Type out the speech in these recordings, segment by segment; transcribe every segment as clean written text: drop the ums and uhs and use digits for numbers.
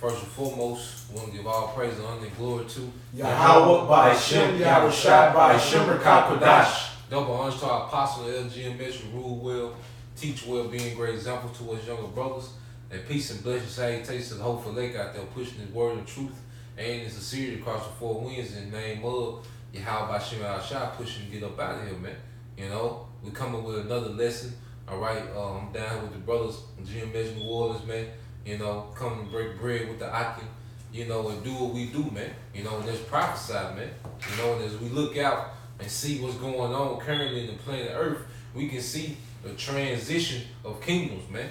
First and foremost, we want to give all praise and honor and glory to Yahweh by Shem, Yahushua by Shem Kodash. Double honors to our apostle LGMS who rule well, teach well, being a great example to us younger brothers. And peace and blessings, salutations to the hopeful lake out there pushing his word and truth and his sincerity across the four winds in the name of Yahweh by Shem Yahushua, pushing to get up out of here, man. You know, we coming with another lesson. All right, I'm down with the brothers GMS New Orleans, man. You know, come and break bread with the Akin, you know, and do what we do, man. You know, and there's prophesy, man. You know, and as we look out and see what's going on currently in the planet Earth, we can see the transition of kingdoms, man.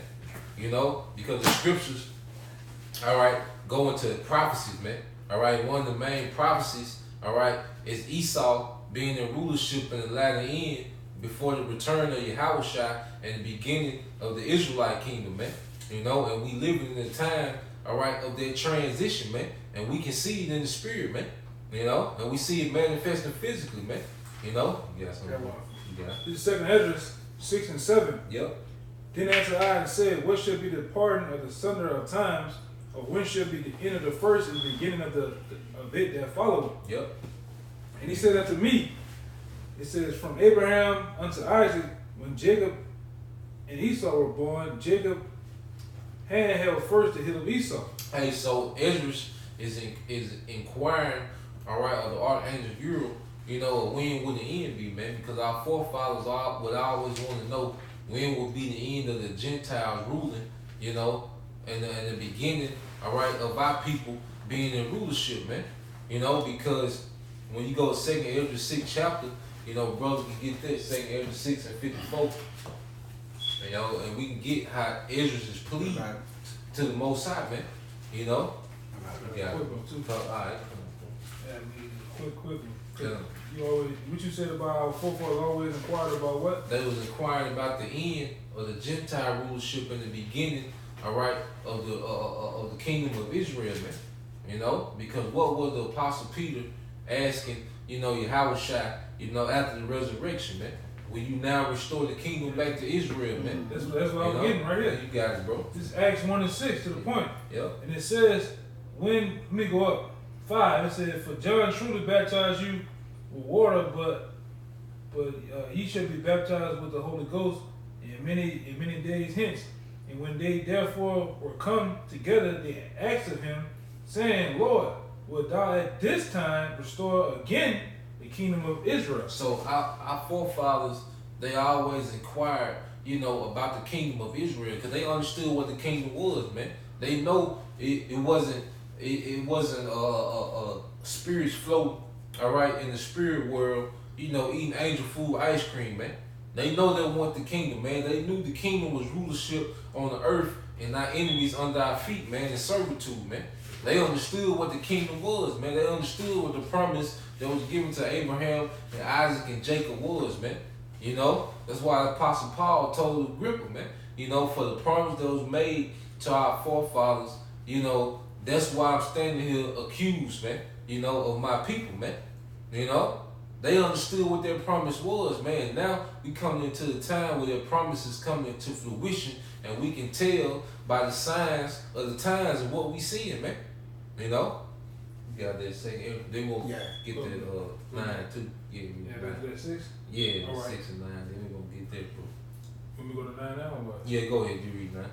You know, because the scriptures, all right, go into prophecies, man. All right, one of the main prophecies, all right, is Esau being in rulership in the latter end before the return of Yahushua and the beginning of the Israelite kingdom, man. You know, and we living in a time, all right, of that transition, man. And we can see it in the spirit, man. You know, and we see it manifesting physically, man. You know, you got something. Yeah. This is 2nd Esdras 6 and 7. Yep. Then answered I and said, what shall be the pardon of the sunder of times, or when shall be the end of the first and the beginning of it that followed? Yep. And he said unto me, it says, from Abraham unto Isaac, when Jacob and Esau were born, Jacob hand held first the hill of Esau. Hey, so Esdras is inquiring, all right, of the archangel Uriel, you know, when would the end be, man? Because our forefathers would always want to know when would be the end of the Gentiles ruling, you know, and the beginning, all right, of our people being in rulership, man. You know, because when you go to 2nd Esdras 6 chapter, you know, brothers can get that, 2nd Esdras 6 and 54. You know, and we can get how Esdras is pleading to the Most High, man. You know? Yeah. Quick one, too. Alright, quick. You always, what you said about our forefathers always inquired about what? They was inquiring about the end of the Gentile rulership in the beginning, all right, of the kingdom of Israel, man. You know, because what was the Apostle Peter asking, you know, Yahushua, you know, after the resurrection, man? Will you now restore the kingdom back to Israel, man? That's what I'm getting right here. You got it, bro. This is Acts 1 and 6 to the point. Yep. And it says, let me go up. 5, it says, for John truly baptized you with water, but ye shall be baptized with the Holy Ghost in many days hence. And when they therefore were come together, they asked of him, saying, Lord, wilt thou at this time restore again the kingdom of Israel? So our forefathers, they always inquired, you know, about the kingdom of Israel because they understood what the kingdom was, man. They know it wasn't spirits floating, all right, in the spirit world, you know, eating angel food ice cream, man. They know they want the kingdom, man. They knew the kingdom was rulership on the earth and our enemies under our feet, man, in servitude, man. They understood what the kingdom was, man. They understood what the promise that was given to Abraham and Isaac and Jacob was, man. You know, that's why the Apostle Paul told Agrippa, man, you know, for the promise that was made to our forefathers, you know, that's why I'm standing here accused, man, you know, of my people, man. You know, they understood what their promise was, man. Now we coming into the time where their promise is coming into fruition, and we can tell by the signs of the times and what we seeing, man. You know, you got that second. Then we'll get that 9 too. Yeah, back to that 6. Yeah, right. 6 and 9. Then we're gonna get that, bro. Let me go to 9 now or what? Yeah, go ahead. You read 9.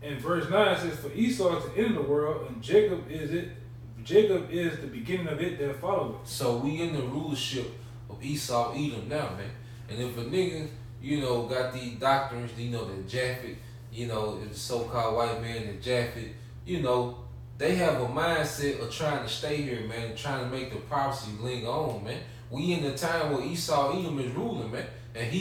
And verse 9 says, for Esau is the end of the world, and Jacob is the beginning of it that followeth. So we in the rulership of Esau, Edom now, man. And if a nigga, you know, got these doctrines, you know, that Japhet, you know, the so-called white man, that Japhet, you know, they have a mindset of trying to stay here, man, and trying to make the prophecy linger on, man. We in the time where Esau, Edom is ruling, man. And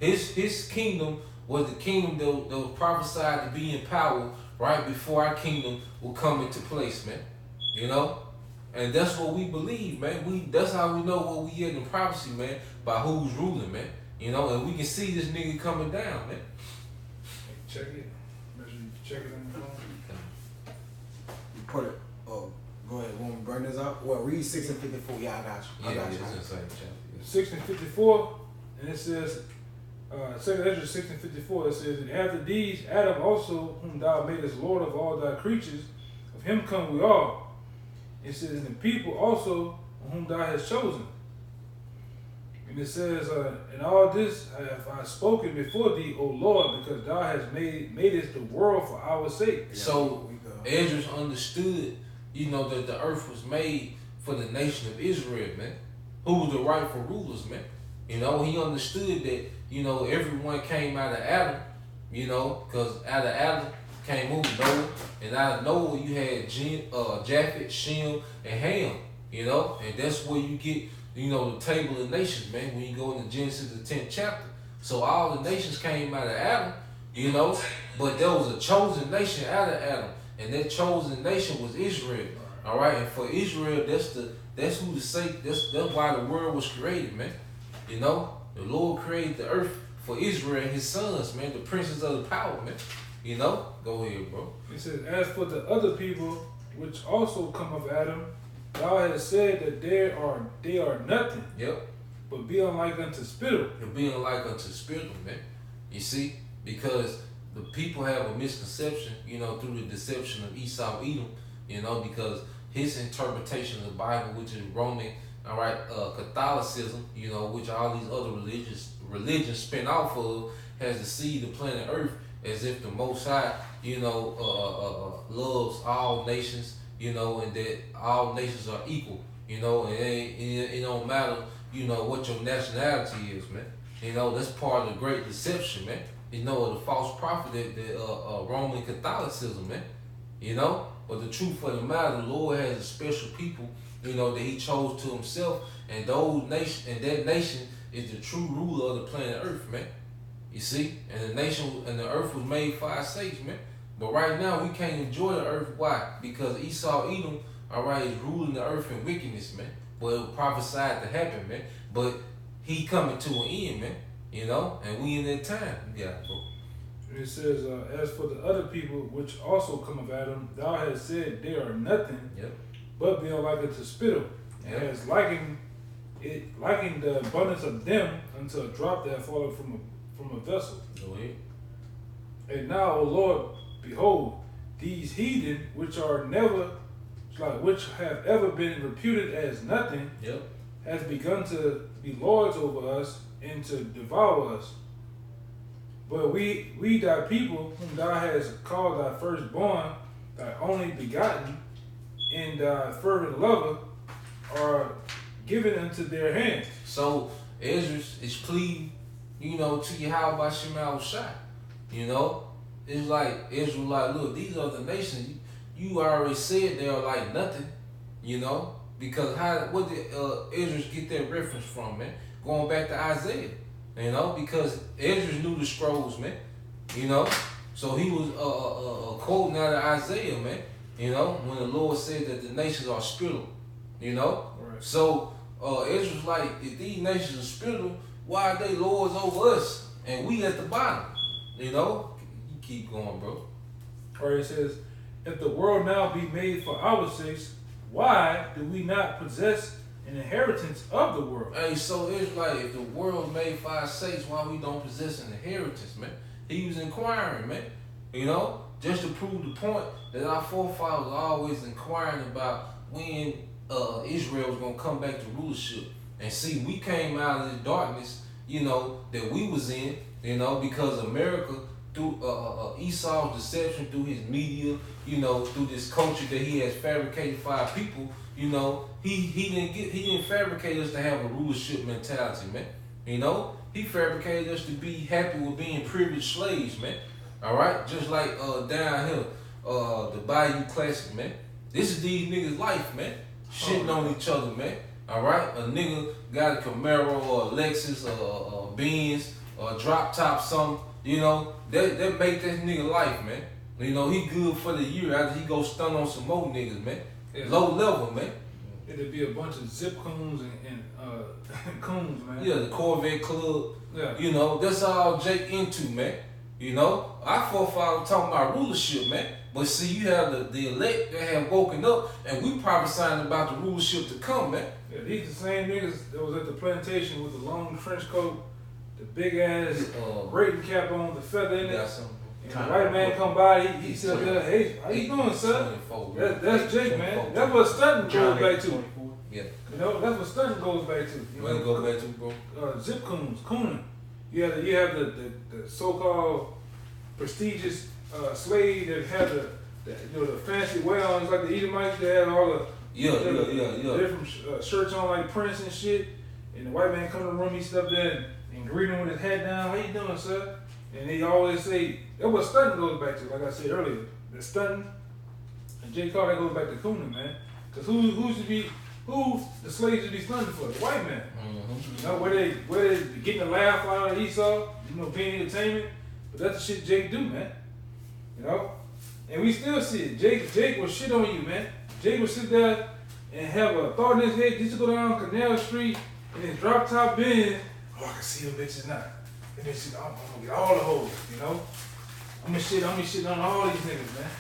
his kingdom was the kingdom that was prophesied to be in power right before our kingdom will come into place, man. You know? And that's what we believe, man. That's how we know what we in the prophecy, man, by who's ruling, man. You know, and we can see this nigga coming down, man. Check it. Make sure you check it on the phone. You put it, go ahead, want me to burn this up? Well, read 6 and 54. Yeah, I got you. I got you. It's insane, chapter. 6 and 54, and it says, 2nd Esdras 6 and 54, it says, and after these, Adam also, whom thou madest Lord of all thy creatures, of him come we all. It says, and the people also whom thou hast chosen. And it says, and all this have I spoken before thee, O Lord, because thou hast made the world for our sake. So Esdras understood, that the earth was made for the nation of Israel, man. Who was the rightful rulers, man. He understood that, everyone came out of Adam, because out of Adam came Noah, and out of Noah you had Japheth, Shem, and Ham, and that's where you get, the table of nations, man, when you go into Genesis, the 10th chapter. So all the nations came out of Adam, but there was a chosen nation out of Adam, and that chosen nation was Israel. All right, and for Israel, that's who the sake. That's why the world was created, man. The Lord created the earth for Israel and his sons, man, the princes of the power, man. Go ahead, bro. He says, as for the other people which also come of Adam, thou hast said that they are nothing. Yep. But be unlike unto spittle. They're being like unto spittle, man. You see, because the people have a misconception, through the deception of Esau, Edom, because his interpretation of the Bible, which is Roman, Catholicism, which all these other religions spin off of, has deceived the planet Earth as if the Most High, loves all nations, and that all nations are equal, and it don't matter, what your nationality is, man. That's part of the great deception, man. Of the false prophet, the Roman Catholicism, man. But the truth of the matter, the Lord has a special people, that he chose to himself, and that nation is the true ruler of the planet Earth, man. You see? And the nation and the earth was made for our sakes, man. But right now we can't enjoy the earth. Why? Because Esau, Edom, is ruling the earth in wickedness, man. Well, it was prophesied to happen, man. But he coming to an end, man. And we in that time. Yeah, bro. It says, as for the other people which also come of Adam, thou hast said they are nothing, yep, but be like unto spittle, and yep, has likened the abundance of them unto a drop that falleth from a vessel. Go ahead. And now, O Lord, behold, these heathen which have ever been reputed as nothing, yep, has begun to be lords over us and to devour us. But we thy people, whom thou hast called thy firstborn, thy only begotten, and thy fervent lover, are given into their hands. So Esdras is pleading, to Yahweh Shema Shai. It's like Israel, like, look, these other nations, you already said they are like nothing, because what did Esdras get that reference from, man? Going back to Isaiah, because Esdras knew the scrolls, man, so he was quoting out of Isaiah, man, when the Lord said that the nations are spittle, Right. So Esdras like, if these nations are spittle, why are they lords over us and we at the bottom? You keep going, bro. Or it says, if the world now be made for our sakes, why do we not possess an inheritance of the world? Hey, so it's like, if the world made for our sakes, why we don't possess an inheritance, man? He was inquiring, man. Just to prove the point that our forefathers are always inquiring about when Israel was gonna come back to rulership. And see, we came out of the darkness, that we was in, because America, through Esau's deception, through his media, through this culture that he has fabricated for our people, he didn't fabricate us to have a rulership mentality, man. He fabricated us to be happy with being privileged slaves, man. All right, just like down here, the Bayou Classic, man. This is these niggas' life, man. Shitting on each other, man. All right, a nigga got a Camaro or a Lexus or a Benz or a drop top, something. That make that nigga life, man. He good for the year after he go stun on some more niggas, man. Yeah. Low level, man. It'd be a bunch of zip coons and coons, man. Yeah, the Corvette Club. Yeah. That's all Jake into, man. Our forefathers talking about rulership, man. But see, you have the elect that have woken up, and we prophesying about the rulership to come, man. Yeah, these the same niggas that was at the plantation with the long trench coat, the big ass rating cap on, the feather in it, And the white man come by, he sit up there, hey, how you doing, sir? That's Jake, man. That's what stunting goes back to. Yeah. You know, that's what stunting goes back to. Where it go back to, bro? Zip coons, cooning. You have the so-called prestigious slave that had the fancy wear-ons like the Edomites. They had all the different shirts on like Prince and shit. And the white man come to the room, he stepped in and greet him with his hat down. How you doing, sir? And they always say that's what stunting goes back to. Like I said earlier, the stunting and J. Cole, that goes back to cooning, man. Cause who the slaves should be stunting for? The white man. Mm-hmm. You know, where they getting a laugh out of Esau, you know, being entertainment. But that's the shit Jake do, man. You know? And we still see it. Jake will shit on you, man. Jake will sit there and have a thought in his head just to go down Canal Street in his drop top Benz. Oh, I can see them bitches now. And then shit, I'm gonna get all the hoes, you know? I'm gonna shit on all these niggas, man.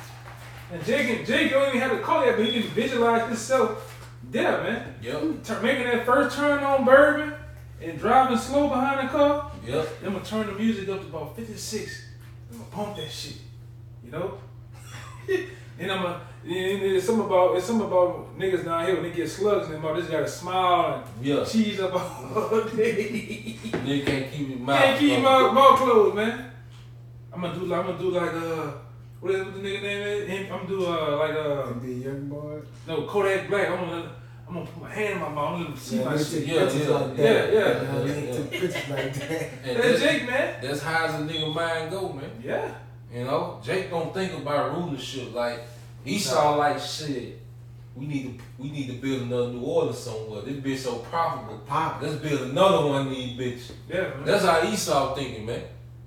And Jake don't even have to call yet, but he can visualize himself there, man. Yep. Making that first turn on Bourbon and driving slow behind the car. Yep. Then I'm gonna turn the music up to about 56. I'm gonna pump that shit, you know? And it's something about niggas down here when they get slugs and they just gotta smile and cheese up all day. You can't keep your mouth. Can't keep your mouth closed, man. I'm gonna do like what is the nigga name is? I'm gonna do NBA Young Boy. no Kodak Black. I'm gonna put my hand in my mouth. I'm gonna see my shit. Yeah. Yeah. Pictures like that. That's Jake, man. That's how a nigga mind go, man. Yeah. You know, Jake don't think about rulership like Esau. Like shit, we need to build another New Orleans somewhere. This bitch so profitable. Let's build another one of these bitches. Yeah, man. That's how Esau thinking, man.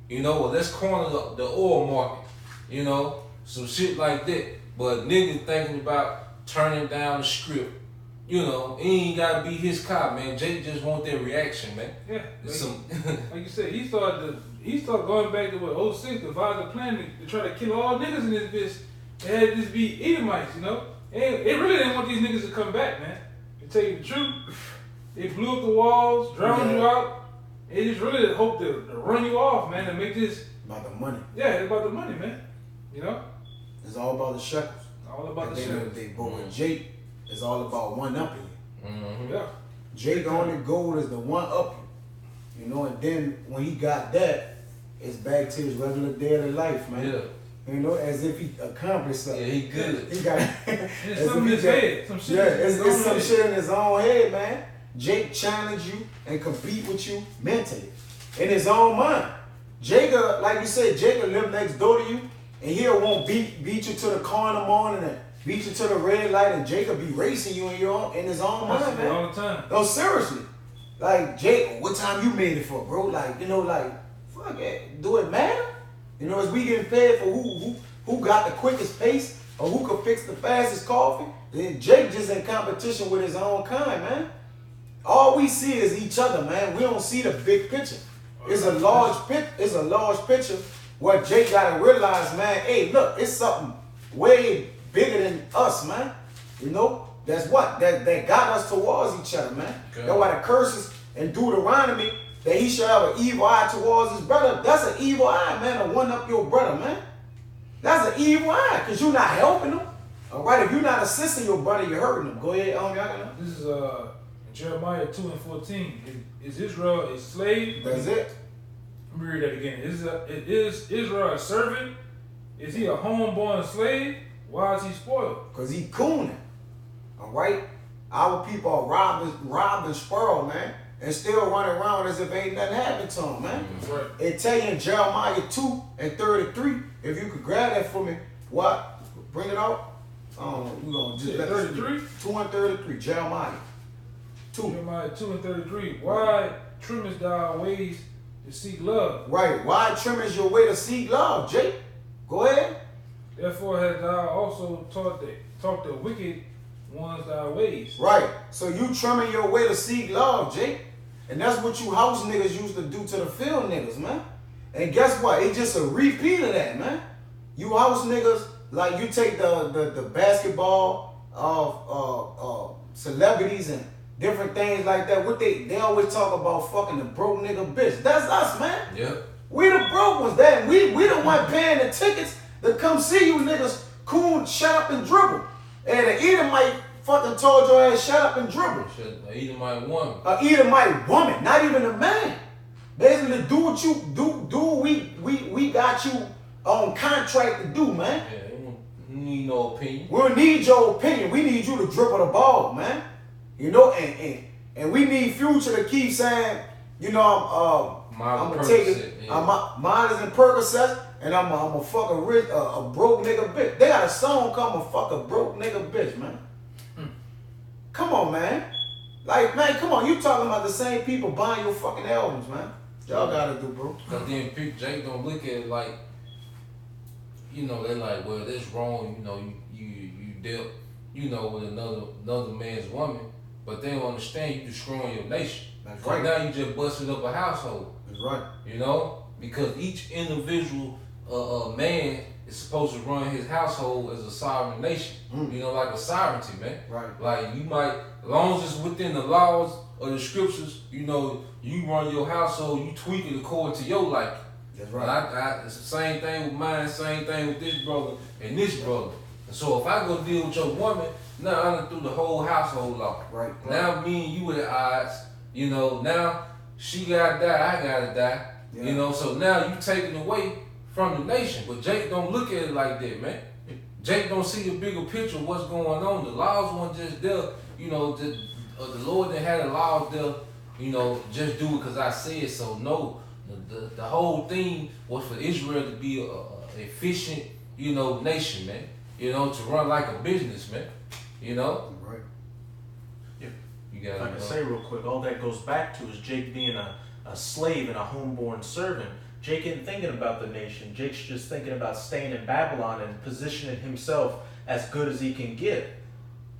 You know, well, let's corner the oil market. You know, some shit like that. But niggas thinking about turning down the script. You know, it ain't gotta be his cop, man. Jake just want that reaction, man. Yeah. Like you said, he started going back to what 06, devised a plan to try to kill all niggas in this bitch. It had this be Edomites, you know? And it really didn't want these niggas to come back, man. To tell you the truth, they blew up the walls, drowned you out. They just really hoped to run you off, man, and make this about the money. Yeah, it's about the money, man. You know? It's all about the shekels. All about the shekels. But with Jake, it's all about one upping you. Mm-hmm. Yeah. Jake only goal is the one up you. You know, and then when he got that, it's back to his regular daily life, man. Yeah. You know, as if he accomplished something. Yeah, he good. He got it's something in his head. Some shit. Yeah, it's some shit in his own head, man. Jake challenge you and compete with you mentally. In his own mind. Jake, like you said, Jake will live next door to you and he'll won't beat you to the car in the morning and beat you to the red light, and Jake will be racing you in his own mind, man. All the time. No, seriously. Like, Jake, what time you made it for, bro? Like, you know, like, fuck it. Do it matter? You know, as we getting paid for who got the quickest pace or who could fix the fastest coffee, then Jake just in competition with his own kind, man. All we see is each other, man. We don't see the big picture. It's a large picture where Jake gotta realize, man, hey, look, it's something way bigger than us, man. You know? That's what? That got us towards each other, man. Okay. That's why the curses in Deuteronomy that he shall have an evil eye towards his brother. That's an evil eye, man, to one up your brother, man. That's an evil eye, because you're not helping him. All right, if you're not assisting your brother, you're hurting him. Go ahead, y'all got This is Jeremiah 2:14. Is Israel a slave? That's it. Let me read that again. Is Israel a servant? Is he a homeborn slave? Why is he spoiled? Because he cooning. All right? Our people are robbed and spoiled, man. And still running around as if ain't nothing happened to them, man. Right. It tell you in Jeremiah 2:33, if you could grab that for me, what? Bring it out. We're going to just let 33? 2:33, Jeremiah 2. Jeremiah 2:33. Why trimmest thou ways to seek love? Right. Why trimmest your way to seek love, Jake? Go ahead. Therefore hast thou also taught the wicked ones thy ways. Right. So you trimming your way to seek love, Jake. And that's what you house niggas used to do to the field niggas, man. And guess what? It's just a repeat of that, man. You house niggas, like you take the basketball of celebrities and different things like that. What they always talk about fucking the broke nigga bitch. That's us, man. Yep. We the broke ones. That we the one paying the tickets to come see you niggas coon, shut up and dribble. And the Edomite fucking told your ass shut up and dribble. An Edomite woman. A Edomite woman, not even a man. Basically, do what you do. We got you on contract to do, man. Yeah, you need no opinion. We don't need your opinion. We need you to dribble the ball, man. You know, and we need Future to keep saying, you know, I'm gonna take it. Yeah. Mine is in Percocet, and I'm gonna fuck a broke nigga bitch. They got a song called "Fuck a Broke Nigga Bitch," man. Come on, man. Like, man, come on. You talking about the same people buying your fucking albums, man. Y'all gotta do, bro. Cause then Jake don't look at it like, you know, they're like, well, that's wrong. You know, you dealt, you know, with another man's woman, but they don't understand you destroying your nation. That's right. right. Now you just busted up a household. That's right. You know, because each individual man is supposed to run his household as a sovereign nation. You know, like a sovereignty, man. Right. Like you might, as long as it's within the laws of the scriptures, you know, you run your household, you tweak it according to your liking. That's right. It's the same thing with mine, same thing with this brother and this brother. And so if I go deal with your woman, now I done threw the whole household off. Right. Now me and you at odds, you know, now she gotta die, I gotta die. Yeah. You know, so now you taking away from the nation. But Jake don't look at it like that, man. Jake don't see the bigger picture of what's going on. The laws weren't just there, you know, the Lord that had the laws there, you know, just do it because I said so. No, the whole thing was for Israel to be a efficient, you know, nation, man. You know, to run like a business, man. You know? Right. Yeah. You got If I can say real quick, all that goes back to is Jake being a slave and a homeborn servant. Jake isn't thinking about the nation. Jake's just thinking about staying in Babylon and positioning himself as good as he can get.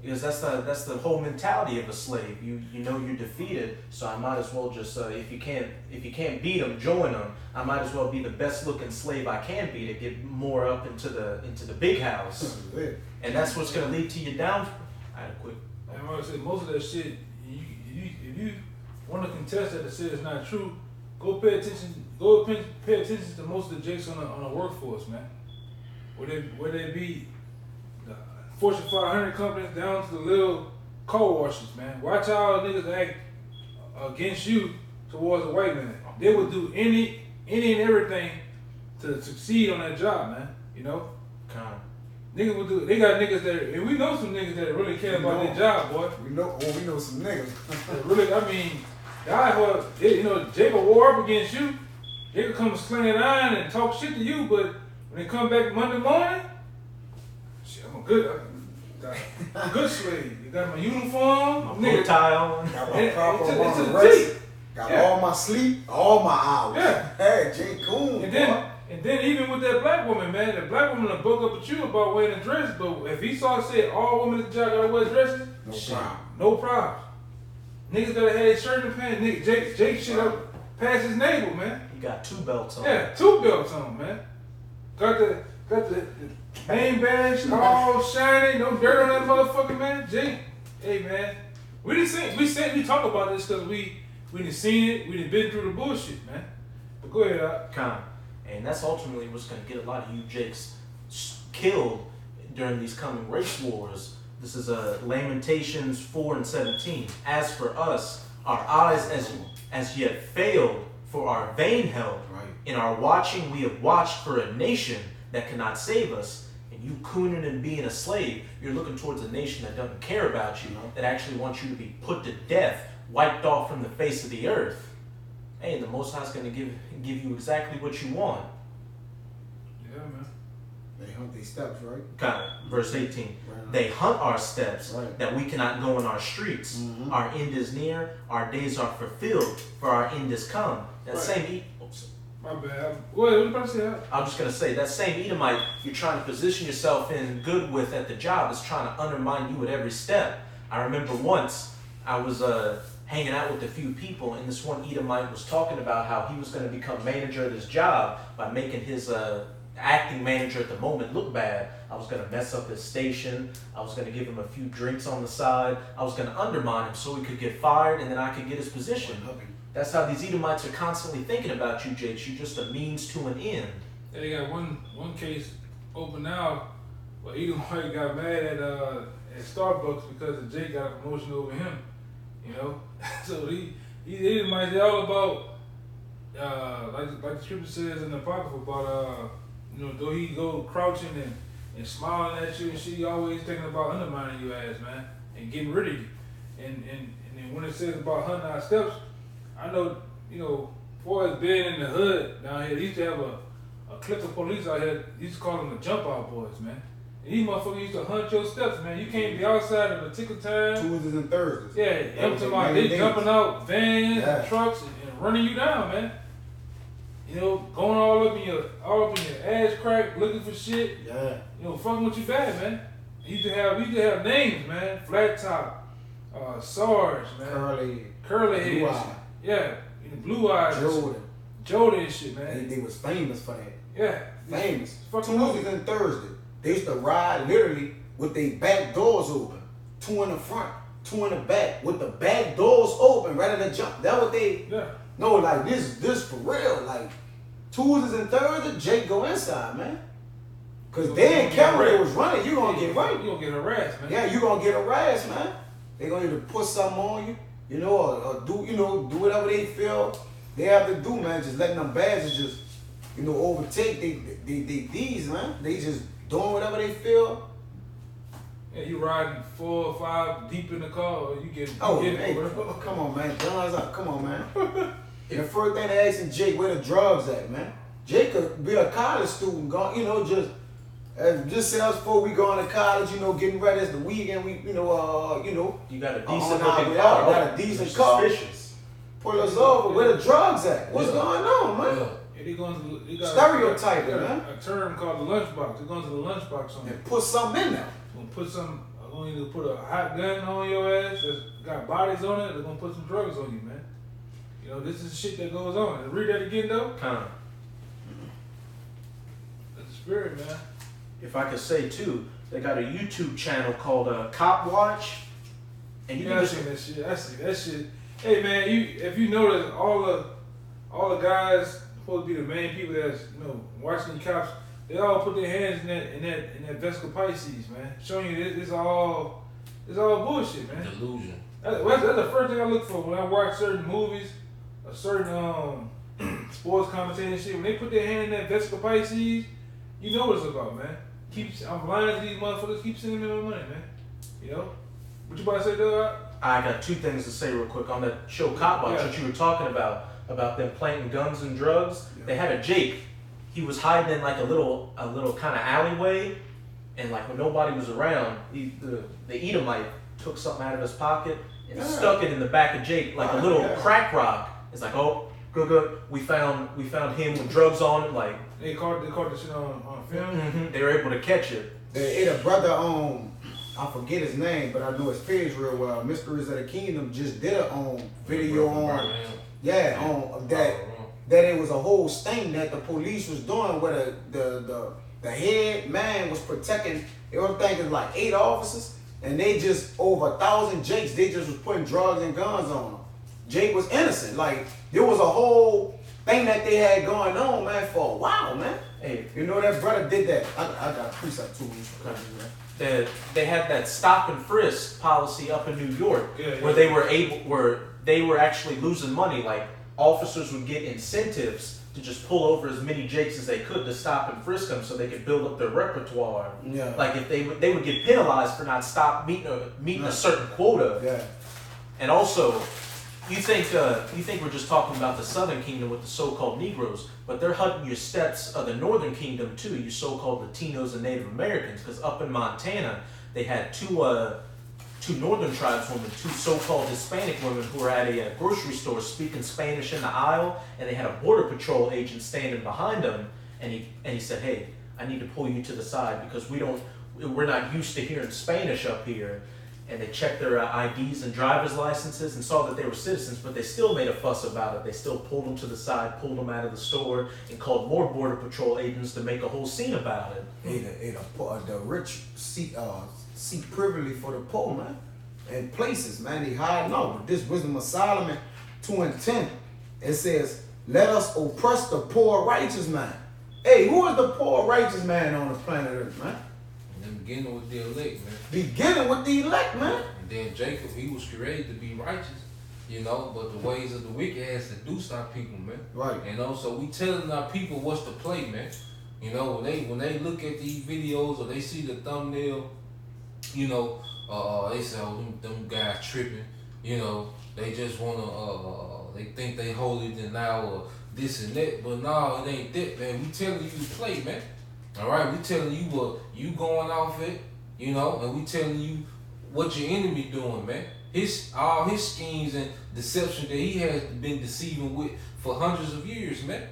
Because that's the whole mentality of a slave. You know you're defeated, so I might as well just if you can't beat them, join them. I might as well be the best looking slave I can be to get more up into the big house. And that's what's gonna lead to your downfall. I had a quick. I'm gonna say most of that shit. If you want to contest that and say it's not true, go pay attention. Go pay attention to most of the jakes on the workforce, man. Where they be the Fortune 500 companies down to the little car washes, man. Watch how niggas act against you towards a white man. They would do any and everything to succeed on that job, man. You know. Niggas will do. They got niggas that, and we know some niggas that really care about their job, boy. We know some niggas. Really, I mean, guys who, you know, Jake will war up against you. They could come slinging iron and talk shit to you, but when they come back Monday morning, shit, I'm a good slave. You got my uniform, nigga, tie on, got my proper rest, got all my sleep, all my hours. Yeah, hey, Jay Coon. And then even with that black woman, man, the black woman will buck up at you about wearing a dress, but if he said all women at the job gotta wear dresses, no problem. Niggas gotta have shirt and pants. Nigga, Jake shit up past his navel, man. He got 2 belts on. Yeah, 2 belts on, man. Got the name badge all shiny, no dirt on that motherfucker, man. Jake, hey man, we talk about this because we done seen it, we done been through the bullshit, man. But go ahead, And that's ultimately what's going to get a lot of you jakes killed during these coming race wars. This is Lamentations 4:17. As for us, our eyes as yet failed for our vain help. Right. In our watching, we have watched for a nation that cannot save us. And you cooning and being a slave, you're looking towards a nation that doesn't care about you, that actually wants you to be put to death, wiped off from the face of the earth. Hey, the Most High's going to give you exactly what you want. Yeah, man. They hunt their steps, right? Got it. Verse 18. Right. They hunt our steps, right, that we cannot go in our streets. Our end is near, our days are fulfilled, for our end is come. That same My bad. What you about to say? I'm just gonna say that same Edomite you're trying to position yourself in good with at the job is trying to undermine you at every step. I remember once I was hanging out with a few people, and this one Edomite was talking about how he was going to become manager of this job by making his acting manager at the moment look bad. I was going to mess up his station. I was going to give him a few drinks on the side. I was going to undermine him so he could get fired, and then I could get his position. That's how these Edomites are constantly thinking about you, Jakes. You're just a means to an end. Yeah, they got one case open now, where Edomite got mad at Starbucks because Jake got a promotion over him. You know, so he Edomites, they all about like the scripture says in the Apocrypha about you know, though he go crouching and smiling at you and shit, he always thinking about undermining your ass, man, and getting rid of you. And then when it says about hunting our steps, I know, you know, for us being in the hood down here, they used to have a clique of police out here. They used to call them the jump out boys, man. And these motherfuckers used to hunt your steps, man. You can't be outside at a particular time. Tuesdays and Thursdays. Yeah, every time they jumping out vans and trucks and running you down, man. You know, going all up in your ass crack, looking for shit. Yeah. You know, fucking with you bad, man. We used to have names, man. Flat Top, Sarge, man. Curly head. Blue Eye. Yeah, Blue Eyes. Jordan and shit, man. They was famous for that. Yeah. Famous. Fucking Tuesdays and Thursdays. They used to ride literally with their back doors open. 2 in the front, 2 in the back, with the back doors open, ready to jump. That what they. Yeah. No, like this for real. Like Tuesdays and Thursdays, Jake go inside, man. Cause they ain't care where they was running. You gonna get right. You gonna get harassed, man. Yeah, you gonna get harassed, man. They gonna either put something on you, you know, or do, you know, do whatever they feel they have to do, man. Just letting them badges just, you know, overtake these, man. They just doing whatever they feel. Yeah, you riding 4 or 5 deep in the car, or you get hey, come on, man. Guns up, come on, man. And the first thing they asking Jake, where the drugs at, man? Jake could be a college student, going, you know, just say us before we going to college, you know, getting ready. It's the weekend, you got a decent looking car. Got a decent car. Suspicious. Pull us over. Where the drugs at? What's going on, man? Yeah, they got Stereotyping, man. A term called the lunchbox. They're going to the lunchbox on And put something in there. Gonna put some. I'm gonna either put a hot gun on your ass that's got bodies on it. They're gonna put some drugs on you, man. You know, this is shit that goes on. Read that again, though. That's the spirit, man. If I could say too, they got a YouTube channel called Cop Watch, and you I see that shit. I see that shit. Hey, man, if you notice, all the guys supposed to be the main people that's, you know, watching the cops. They all put their hands in that Vesca Pisces, man, showing you it's all bullshit, man. Delusion. That's the first thing I look for when I watch certain movies, or certain sports commentating shit. When they put their hand in that Vesca Pisces, you know what it's about, man. I'm lying to these motherfuckers. Keep sending me my money, man. You know. What you about to say, though? I got 2 things to say real quick on that show Cop Watch that you were talking about them planting guns and drugs. Yeah. They had a Jake. He was hiding in like a little kind of alleyway, and like when nobody was around, the Edomite took something out of his pocket and stuck it in the back of Jake like a little crack rock. It's like, oh, good. We found him with drugs on him. Like they caught the shit on film. Mm-hmm. They were able to catch it. They ate a brother I forget his name, but I know his page real well. Mysteries of the Kingdom just did a video on that it was a whole sting that the police was doing where the head man was protecting. They were thinking like 8 officers, and they just over 1,000 Jakes. They just was putting drugs and guns on them. Jake was innocent. Like there was a whole thing that they had going on, man, for a while, man. Hey, you know that brother did that. I got a precept too. They had that stop and frisk policy up in New York, where they were actually losing money. Like officers would get incentives to just pull over as many Jakes as they could to stop and frisk them, so they could build up their repertoire. Yeah. Like if they would get penalized for not meeting a certain quota. Yeah. And also, you think we're just talking about the Southern Kingdom with the so-called Negroes, but they're hunting your steps of the Northern Kingdom too, you so-called Latinos and Native Americans, because up in Montana, they had two Northern tribeswomen, 2 so-called Hispanic women who were at a grocery store speaking Spanish in the aisle, and they had a Border Patrol agent standing behind them, and he said, hey, I need to pull you to the side because we're not used to hearing Spanish up here. And they checked their IDs and driver's licenses and saw that they were citizens, but they still made a fuss about it. They still pulled them to the side, pulled them out of the store, and called more Border Patrol agents to make a whole scene about it. The rich seek privilege for the poor, man. And places, man, they hiding out. But this Wisdom of Solomon 2 and 10, It says, let us oppress the poor righteous man. Hey, who is the poor righteous man on the planet Earth, man? And then beginning with the elect, man. Beginning with the elect, man. And then Jacob, he was created to be righteous, you know, but the ways of the wicked has seduced our people, man. Right. You know, so we telling our people what's to play, man. You know, when they look at these videos or they see the thumbnail, you know, they say, oh, them guys tripping. You know, they just wanna, they think they holier than thou or this and that. But no, it ain't that, man. We telling you to play, man. All right, we telling you what you going off it, you know, and we telling you what your enemy doing, man. All his schemes and deception that he has been deceiving with for hundreds of years, man.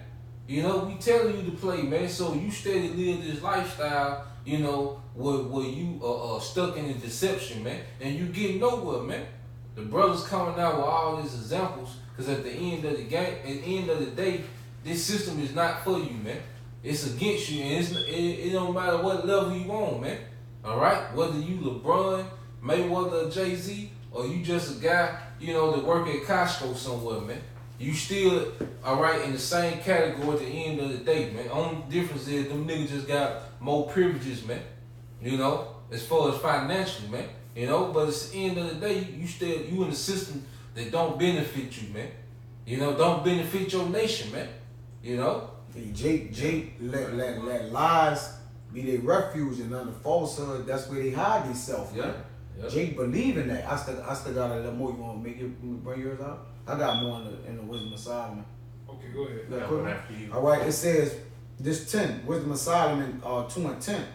You know, we telling you to play, man. So you steady live this lifestyle, you know, where you are stuck in the deception, man, and you get nowhere, man. The brothers coming out with all these examples, because at the end of the game, at the end of the day, this system is not for you, man. It's against you, and it don't matter what level you on, man. All right, whether you LeBron, Mayweather, or Jay-Z, or you just a guy, you know, that work at Costco somewhere, man. You still, all right, in the same category at the end of the day, man. Only difference is them niggas just got more privileges, man. You know, as far as financially, man. You know, but it's the end of the day, you in a system that don't benefit you, man. You know, don't benefit your nation, man. You know? Hey, Jake let lies be their refuge, and under falsehood, that's where they hide themselves. Yeah. Yep. Jake believe in that. I still got a little more. You want to bring yours out? I got more in the Wisdom of Solomon. Okay, go ahead. Yeah, Coming after you. All right, it says, this 10, Wisdom of Solomon 2 and 10.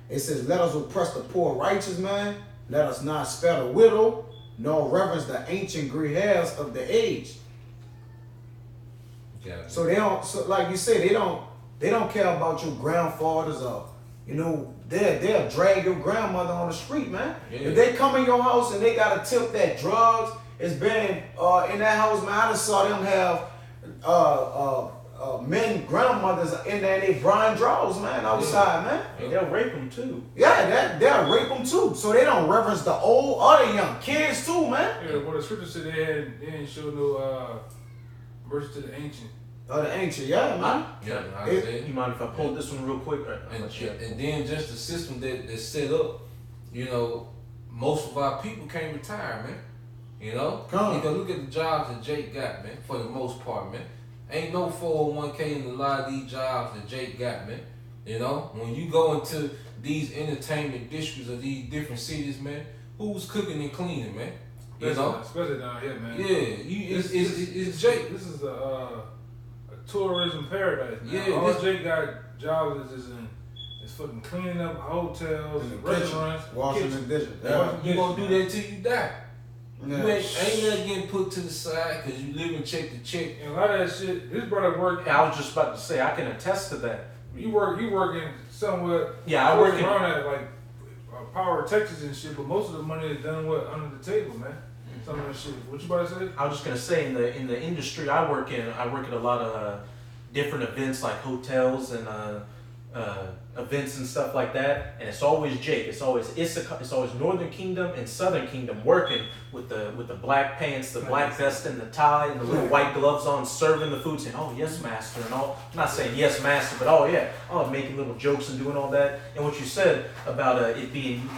It says, let us oppress the poor righteous man. Let us not spare the widow, nor reverence the ancient gray hairs of the age. Yeah. So they don't, so like you say, they don't care about your grandfathers or, you know, they'll drag your grandmother on the street, man. Yeah. If they come in your house and they got a tip that drugs is been in that house, man, I just saw them have men, grandmothers in there in their brine drawers, man, outside, man. And they'll rape them too. Yeah, they'll rape them too. So they don't reverence the old or the young. Kids too, man. Yeah, well, the scripture said they didn't show no mercy to the ancient. Oh, the ancient, yeah, man. Yeah, I It- said. You mind if I pull this one real quick? And then just the system that's set up, you know, most of our people can't retire, man. You know? Come on. You can look at the jobs that Jake got, man, for the most part, man. Ain't no 401k in a lot of these jobs that Jake got, man. You know? When you go into these entertainment districts of these different cities, man, who's cooking and cleaning, man? You know? Especially down here, man. Yeah, it's Jake. This is a tourism paradise. Man. Yeah, All this- Jake got jobs is fucking cleaning up hotels In and the kitchen, restaurants. washing the dishes. Yeah. You gonna do that till you die. Yeah. You ain't nothing getting put to the side because you live in check to check. And a lot of that shit, this brother work. I was just about to say, I can attest to that. You working somewhere. Yeah, I work in- around at like Power Texas and shit, but most of the money is done under the table, man. Some of that shit. What you about to say? I was just gonna say in the industry I work in a lot of different events like hotels and events and stuff like that, and it's always Jake. It's always Issachar, it's always Northern Kingdom and Southern Kingdom working with the black pants, the black vest and the tie and the little white gloves on, serving the food, saying, "Oh yes, master," and all. I'm not saying yes, master, but oh yeah, making little jokes and doing all that. And what you said about it being.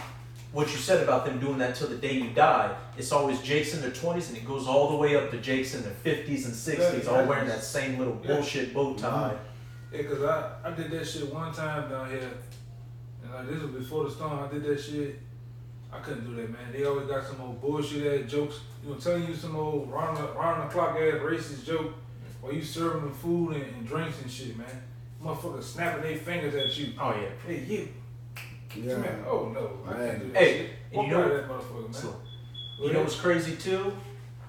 What you said about them doing that till the day you die, it's always Jakes in their 20s and it goes all the way up to Jakes in their 50s and 60s, all wearing that same little bullshit bow tie. Yeah, cause I did that shit one time down here, and like this was before the storm. I did that shit. I couldn't do that, man. They always got some old bullshit ass jokes. You know, telling you some old round the clock ass racist joke while you serving them food and drinks and shit, man. Motherfuckers snapping their fingers at you. Oh yeah. Hey, you. Yeah. Man, oh no, I can't do that Hey, shit. and Walk you know- out of that motherfucker, man. So, you know what's crazy too?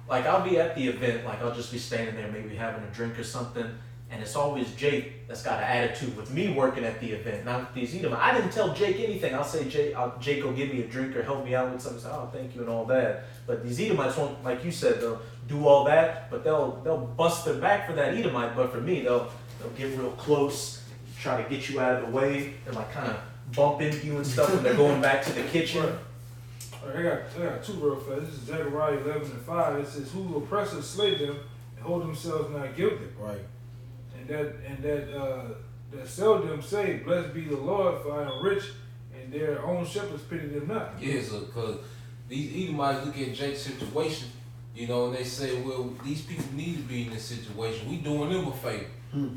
Like I'll be at the event, like I'll just be standing there maybe having a drink or something, and it's always Jake that's got an attitude with me working at the event. Now with these Edomites, I didn't tell Jake anything. I'll say, Jake will give me a drink or help me out with something. Say, oh, thank you and all that. But these Edomites won't, like you said, they'll do all that, but they'll bust their back for that Edomite. But for me, they'll get real close, try to get you out of the way, and like kind of bump into you and stuff when they're going back to the kitchen. All right, I got two real fast. This is Zechariah 11:5. It says, "Who oppressors slay them, hold themselves not guilty. Right. And that seldom say, "Blessed be the Lord, for I am rich," and their own shepherds pity them not. Yeah, so because these Edomites look at Jake's situation, you know, and they say, well, these people need to be in this situation. We doing them a favor.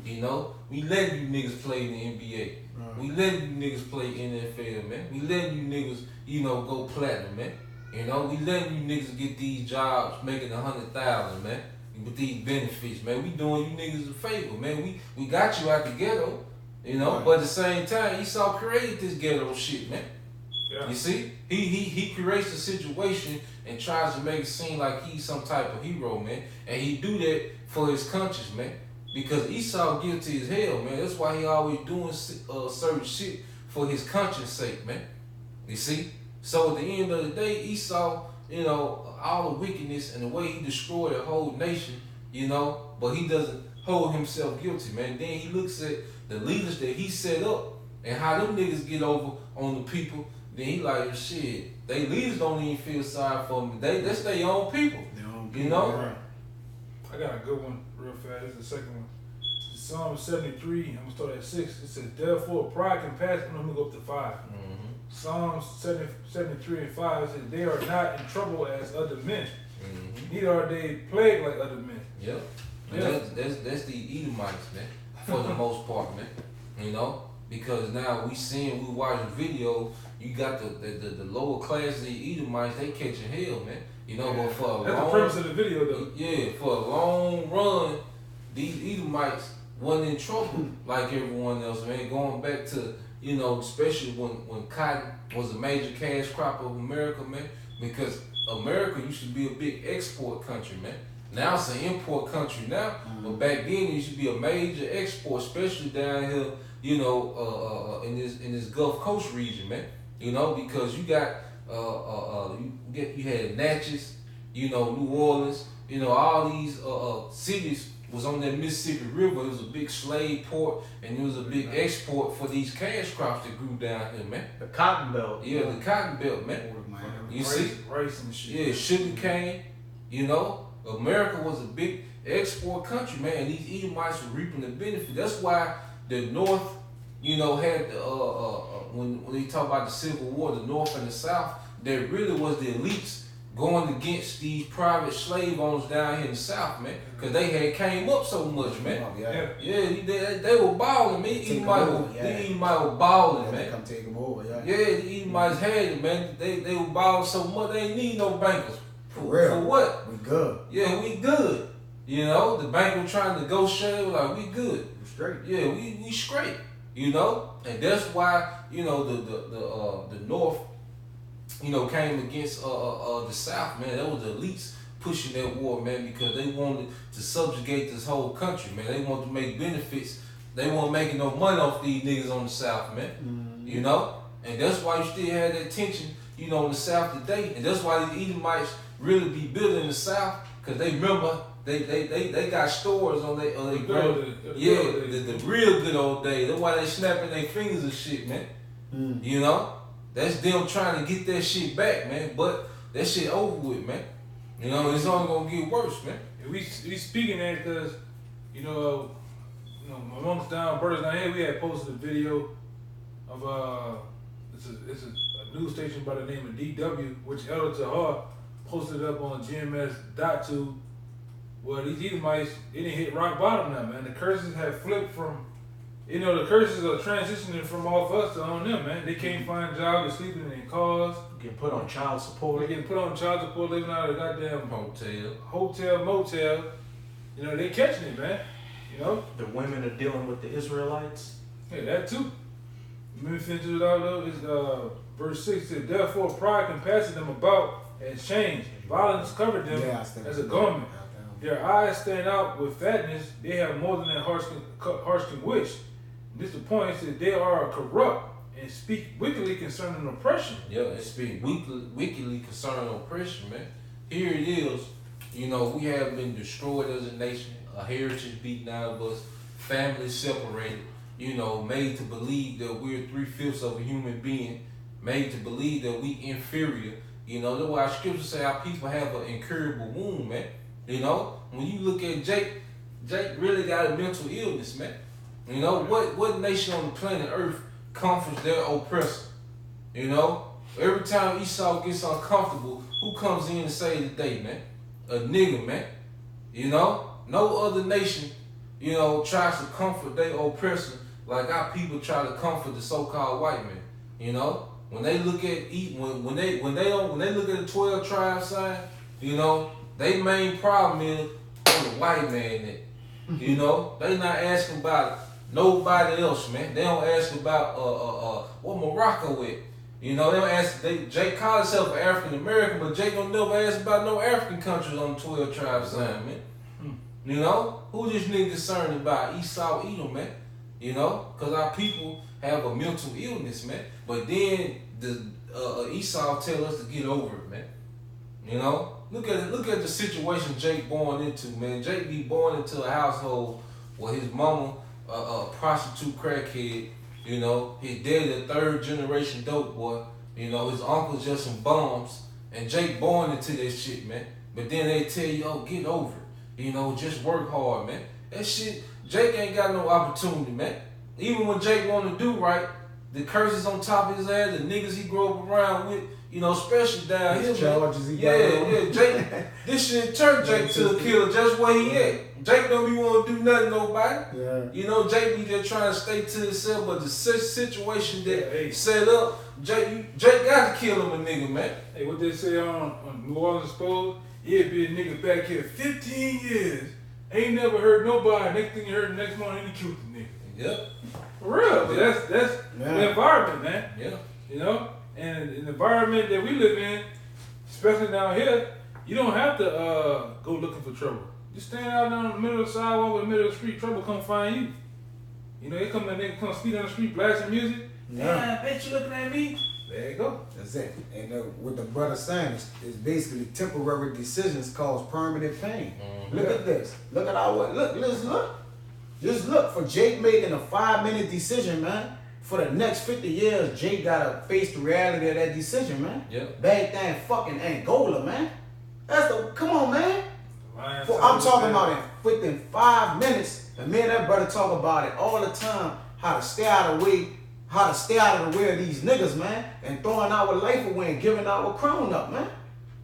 You know, we letting you niggas play in the NBA. Right. We letting you niggas play NFL, man. We letting you niggas, you know, go platinum, man. You know, we letting you niggas get these jobs making 100,000, man. With these benefits, man. We doing you niggas a favor, man. We got you out the ghetto, you know, but at the same time, Esau created this ghetto shit, man. Yeah. You see? He creates a situation and tries to make it seem like he's some type of hero, man. And he do that for his conscience, man. Because Esau guilty as hell, man. That's why he always doing certain shit for his conscience sake, man. You see? So at the end of the day, Esau, you know, all the wickedness and the way he destroyed a whole nation, you know, but he doesn't hold himself guilty, man. Then he looks at the leaders that he set up and how them niggas get over on the people. Then he like, shit, they leaders don't even feel sorry for them. That's their own people, you know? Right. I got a good one real fast. This is the second one. Psalm 73, I'm going to start at 6. It says, therefore pride can pass. I'm going to go up to 5. Psalms 73 and 5 it says, they are not in trouble as other men. Neither are they plagued like other men. Yep. Yeah. That's the Edomites, man, for the most part, man. You know? Because now we watching video, you got the lower class of the Edomites, they catching hell, man. You know, but for a that's long, the premise of the video, though. Yeah, for a long run, these Edomites wasn't in trouble like everyone else, man. Going back to, you know, especially when cotton was a major cash crop of America, man. Because America used to be a big export country, man. Now it's an import country now, but back then it used to be a major export, especially down here, you know, in this Gulf Coast region, man. You know, because you got you had Natchez, you know, New Orleans, you know, all these cities was on that Mississippi River. It was a big slave port, and it was a big export for these cash crops that grew down here, man. The Cotton Belt. Yeah, the Cotton Belt, man. You see? Rice and shit. Yeah, sugar cane, you know. America was a big export country, man, and these Edomites were reaping the benefit. That's why the North, you know, had when they talk about the Civil War, the North and the South, there really was the elites going against these private slave owners down here in the South, man, because they had came up so much, man. They were balling, man. Edomites were balling, man. Come take them over, the Edomites had it, man. They were balling so much they ain't need no bankers. For real. For what? We good. Yeah, we good. You know, the bank was trying to negotiate, like, we good. We straight. Yeah, we straight. You know, and that's why, you know, the North, you know, came against the South, man. That was the elites pushing that war, man, because they wanted to subjugate this whole country, man. They wanted to make benefits. They weren't making no money off these niggas on the South, man. You know, and that's why you still had that tension, you know, in the South today, and that's why these Edomites really be building in the South, because they remember they got stores on their the real good old days. That's why they snapping their fingers and shit, man. You know, that's them trying to get that shit back, man. But that shit over with, man. You know, it's only gonna get worse, man. And we speaking that because, you know, amongst down brothers down here, we had posted a video of it's a news station by the name of DW, which Elder Tahar posted up on GMS.2. Well, these Edomites, it didn't hit rock bottom now, man. The curses have flipped from, you know, the curses are transitioning from off us to on them, man. They can't find jobs, they're sleeping in cars. Getting put on child support. They're getting put on child support, living out of the goddamn hotel, motel. You know, they catching it, man. You know? The women are dealing with the Israelites. Yeah, that too. Let me finish it out though. It's verse 6 says, therefore pride can pass them about as change. Violence covered them as a garment. Their eyes stand out with fatness. They have more than their hearts can wish. This the point. It says they are corrupt and speak wickedly concerning oppression. Yeah, they speak wickedly concerning oppression, man. Here it is. You know, we have been destroyed as a nation. A heritage beaten out of us. Families separated. You know, made to believe that we're 3/5 of a human being. Made to believe that we inferior. You know, that's why scriptures say our people have an incurable wound, man. You know, when you look at Jake really got a mental illness, man. You know, what nation on the planet Earth comforts their oppressor? You know? Every time Esau gets uncomfortable, who comes in and save the day, man? A nigga, man. You know? No other nation, you know, tries to comfort their oppressor like our people try to comfort the so-called white man. You know? When they look at when they look at the 12 tribe sign, you know, they main problem is on the white man that, you know, they not asking about nobody else, man. They don't ask about what Morocco with. You know, they don't ask. Jake call himself African American, but Jake don't never ask about no African countries on the 12 tribe sign, man. You know, who this nigga concerned about? Esau, Edom, man. You know, cause our people have a mental illness, man. But then the Esau tell us to get over it, man. You know, look at the situation Jake born into, man. Jake be born into a household where his mama a prostitute crackhead. You know, his daddy a 3rd generation dope boy. You know, his uncle's just some bums. And Jake born into that shit, man. But then they tell you, oh, get over it. You know, just work hard, man. That shit, Jake ain't got no opportunity, man. Even when Jake want to do right, the curses on top of his ass, the niggas he grew up around with, you know, especially down here, man. Yeah, Jake, this shit turned Jake to a killer just where he at. Jake don't be want to do nothing nobody. Yeah. You know, Jake be just trying to stay to himself, but the situation that set up, Jake got to kill him a nigga, man. Hey, what they say on New Orleans Exposed? Yeah, be a nigga back here 15 years, ain't never heard nobody. Next thing you heard the next morning, he killed the nigga. Yep. For real, but that's the environment, man. Yeah. You know, and in the environment that we live in, especially down here, you don't have to go looking for trouble. Just stand out down in the middle of the sidewalk or the middle of the street, trouble come find you. You know, they come speed on the street, blasting music. Yeah, I bet you looking at me. There you go. That's it. And what the brother saying is basically temporary decisions cause permanent pain. Mm-hmm. Look at this. Look at look. Just look for Jake making a 5-minute decision, man. For the next 50 years, Jake gotta face the reality of that decision, man. Yep. Bag thing fucking Angola, man. Come on, man. I'm talking about it within 5 minutes, and me and that brother talk about it all the time. How to stay out of the way of these niggas, man, and throwing our life away and giving our crown up, man.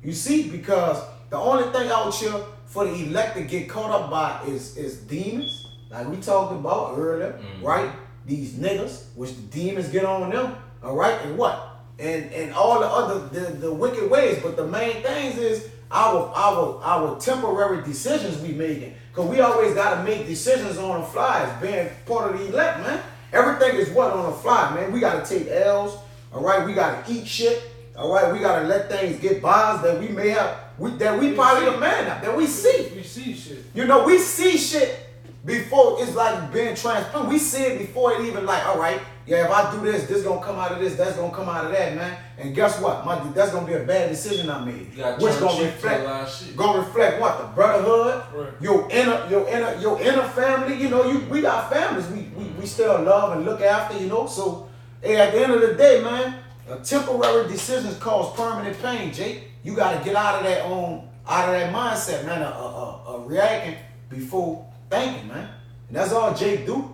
You see, because the only thing out here for the elect to get caught up by is demons, like we talked about earlier, right? These niggas, which the demons get on them, all right, and what? And all the other the wicked ways. But the main things is our temporary decisions we making. Cause we always gotta make decisions on the fly as being part of the elect, man. Everything is what on the fly, man. We gotta take L's, all right. We gotta eat shit, all right. We gotta let things get by us that we may have, that we probably the man up, that we see. We see shit. You know, we see shit before it's like being transparent. We see it before it even like, all right, yeah, if I do this gonna come out of this, that's gonna come out of that, man. And guess what? That's gonna be a bad decision I made. Which gonna reflect what? The brotherhood, right. your inner family. You know, we got families. We still love and look after. You know, so hey, at the end of the day, man, temporary decisions cause permanent pain. Jake, you gotta get out of that mindset, man. Reacting before thinking, man. And that's all Jake do.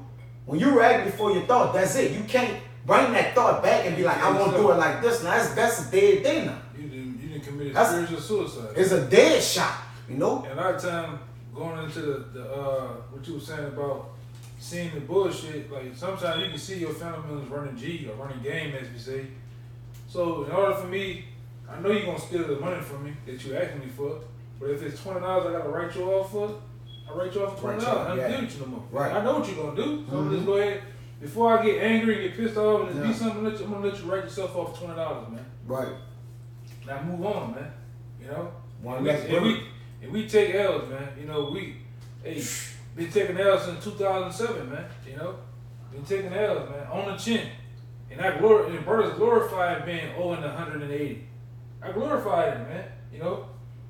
When you react before your thought, that's it. You can't bring that thought back and be like, I won't do it like this. Now that's a dead thing now. You didn't commit spiritual suicide. It's a dead shot, you know? And a lot of time going into the what you were saying about seeing the bullshit, like sometimes you can see your family members running G or running game, as we say. So in order for me, I know you're gonna steal the money from me that you asking me for, but if it's $20 I gotta write you off for, I write you off for $20. I don't deal with you no more. Right. I know what you're gonna do. So I'm just go ahead. Before I get angry and get pissed off and be something, I'm gonna let you write yourself off for $20, man. Right. Now move on, man. You know. And we take L's, man. You know been taking L's since 2007, man. You know, been taking L's, man, on the chin. And brothers glorified being 0 and 180. I glorified it, man. You know,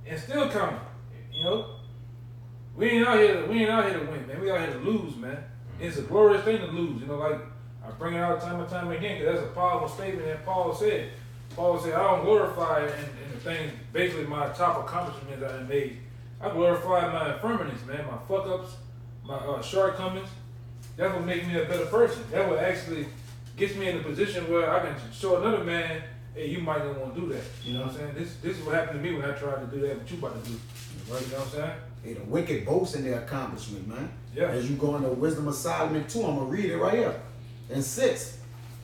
and still coming. You know. We ain't out here to win, man. We out here to lose, man. It's a glorious thing to lose. You know, like I bring it out time and time again because that's a powerful statement that Paul said. Paul said, I don't glorify in the things, basically my top accomplishments I made. I glorify my infirmities, man, my fuck ups, my shortcomings. That will make me a better person. That will actually gets me in a position where I can show another man, hey, you might not want to do that. You know what I'm saying? This is what happened to me when I tried to do that, what you about to do. Right? You know what I'm saying? Hey, the wicked boast in their accomplishment, man. Yeah. As you go into Wisdom of Solomon 2, I'm going to read it right here. In 6,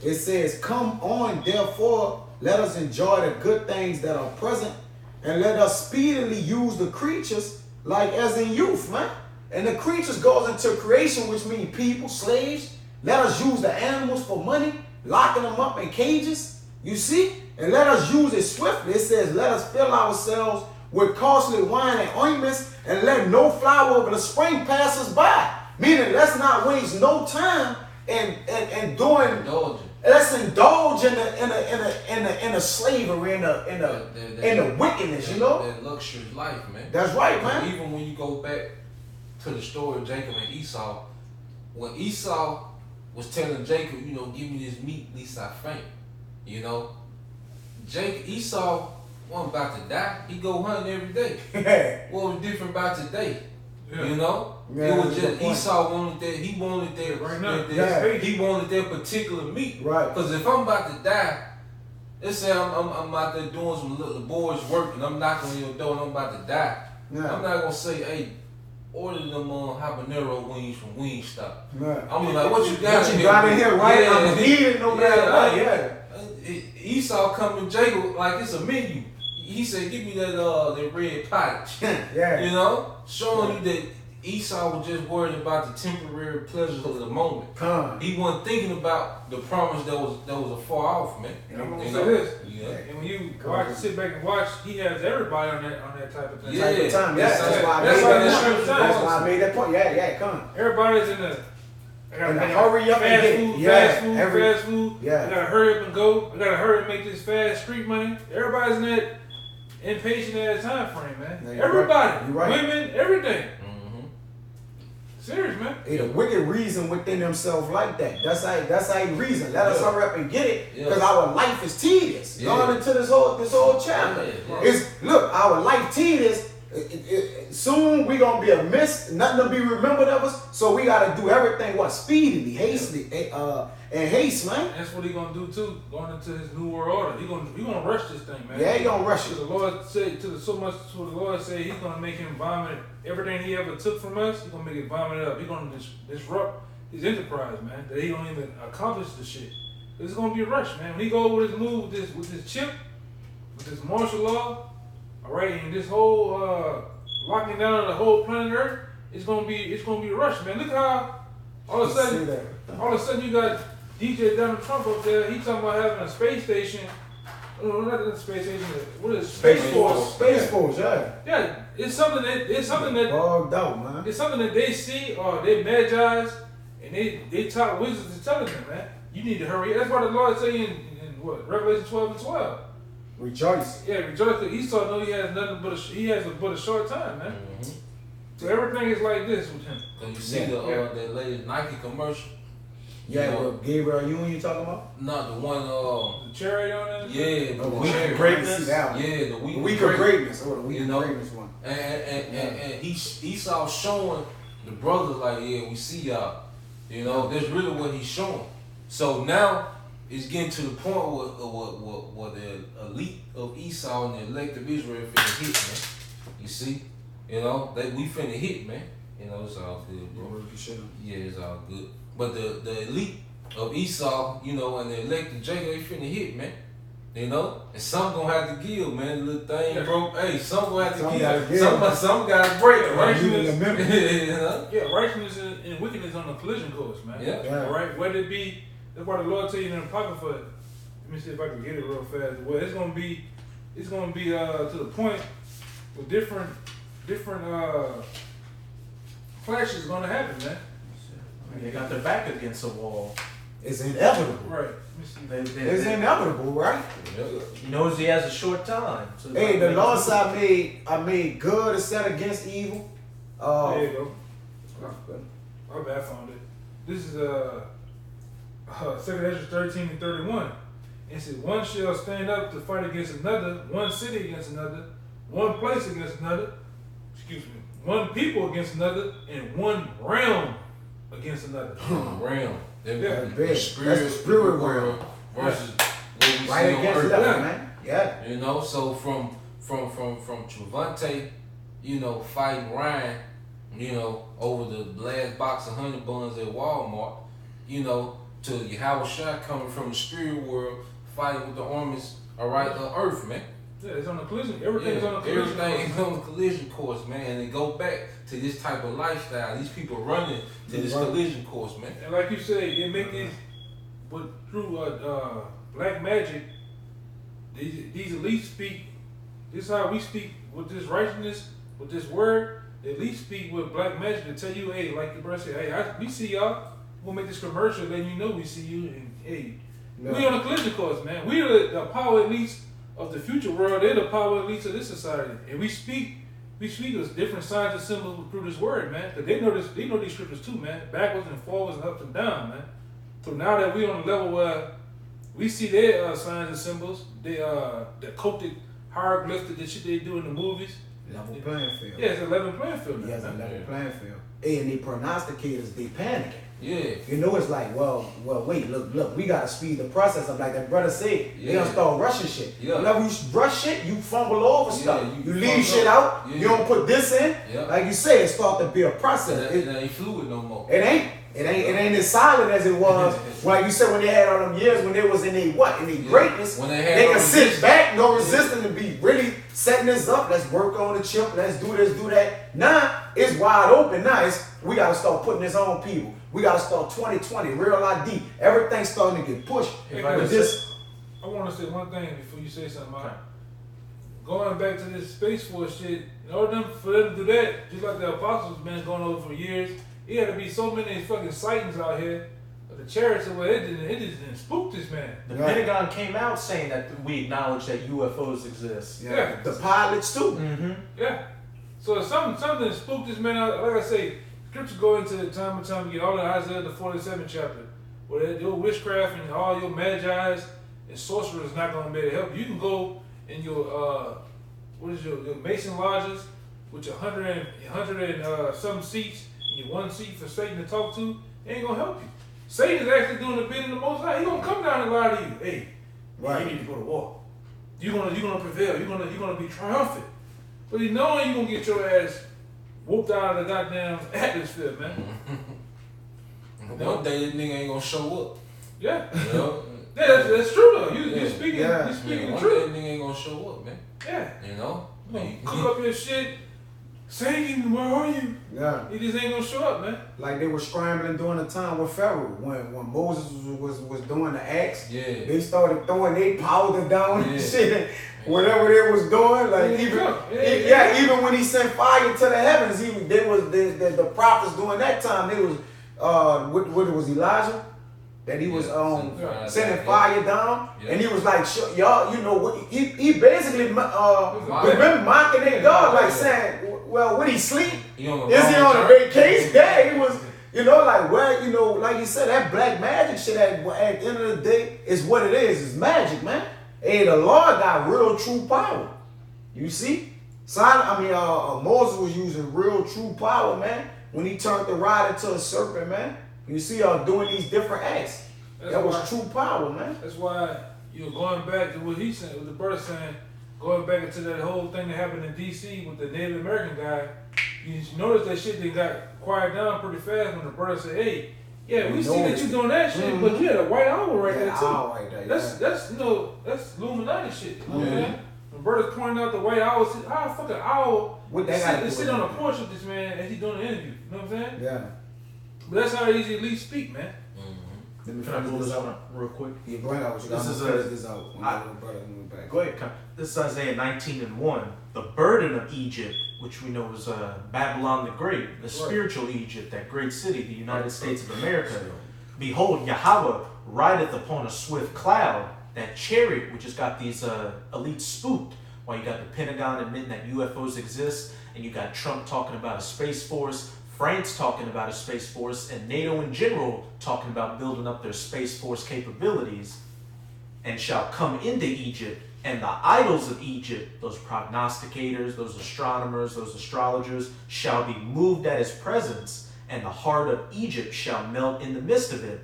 it says, come on, therefore, let us enjoy the good things that are present, and let us speedily use the creatures like as in youth, man. And the creatures goes into creation, which means people, slaves. Let us use the animals for money, locking them up in cages, you see? And let us use it swiftly. It says, let us fill ourselves with costly wine and ointments, and let no flower of the spring pass us by. Meaning, let's not waste no time in doing. Indulging. Let's indulge in the slavery, in the wickedness, you know. That luxurious life, man. That's right, man. Even when you go back to the story of Jacob and Esau, when Esau was telling Jacob, you know, give me this meat, at least I faint. You know, Esau wasn't about to die. He go hunting every day. What was different about today? Yeah. You know, yeah, it was just Esau wanted that. He wanted that right now. He wanted that particular meat. Right. Because if I'm about to die, let's say I'm out there doing some little boys work and I'm knocking on your door and I'm about to die. Yeah. I'm not gonna say, hey, order them habanero wings from Wingstop. Right. I'm like, what you got in here? Got in here, right? Yeah. I'm eating no matter what. Yeah. Esau come to Jacob like it's a menu. He said, give me that red pottage. Yeah. You know? Showing you that Esau was just worried about the temporary pleasures of the moment. He wasn't thinking about the promise that was afar off, man. And I'm gonna say this. Yeah. And when you sit back and watch, he has everybody on that type of thing. Yeah. Type of time. That's why I made that point. Yeah, come. Everybody's in the I gotta hurry up fast and food, fast food. Yeah. I gotta hurry up and go. I gotta hurry and make this fast street money. Everybody's in that impatient ass time frame, man. Yeah, everybody, right. Women, everything. Serious, man. Hey, the wicked reason within themselves like that. That's how you reason. Let us hurry up and get it, because our life is tedious. Going into this whole chapter. Look, our life tedious. Soon we gonna be a mist, nothing to be remembered of us. So we gotta do everything speedily, hastily, and haste, man. That's what he gonna do too. Going into his new world order, he gonna rush this thing, man. Yeah, he gonna rush it. The Lord said so much. The Lord said he's gonna make him vomit everything he ever took from us. He's gonna make it vomit it up. He's gonna disrupt his enterprise, man. That he don't even accomplish the shit. It's gonna be a rush, man. When he go with his move, with this chip, with this martial law. All right, and this whole locking down of the whole planet Earth, it's gonna be a rush, man. Look how all of a sudden you got DJ Donald Trump up there. He talking about having a space station. No, not a space station. What is it? Space Force? Space Force, yeah. Yeah, it's something that bugged out, man. It's something that they see or they magize, and they talk wizards to telling them, man. You need to hurry. That's why the Lord say in what Revelation 12:12. Rejoice. Yeah, rejoice that Esau know he has nothing but a short time, man. So everything is like this with him. Cause you see that latest Nike commercial. Yeah, what Gabriel Union you talking about? Not the one the chariot on it? Yeah, the week of greatness. Yeah, the week of greatness. Or the week of greatness one. And Esau showing the brothers like, yeah, we see y'all. You know, that's really what he's showing. So now it's getting to the point where the elite of Esau and the elect of Israel finna hit, man. You see? You know, we finna hit, man. You know, it's all good, bro. Yeah, it's all good. But the elite of Esau, you know, and the elect of Jacob, they finna hit, man. You know? And some gonna have to give, man. The little thing broke. Hey, some gonna have to give. Some gotta break, right? You know? Yeah, righteousness and wickedness on the collision course, man. Yeah. All right? Whether it be, that's why the Lord tell you in the Apocrypha, let me see if I can get it real fast. Well, it's gonna be to the point where different clashes gonna happen, man. They got their back against the wall. It's inevitable. Right. It's inevitable, right? He knows he has a short time. So hey, the Lord said, I made good is set against evil. There you go. I found it. This is 2 Ezra 13:31. It says, one shall stand up to fight against another, one city against another, one place against another. one people against another, and one realm against another. Realm. Yeah, The big. That's the spirit world. versus what we Right see on against earth. the other, man. Yeah. You know, so from Trevante, you know, fighting Ryan, you know, over the last box of honey buns at Walmart, you know, to Yahweh Shai coming from the spirit world, fighting with the armies, of Earth, man. Yeah, it's on the collision. Everything's on the collision. Everything course. is on the collision course, man. And they go back to this type of lifestyle. These people running to this collision course, man. And like you say, they make these, but through black magic, these elites speak. This is how we speak with this righteousness, with this word. The elites speak with black magic to tell you, hey, like your brother said, hey, we see y'all. We'll make this commercial, letting you know we see you, and hey, we on the collision course, man. We are the power elites of the future world. They're the power elites of this society, and we speak with different signs and symbols through this word, man. Because they know these scriptures too, man. Backwards and forwards and up and down, man. So now that we on the level where we see their signs and symbols, the cultic hieroglyphs, the shit they do in the movies. Level playing field. Yeah, it's a level playing field. Yeah, it's a man. level playing field. And the prognosticators, they panicking. Yeah. You know, it's like, well, wait, look, we gotta speed the process up. Like that brother said, they gonna start rushing shit. Yeah. Whenever you rush shit, you fumble over stuff. you You leave fuck shit up. out. Yeah. You don't put this in. Yeah. Like you said, it start to be a process. It ain't fluid no more. It ain't as solid as it was. Like you said, when they had all them years when they was in their greatness, When they had they no could sit resistance. back, no resistance, and be really setting this up. Let's work on the chip. Let's do this, do that. Now it's wide open. Now we gotta start putting this on people. We gotta start 2020, real ID. Everything's starting to get pushed. Hey, But Chris, this, I want to say one thing before you say something. Going back to this Space Force shit, in order for them to do that, just like the apostles been going over for years, it had to be so many fucking sightings out here of the chariots where it just spooked this man. The Right. Pentagon came out saying that we acknowledge that UFOs exist. Yeah. the pilots too. Mm-hmm. Yeah. So something spooked this man out. Like I say, scriptures go into the time and time again, all in Isaiah the 47th chapter, where your witchcraft and all your magi's and sorcerers is not going to be able to help you. You can go in your your Mason lodges with your 100 and some seats, and your one seat for Satan to talk to. It ain't gonna help you. Satan is actually doing the bidding of the Most High. He gonna come down and lie to you. Hey, Right. you need to go to war. You're gonna prevail. You're gonna be triumphant. But he knowing you gonna get your ass whooped out of the goddamn atmosphere, man. One day this nigga ain't gonna show up. Yeah. You know? Yeah, that's true though. You're speaking Yeah. you're speaking the One truth. day nigga ain't gonna show up, man. Yeah. You know? You gonna cook up your shit. Satan, where are you? Yeah. He just ain't gonna show up, man. Like they were scrambling during the time with Pharaoh when Moses was doing the acts. Yeah. They started throwing their powder down and Yeah. shit. Whatever they was doing, like even when he sent fire to the heavens, the prophets during that time. They was what it was Elijah that he was sending fire down, Yeah. and he was like, y'all, you know what? He basically been mocking their God, like saying, well, when he sleep, He on is he on a vacation? Yeah, he was. You know, like, well, you know, like you said, that black magic shit at the end of the day is what it is. It's magic, man. Hey, the Lord got real true power. You see? Moses was using real true power, man, when he turned the rod into a serpent, man. You see doing these different acts. That was true power, man. That's why you're going back to what he said, what the brother saying, going back into that whole thing that happened in D.C. with the Native American guy. You notice that shit they got quiet down pretty fast when the brother said, "Hey, yeah, we see that you doing that shit, but you had a white owl right there too." Right there, That's Illuminati shit. You know what I'm saying? When brother's pointing out the white owl, how a fucking owl What that got to do sit with on a it? porch with this man as he doing the interview. You know what I'm saying? Yeah. But that's how these elites speak, man. Let me Can I finish pull this this out. out real quick? Yeah, go ahead. This is this out. Back. Go ahead. This is Isaiah 19:1. The burden of Egypt, which we know is Babylon the Great, the spiritual Egypt, that great city, the United States of America. Behold, Yahweh rideth upon a swift cloud, that chariot which has got these elites spooked. While you got the Pentagon admitting that UFOs exist, and you got Trump talking about a space force, France talking about a space force, and NATO in general talking about building up their space force capabilities, and shall come into Egypt And the idols of Egypt, those prognosticators, those astronomers, those astrologers, shall be moved at his presence, and the heart of Egypt shall melt in the midst of it.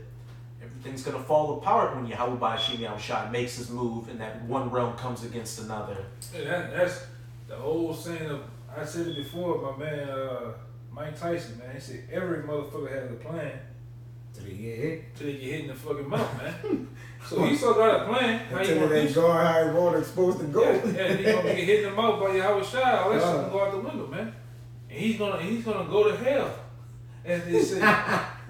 Everything's going to fall apart when Yahweh Ba'ashim Yahushua makes his move and that one realm comes against another. Yeah, that's the old saying of, I said it before, my man Mike Tyson, man. He said every motherfucker has a plan Till they get hit. till they get hit in the fucking mouth, man. So he still got a plan. How you Until gonna it ain't do going how it was supposed to go. Yeah, he gonna get hit in the mouth by Yahweh Shai. All that shit gonna go out the window, man. And he's gonna go to hell. And they said,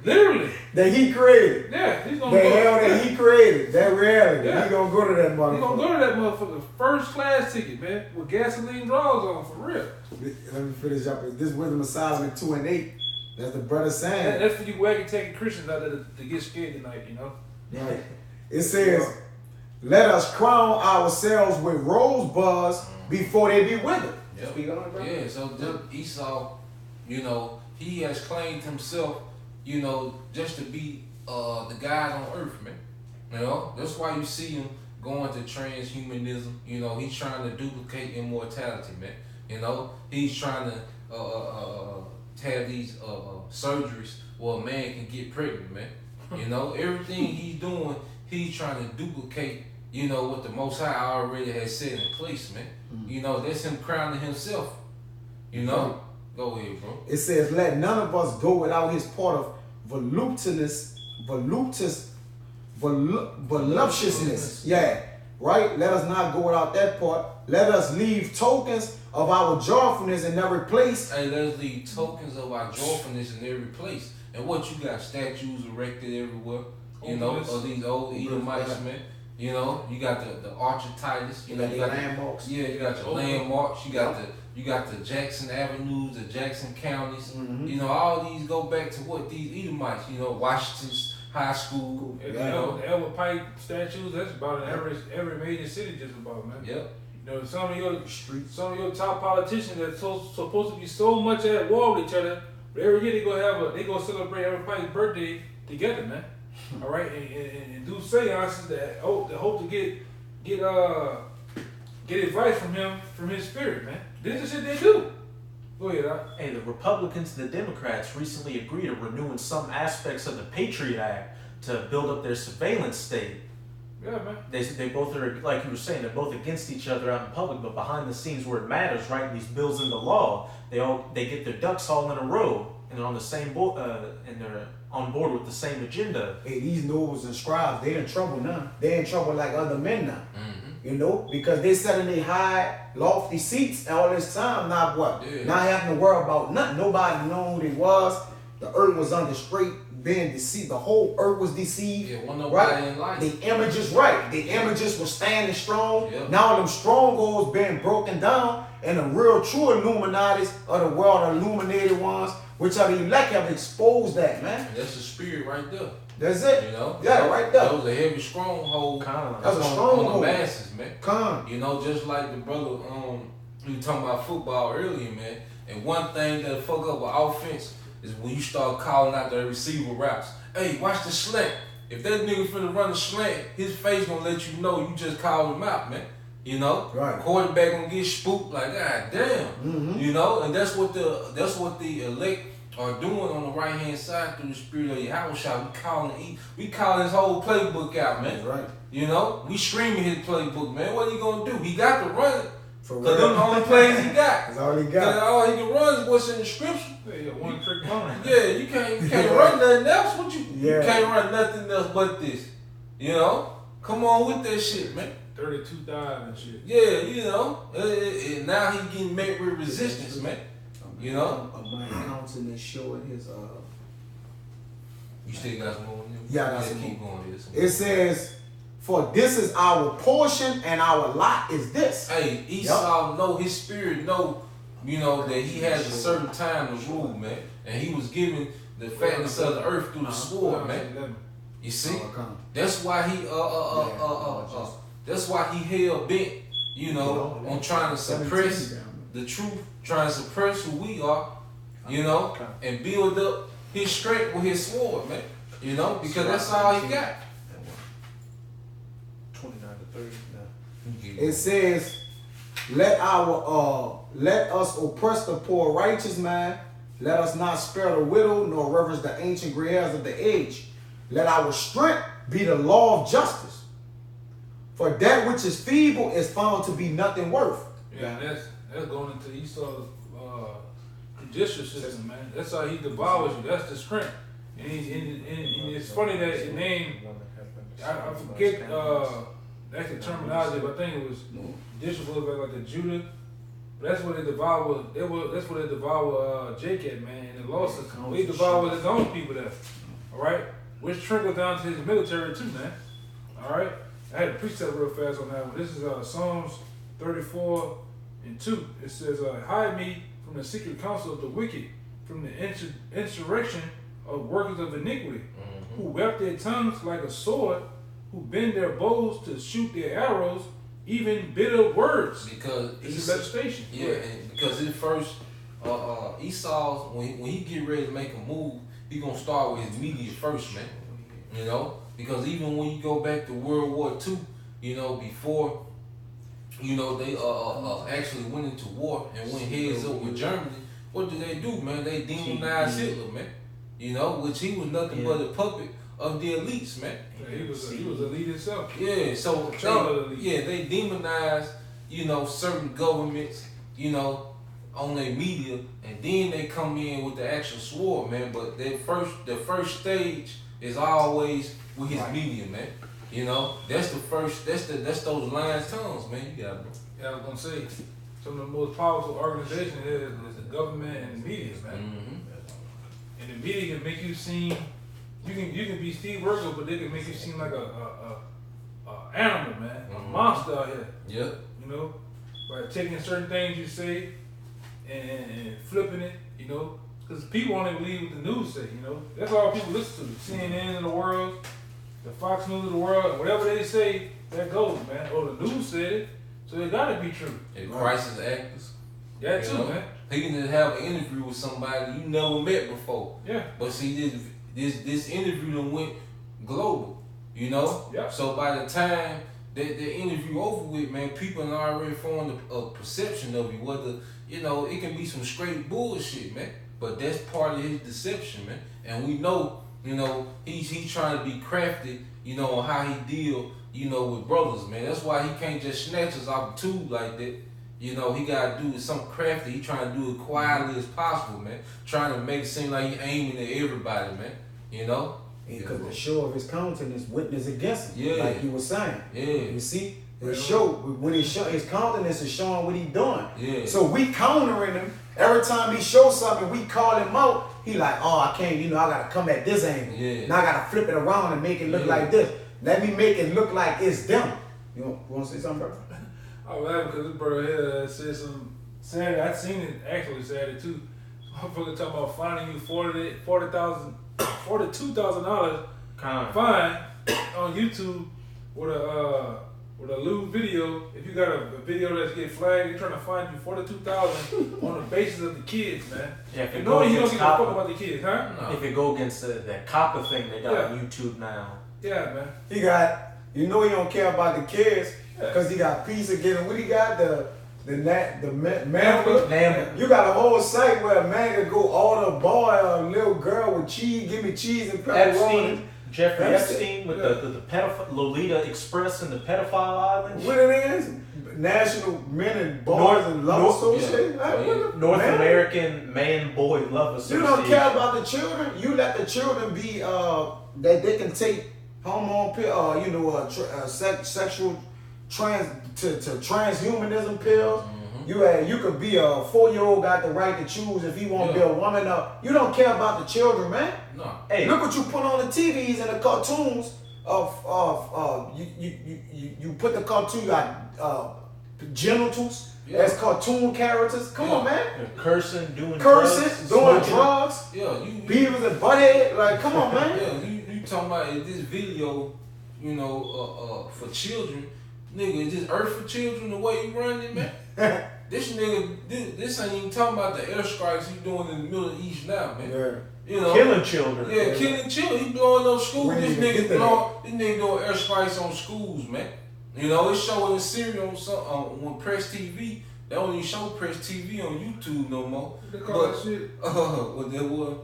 literally. That he created. Yeah, he's gonna The go. hell that he created. That reality. Yeah. He gonna go to that He gonna motherfucker. go to that motherfucker first class ticket, man, with gasoline draws on for real. Let me finish up. This Wisdom of Solomon 2:8. That's the brother saying. That's for you wagon taking Christians out there to get scared tonight, you know. Right. It says, let us crown ourselves with rosebuds before they be withered. Yep. Speak on it, bro. Yeah, so Esau, you know, he has claimed himself, you know, just to be the God on earth, man. You know, that's why you see him going to transhumanism. You know, he's trying to duplicate immortality, man. You know, he's trying to have these surgeries where a man can get pregnant, man. You know, everything he's doing, he's trying to duplicate, you know, what the Most High already has set in place, man. You know, that's him crowning himself. You know? Go ahead, bro. It says, let none of us go without his part of voluptuousness. Yeah, right? Let us not go without that part. Let us leave tokens of our joyfulness in every place. Hey, let's leave tokens of our joyfulness in every place. And what you got? Statues erected everywhere. You know, of these old Edomites, man. You know, you got the Arch of Titus. You know, you got landmarks. Yeah, you got your landmarks. You got the Jackson Avenues, the Jackson Counties. You know, all these go back to what these Edomites. You know, Washington's High School. And You know. the Elmer Pike statues, that's about in every major city just about, man. Yep. You know, some of your top politicians that's supposed to be so much at war with each other, but every year they go celebrate Elmer Pike's birthday together, man. All right, and do seances that hope to get advice from his spirit, man. This is shit they do. Go ahead, Hey, the Republicans and the Democrats recently agreed to renewing some aspects of the Patriot Act to build up their surveillance state. Yeah, man. They both are, like you were saying, they're both against each other out in public, but behind the scenes where it matters, right? These bills into law, they get their ducks all in a row and they're on the same and they're on board with the same agenda. Hey, these nobles and scribes, they in trouble now. They in trouble like other men now. You know, because they sat in their high, lofty seats all this time, not what? Yeah. Not having to worry about nothing. Nobody knew who they was. The earth was under straight being deceived. The whole earth was deceived. Yeah, wasn't nobody right? in life. The images, right. The images were standing strong. Yep. Now them strongholds being broken down, and the real true Illuminatis of the world, the illuminated ones, which are the elect, have exposed that, man. And that's the spirit right there. That's it. You know? Yeah, right there. That was a heavy stronghold That was a on stronghold. the masses, man. Come. You know, just like the brother we were talking about football earlier, man. And one thing that fuck up with offense is when you start calling out the receiver routes. Hey, watch the slant. If that nigga finna run a slant, his face gonna let you know you just called him out, man. You know? Right. Quarterback gonna get spooked like, God damn. You know? And that's what the elect are doing on the right hand side through the spirit of Yahweh. We calling his whole playbook out, man. That's right. You know? We screaming his playbook, man. What are you gonna do? He got to run it. For Because them the only plays he got. That's all he And got. all he can run is what's in the scripture. Yeah, one trick pony. Yeah, you can't run nothing else. You Yeah. can't run nothing else but this. You know? Come on with that shit, man. 32,000 and shit. Yeah, you know. And now he getting met with resistance, man. You know? A man countenance showing his You still got some more on you? Yeah, I got some keep more. going. It says, for this is our portion and our lot is this. Hey, Esau know his spirit know, you know, that he has a certain time to rule, man. And he was given the fatness of the earth through the sword, man. You see? That's why he that's why he hell bent, you know, on trying to suppress the truth, trying to suppress who we are, you know, and build up his strength with his sword, man. You know, because that's all he got. 29 to 30. It says, let us oppress the poor righteous man. Let us not spare the widow, nor reverence the ancient gray hairs of the age. Let our strength be the law of justice. For that which is feeble is found to be nothing worth. Yeah, that's going into Esau's judicial system, man. That's how he devours you. That's the strength. And it's funny that his name, I forget that's the terminology, but I think it was judicial was like a Judah. But that's what they devour. That's what they devour Jacob, man. And the law system. They devour his own people there. All right, which trickles down to his military too, man. All right, I had to preach that real fast on that one. This is Psalms 34:2. It says, "Hide me from the secret counsel of the wicked, from the insurrection of workers of iniquity, who whet their tongues like a sword, who bend their bows to shoot their arrows, even bitter words." Because it's a legislation. Yeah, and because at first, Esau's when he get ready to make a move, he gonna start with his media first, man. You know, because even when you go back to World War II, you know, before, you know, they actually went into war and went heads up with Germany. What did they do, man? They demonized Hitler, man. You know, which he was nothing but a puppet of the elites, man. Yeah, he was elite himself. Yeah, so they demonized, you know, certain governments, you know, on their media, and then they come in with the actual sword, man. But the first stage is always with his media, man. You know, that's the first. That's those lion's tongues, man. You got it, bro. Yeah, I was gonna say some of the most powerful organizations is the government and the media, man. Mm-hmm. And the media can make you seem you can be Steve Urkel, but they can make you seem like a animal, man, a monster out here. Yep. You know, by taking certain things you say and flipping it, you know, because people only believe what the news say. You know, that's all people listen to. CNN in the world, the Fox News of the world, whatever they say, that goes, man. Oh, the news said it, so it gotta be true. And crisis actors. Yeah, too, man. He can just have an interview with somebody you never met before. Yeah. But see, this interview done went global, you know? Yeah. So by the time the interview over with, man, people are already formed a perception of you. Whether, you know, it can be some straight bullshit, man. But that's part of his deception, man. And we know, you know, he's trying to be crafty, you know, on how he deal, you know, with brothers, man. That's why he can't just snatch us off the tube like that. You know, he gotta do something crafty. He trying to do it quietly as possible, man. Trying to make it seem like he aiming at everybody, man. You know? Because the show of his countenance witness against him, Yeah. like he was saying. Yeah. You see, the show when he show his countenance is showing what he doing. Yeah. So we countering him every time he shows something. We call him out. He like, oh, I can't. You know, I gotta come at this angle. Yeah. Now I gotta flip it around and make it look like this. Let me make it look like it's them. You want to say something, bro? I was laughing because this brother here said some Saturday. I seen it actually Saturday too. Motherfucker talking about fining you $42,000 fine on YouTube with a lewd video. If you got a video that's get flagged, they're trying to fine you $42,000 on the basis of the kids, man. Yeah, if you it know you go don't against give a fuck copper, about the kids, huh? No. if it go against that copper thing they got on YouTube now. Yeah, man. He got, you know, he don't care about the kids because he got peace again. What he got? The man. You got a whole site where a man can go order a boy or a little girl with cheese, give me cheese and pepperoni. Jeffrey Epstein with the pedophile, Lolita Express and the pedophile island. What it is? National Men and Boys and Love Association. North American Man Boy Love Association. You don't care about the children. You let the children be that they can take hormone pill, sexual transhumanism pills. You could be a 4-year-old got the right to choose if he want to be a woman. You don't care about the children, man. No. Hey, look what you put on the TVs and the cartoons you put the cartoon, you got genitals as cartoon characters. Come on, man. Cursing, doing drugs. Yeah, Beavers and butthead. Like, come on, man. Yeah, you talking about this video, you know, for children. Nigga, is this Earth for Children the way you run it, man? This nigga, this ain't even talking about the airstrikes he doing in the Middle East now, man. Yeah. You know, killing children. Killing children. He blowing up schools. This nigga doing airstrikes on schools, man. You know, it's showing a series on when Press TV. They don't even show Press TV on YouTube no more. What they call that shit? What that was?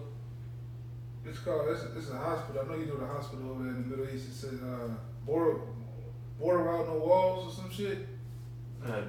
It's called. It's a hospital. I know you know the hospital over there in the Middle East. It says border without no walls or some shit.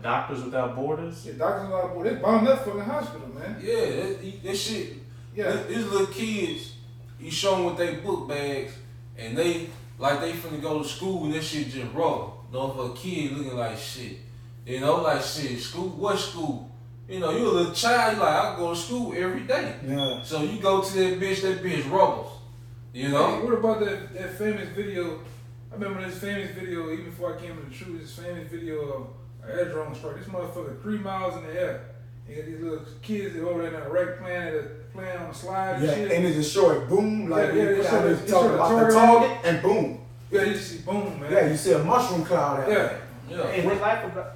Doctors Without Borders. Yeah, Doctors Without Borders. They bombed that fucking hospital, man. Yeah, that shit. Yeah. These little kids, you show them with their book bags, and they finna go to school, and that shit just raw. You know, for a kid looking like shit. You know, like shit, school, what school? You know, you a little child, you like, I go to school every day. Yeah. So you go to that bitch rubbles. You know? Hey, what about that famous video? I remember this famous video, even before I came to the truth, this famous video of an air drone strike. This motherfucker 3 miles in the air. You got these little kids that over there in Iraq playing on the slide Yeah, and shit. and it just show it boom, like it's talking about the target and boom. Yeah, you just see boom, man. Yeah, you see a mushroom cloud out there. Yeah. And they laugh about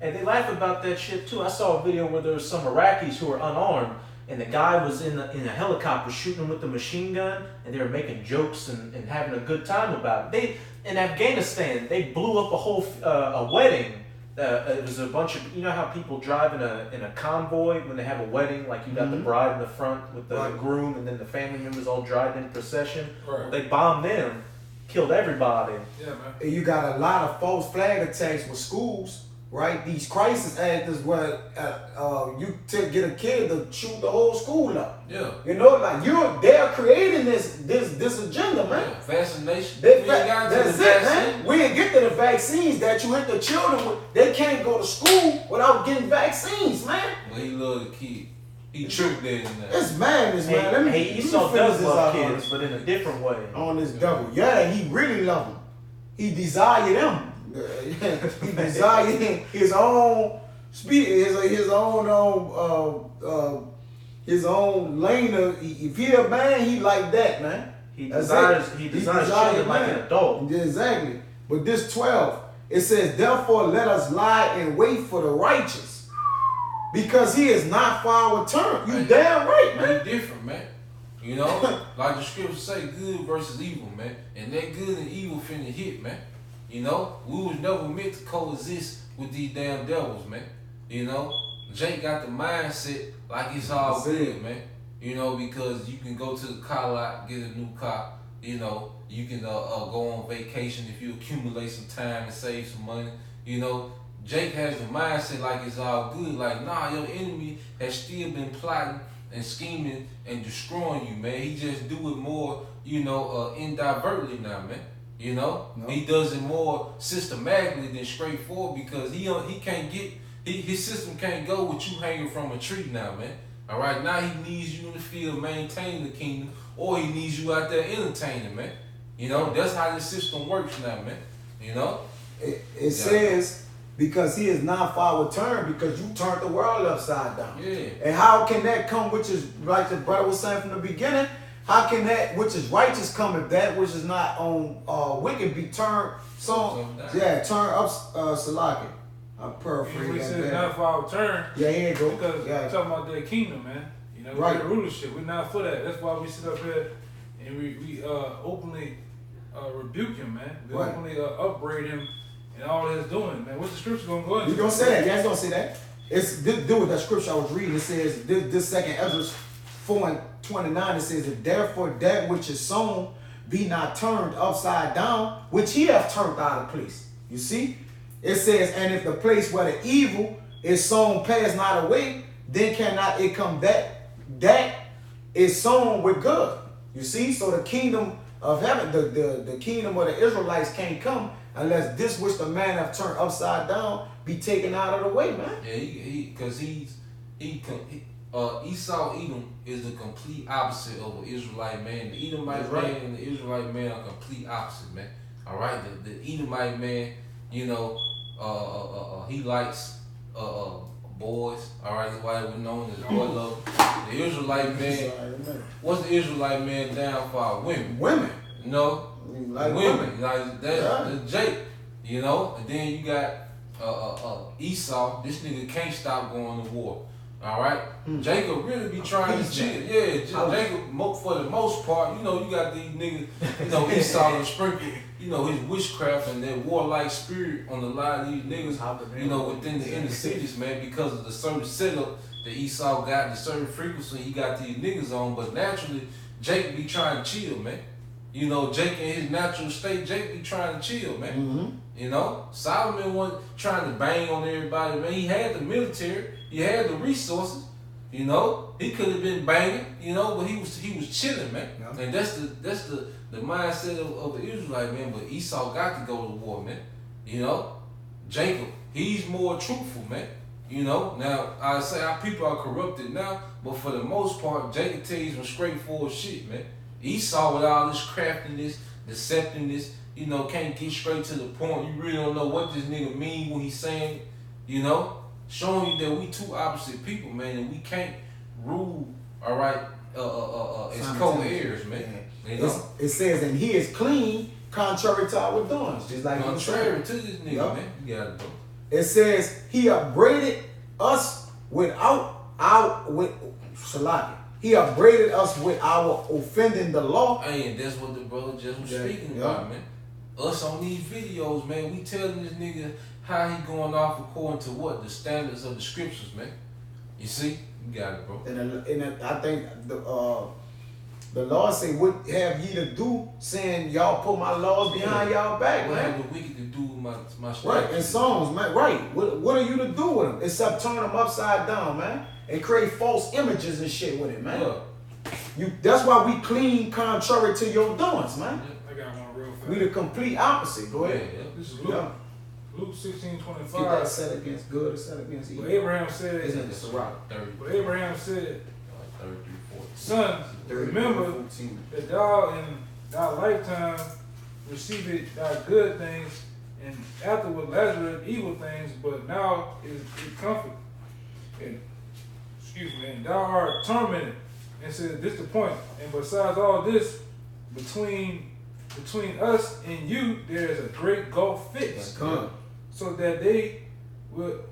and they laugh about that shit too. I saw a video where there was some Iraqis who were unarmed, and the guy was in a helicopter shooting them with the machine gun, and they were making jokes and having a good time about it. In Afghanistan, they blew up a whole a wedding. It was a bunch of, you know how people drive in a convoy when they have a wedding, like you got the bride in the front with the groom, and then the family members all drive in procession. Right. They bombed them, killed everybody. Yeah, man. And you got a lot of false flag attacks with schools, right? These crisis actors where you get a kid to shoot the whole school up. Yeah. You know, like they're creating this agenda, man. Yeah. Vaccination. That's the it, vaccine. man. We didn't get to the vaccines that you hit the children with. They can't go to school without getting vaccines, man. Well, he loved the kid. He tricked them in that. It's madness, man. Let me Esau finish does this love out kids, but in a different way. on this double. Yeah, he really loved them. He desired them. He desired his own speed, his own lane. If he a man, he like that, man. He That's desires it. he He desires desires children like man. an adult. Yeah, exactly. But this 12, it says, therefore let us lie and wait for the righteous, because he is not for our turn. You Man, damn right, man. Be different, man. You know, like the scriptures say, good versus evil, man. And that good and evil finna hit, man. You know, we was never meant to coexist with these damn devils, man. You know, Jake got the mindset like it's all That's good, it. man. You know, because you can go to the car lot, get a new car. You know, you can go on vacation if you accumulate some time and save some money. You know, Jake has the mindset like it's all good. Like, nah, your enemy has still been plotting and scheming and destroying you, man. He just do it more, you know, indirectly now, man. You know, he does it more systematically than straightforward, because he can't get his system can't go with you hanging from a tree now, man. All right, now he needs you in the field maintaining the kingdom, or he needs you out there entertaining, man. You know, that's how this system works now, man. You know, It says, because he is not for our turn, because you turned the world upside down. Yeah. And how can that come, which is like the brother was saying from the beginning? How can that which is righteous come if that which is not on wicked be turned? So yeah, turn up Salaki. I paraphrase We that. said bad. not for our turn. Yeah, here you go. Because Yeah. we're talking about their kingdom, man. You know, Right. we're rulership. We're not for that. That's why we sit up here and we openly rebuke him, man. We Right. openly upbraid him and all that's doing, man. What's the scripture gonna go into? You gonna say that? Yeah, it's gonna say that. It's do with that scripture I was reading. It says this second Ezra 4:29. It says that therefore that which is sown be not turned upside down, which he hath turned out of place. You see, it says, and if the place where the evil is sown pass not away, then cannot it come that is sown with good. You see, so the kingdom of heaven, the kingdom of the Israelites can't come unless this which the man have turned upside down be taken out of the way, man. yeah, because Esau Edom is the complete opposite of an Israelite man. The Edomite man and the Israelite man are complete opposite, man. All right, the Edomite man, you know, he likes boys. All right, that's why we're known as boy love. The Israelite man, what's the Israelite man down for? Women. Women. You know, Like women. Like that's Jake. You know, and then you got Esau. This nigga can't stop going to war. All right, Jacob really be trying to chill. Yeah, Jacob, for the most part, you know, you got these niggas, you know, Esau and Sprinkle, his witchcraft and that warlike spirit on a lot of these niggas, within the inner cities, man, because of the certain setup that Esau got, the certain frequency he got these niggas on. But naturally, Jake be trying to chill, man. Jake in his natural state, Jake be trying to chill, man. Solomon wasn't trying to bang on everybody, man. He had the military, he had the resources, he could have been banging, but he was chilling, man. Yeah. And that's the mindset of the Israelite, man. But Esau got to go to war, man. Jacob, he's more truthful, man. Now I say our people are corrupted now, but for the most part, Jacob tells you some straightforward shit, man. Esau with all this craftiness, deceptiveness, can't get straight to the point. You really don't know what this nigga mean when he's saying, showing you that we two opposite people, man, and we can't rule, all right, as co-heirs, man. It says, and he is clean, contrary to our doings, just like contrary to this nigga, man. You got it, bro. It says he upbraided us with our offending the law. Hey, and that's what the brother just was speaking about, man. Us on these videos, man, we telling this nigga how he going off according to what? The standards of the scriptures, man. You see? You got it, bro. And I think the Lord say, what have ye to do, saying y'all put my laws behind y'all back, what man? What have the wicked to do with my statutes? Right, in Psalms, man, right. What are you to do with them? Except turn them upside down, man. And create false images and shit with it, man. Yeah. That's why we clean contrary to your doings, man. I got one real fast. We the complete opposite. Go ahead. Yeah. This is Luke. Yeah. Luke 16:25. Get that set against good or set against evil. But Abraham said, isn't it Sirach? But Abraham said, 33, 40. Son, remember that thou in thy lifetime received thy good things, and afterward Lazarus evil things, but now is comfort. And thou art tormented. And said, this the point. And besides all this, between us and you, there is a great gulf fixed. So that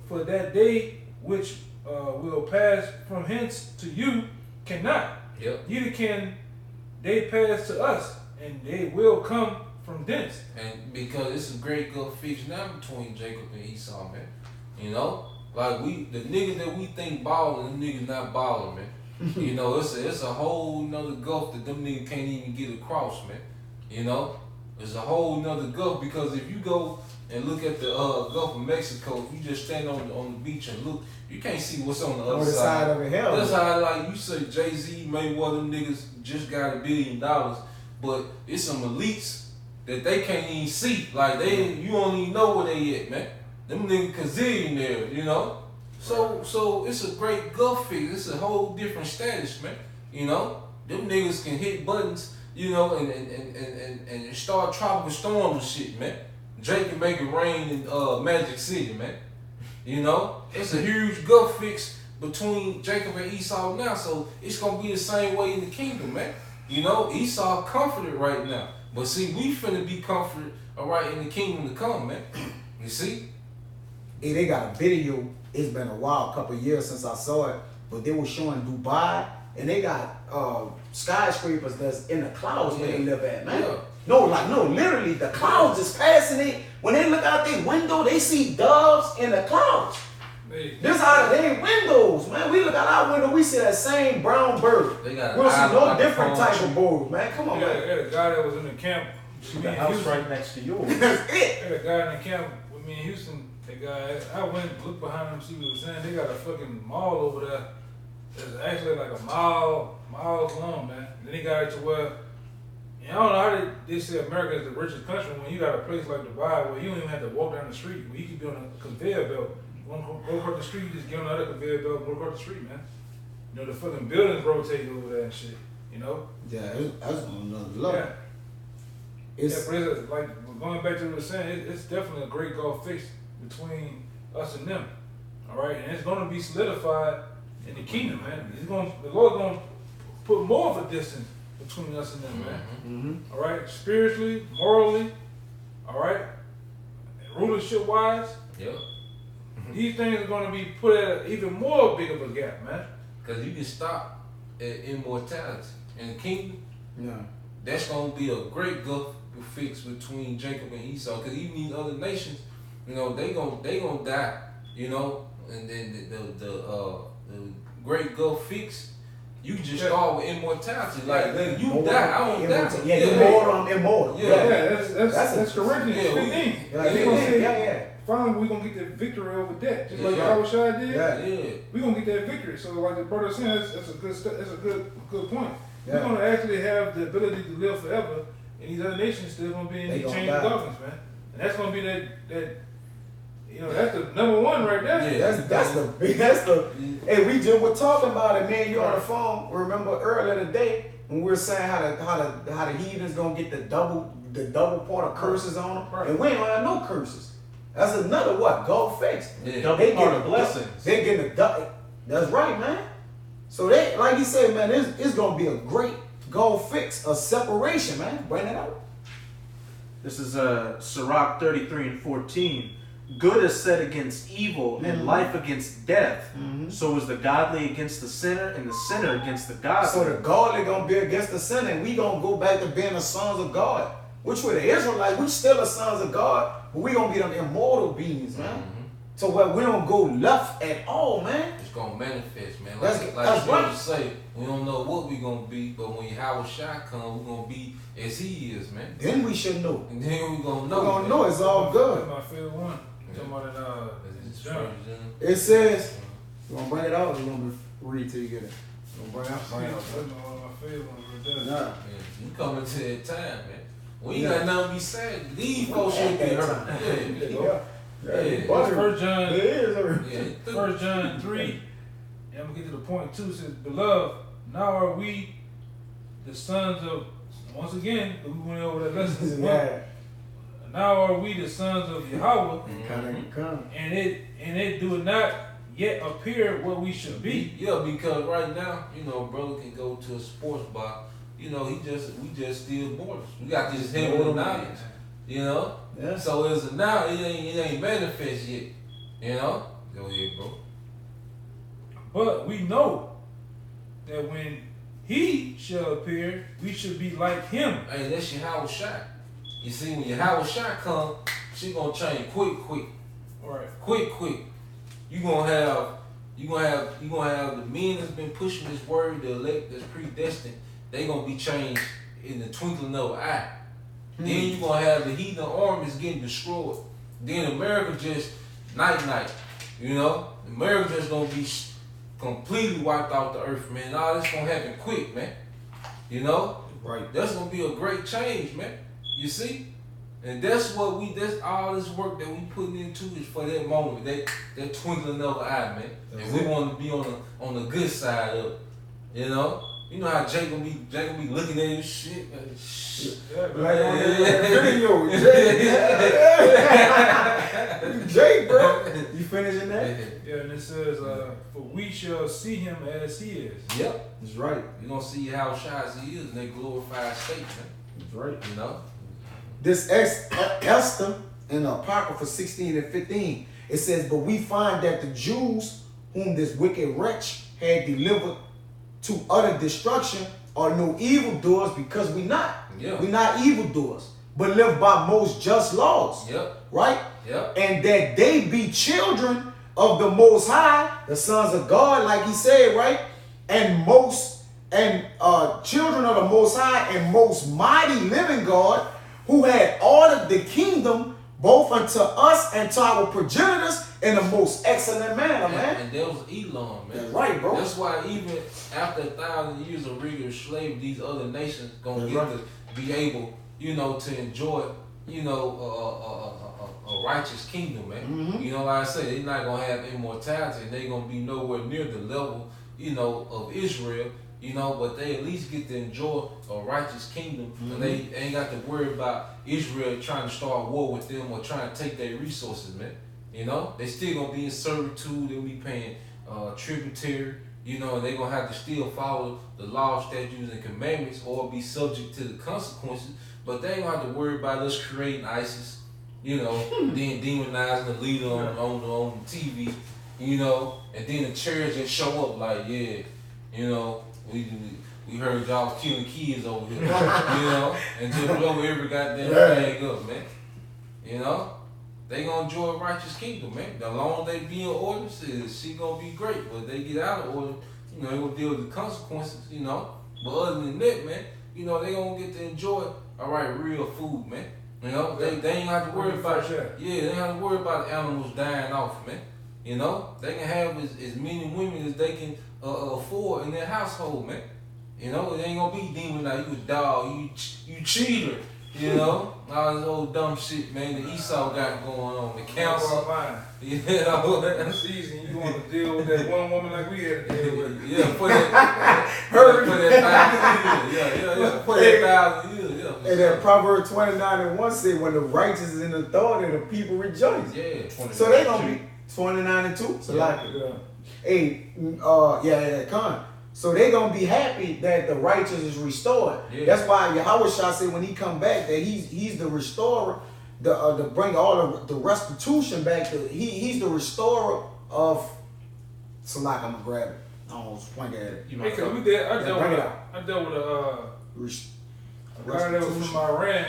for that day which will pass from hence to you cannot. Yep. Neither can they pass to us, and they will come from thence. And because it's a great gulf fixed now between Jacob and Esau, man. Like the niggas that we think ballin', them niggas not ballin', man. It's a whole nother gulf that them niggas can't even get across, man. It's a whole nother gulf, because if you go and look at the Gulf of Mexico, if you just stand on the beach and look, you can't see what's on the other side of it. Hell, that's how, like you say, Jay-Z, Mayweather, them niggas just got $1 billion, but it's some elites that they can't even see. Like you don't even know where they at, man. Them niggas gazillionaires, So it's a great gulf fix. It's a whole different status, man. Them niggas can hit buttons, and start tropical storms and shit, man. Drake can make it rain in Magic City, man. It's a huge gulf fix between Jacob and Esau now, so it's gonna be the same way in the kingdom, man. Esau comforted right now, but see, we finna be comforted, all right, in the kingdom to come, man. You see? Hey, they got a video. It's been a while, a couple of years since I saw it, but they were showing Dubai, and they got skyscrapers that's in the clouds where they live at, man. Yeah. No, literally, the clouds is passing it. When they look out their window, they see doves in the clouds. This out of their windows, man. We look out our window, we see that same brown bird. We don't see no different type of bird, man. Come on, man. They had a guy that was in the camp. The house right next to yours. That's it. They had a guy in the camp with me in Houston. That guy, I went and looked behind him, see what he was saying. They got a fucking mall over there that's actually like a miles long, man. Then they got it to where, I don't know how they say America is the richest country when you got a place like Dubai where you don't even have to walk down the street, where you could be on a conveyor belt. Go across the street, you just get on the other conveyor belt, go across the street, man. The fucking buildings rotate over there and shit, Yeah, that's on another level. Yeah. But it's like, going back to what I was saying, it's definitely a great gulf fix between us and them. All right, and it's going to be solidified in the kingdom, man. The Lord's going to put more of a distance between us and them, man. Mm-hmm. All right, spiritually, morally, all right, rulership wise. Yep. These things are going to be put at even more big of a gap, man. Because you can stop at immortality in the kingdom. Yeah. That's going to be a great gulf fix between Jacob and Esau. Because even these other nations, you know, they gonna die. You know, and then the great Gulf fix. You can just start with immortality. Like you die, I don't die. Yeah, I'm immortal. Yeah, that's Corinthians 15. Yeah. Finally, we're gonna get that victory over death, just like Yahushua did. Yeah. We're gonna get that victory. So, like the brother saying, that's a good point. Yeah. We're gonna actually have the ability to live forever, and these other nations still gonna be in these chains of darkness, man. And that's gonna be that. You know, that's the number one right there. Yeah, that's the. Hey, we just were talking about it, man. You on the phone? Remember earlier today when we were saying how the heathens gonna get the double point of curses on them, and we ain't gonna have no curses. That's another what? Gulf fix. Yeah. Double part of blessings. They getting a double. That's right, man. So they, like you said, man, it's gonna be a great Gulf fix, a separation, man. Bring it out. This is Sirach 33:14. Good is set against evil, and life against death. So is the godly against the sinner, and the sinner against the godly. So the godly gonna be against the sinner, and we gonna go back to being the sons of God. Which were the Israelites, we still the sons of God, but we gonna be them immortal beings, man. So where we don't go left at all, man. It's gonna manifest, man. That's Like right. you say, we don't know what we gonna be, but when Yahweh Shai come, we gonna be as he is, man. Then we should know. And then we gonna know. We're gonna know it's all good. That's my favorite one. Talking about It's John. It says, you gonna bring it out or you gonna read till you get it? You gonna bring it out? Bring it out. That's one of my favorite ones right there. Nah. Yeah, you coming to that time, man. We ain't got nothing to be sad. These folks should be hurt. Yeah. That's Butter. First John. It is. Yeah. 1 John 3, and I'm going to get to the point too. It says, Beloved, now are we the sons of, once again, we went over that lesson. Yeah. Now are we the sons of Yahweh, Come. and it do not yet appear what we should be. Yeah, because right now, you know, brother can go to a sports bar. You know, we just still mortals. We got this heavenly knowledge. You know? Yeah. So as of now, it ain't manifest yet. You know? Go ahead, bro. But we know that when he shall appear, we should be like him. Hey, that's Yahweh Shai. You see, when Yahweh Shai come, she gonna change quick. Right. Quick. You gonna have the men that's been pushing this word, the elect that's predestined, they gonna be changed in the twinkling of an eye. Then you gonna have the heathen armies getting destroyed. Then America just night. You know, America just gonna be completely wiped out the earth, man. All this gonna happen quick, man. You know, Right. that's gonna be a great change, man. You see, and that's all this work that we putting into is for that moment, that twinkling of an eye, man. And we want to be on the good side of it, you know. You know how Jake gonna be looking at his shit. Like on the video. Jake, bro. You finishing that? Yeah, and it says, for we shall see him as he is. Yep. That's right. You gonna see how shy as he is in that glorified state, man. That's right. You know. This Esther in Apocrypha 16 and 15, it says, but we find that the Jews whom this wicked wretch had delivered to utter destruction are no evildoers because we not. Yeah. We not evildoers, but live by most just laws. Yep. Right? Yep. And that they be children of the Most High, the sons of God, like he said, right? And children of the Most High and most mighty living God, who had ordered the kingdom both unto us and to our progenitors in the most excellent manner, man. And that was Elon, man. That's right, bro. That's why even after 1,000 years of rigorous slavery, these other nations gonna get to be able, you know, to enjoy, you know, a righteous kingdom, man. You know, like I say, they're not gonna have immortality, and they're gonna be nowhere near the level, you know, of Israel. You know, but they at least get to enjoy a righteous kingdom, and they ain't got to worry about Israel trying to start war with them or trying to take their resources, man. You know, they still gonna be in servitude. They'll be paying tributary. You know, and they gonna have to still follow the law, statutes, and commandments, or be subject to the consequences. But they ain't gonna have to worry about us creating ISIS. You know, then demonizing the leader on TV. You know, and then the church just show up like, yeah, you know. We We heard y'all was killing kids over here, you know, and just blow every goddamn thing up, man. You know, they gonna enjoy a righteous kingdom, man. The longer they be in order, she gonna be great. But if they get out of order, you know, they gonna deal with the consequences, you know. But other than that, man, you know, they gonna get to enjoy, all right, real food, man. You know, they ain't have to worry about, they ain't have to worry about animals dying off, man. You know, they can have as many women as they can afford in their household, man. You know, it ain't gonna be demon like you a dog, you cheater. You know, all this old dumb shit, man, that Esau got going on, the council. You know, that's easy. You want to deal with that one woman like we had to deal with. Yeah, put that 1,000 years. Put that 1,000 years. Yeah. And that Proverbs 29:1 said, when the righteous is in authority, the people rejoice. Yeah. So they gonna be 29:2. So con. So they gonna be happy that the righteous is restored. Yeah. That's why Yahweh Shah said when he come back that he's the restorer, to bring all the restitution back. He's the restorer of. So like I'm gonna grab it. I don't point at it. Because we did. I dealt with a guy that was from Iran.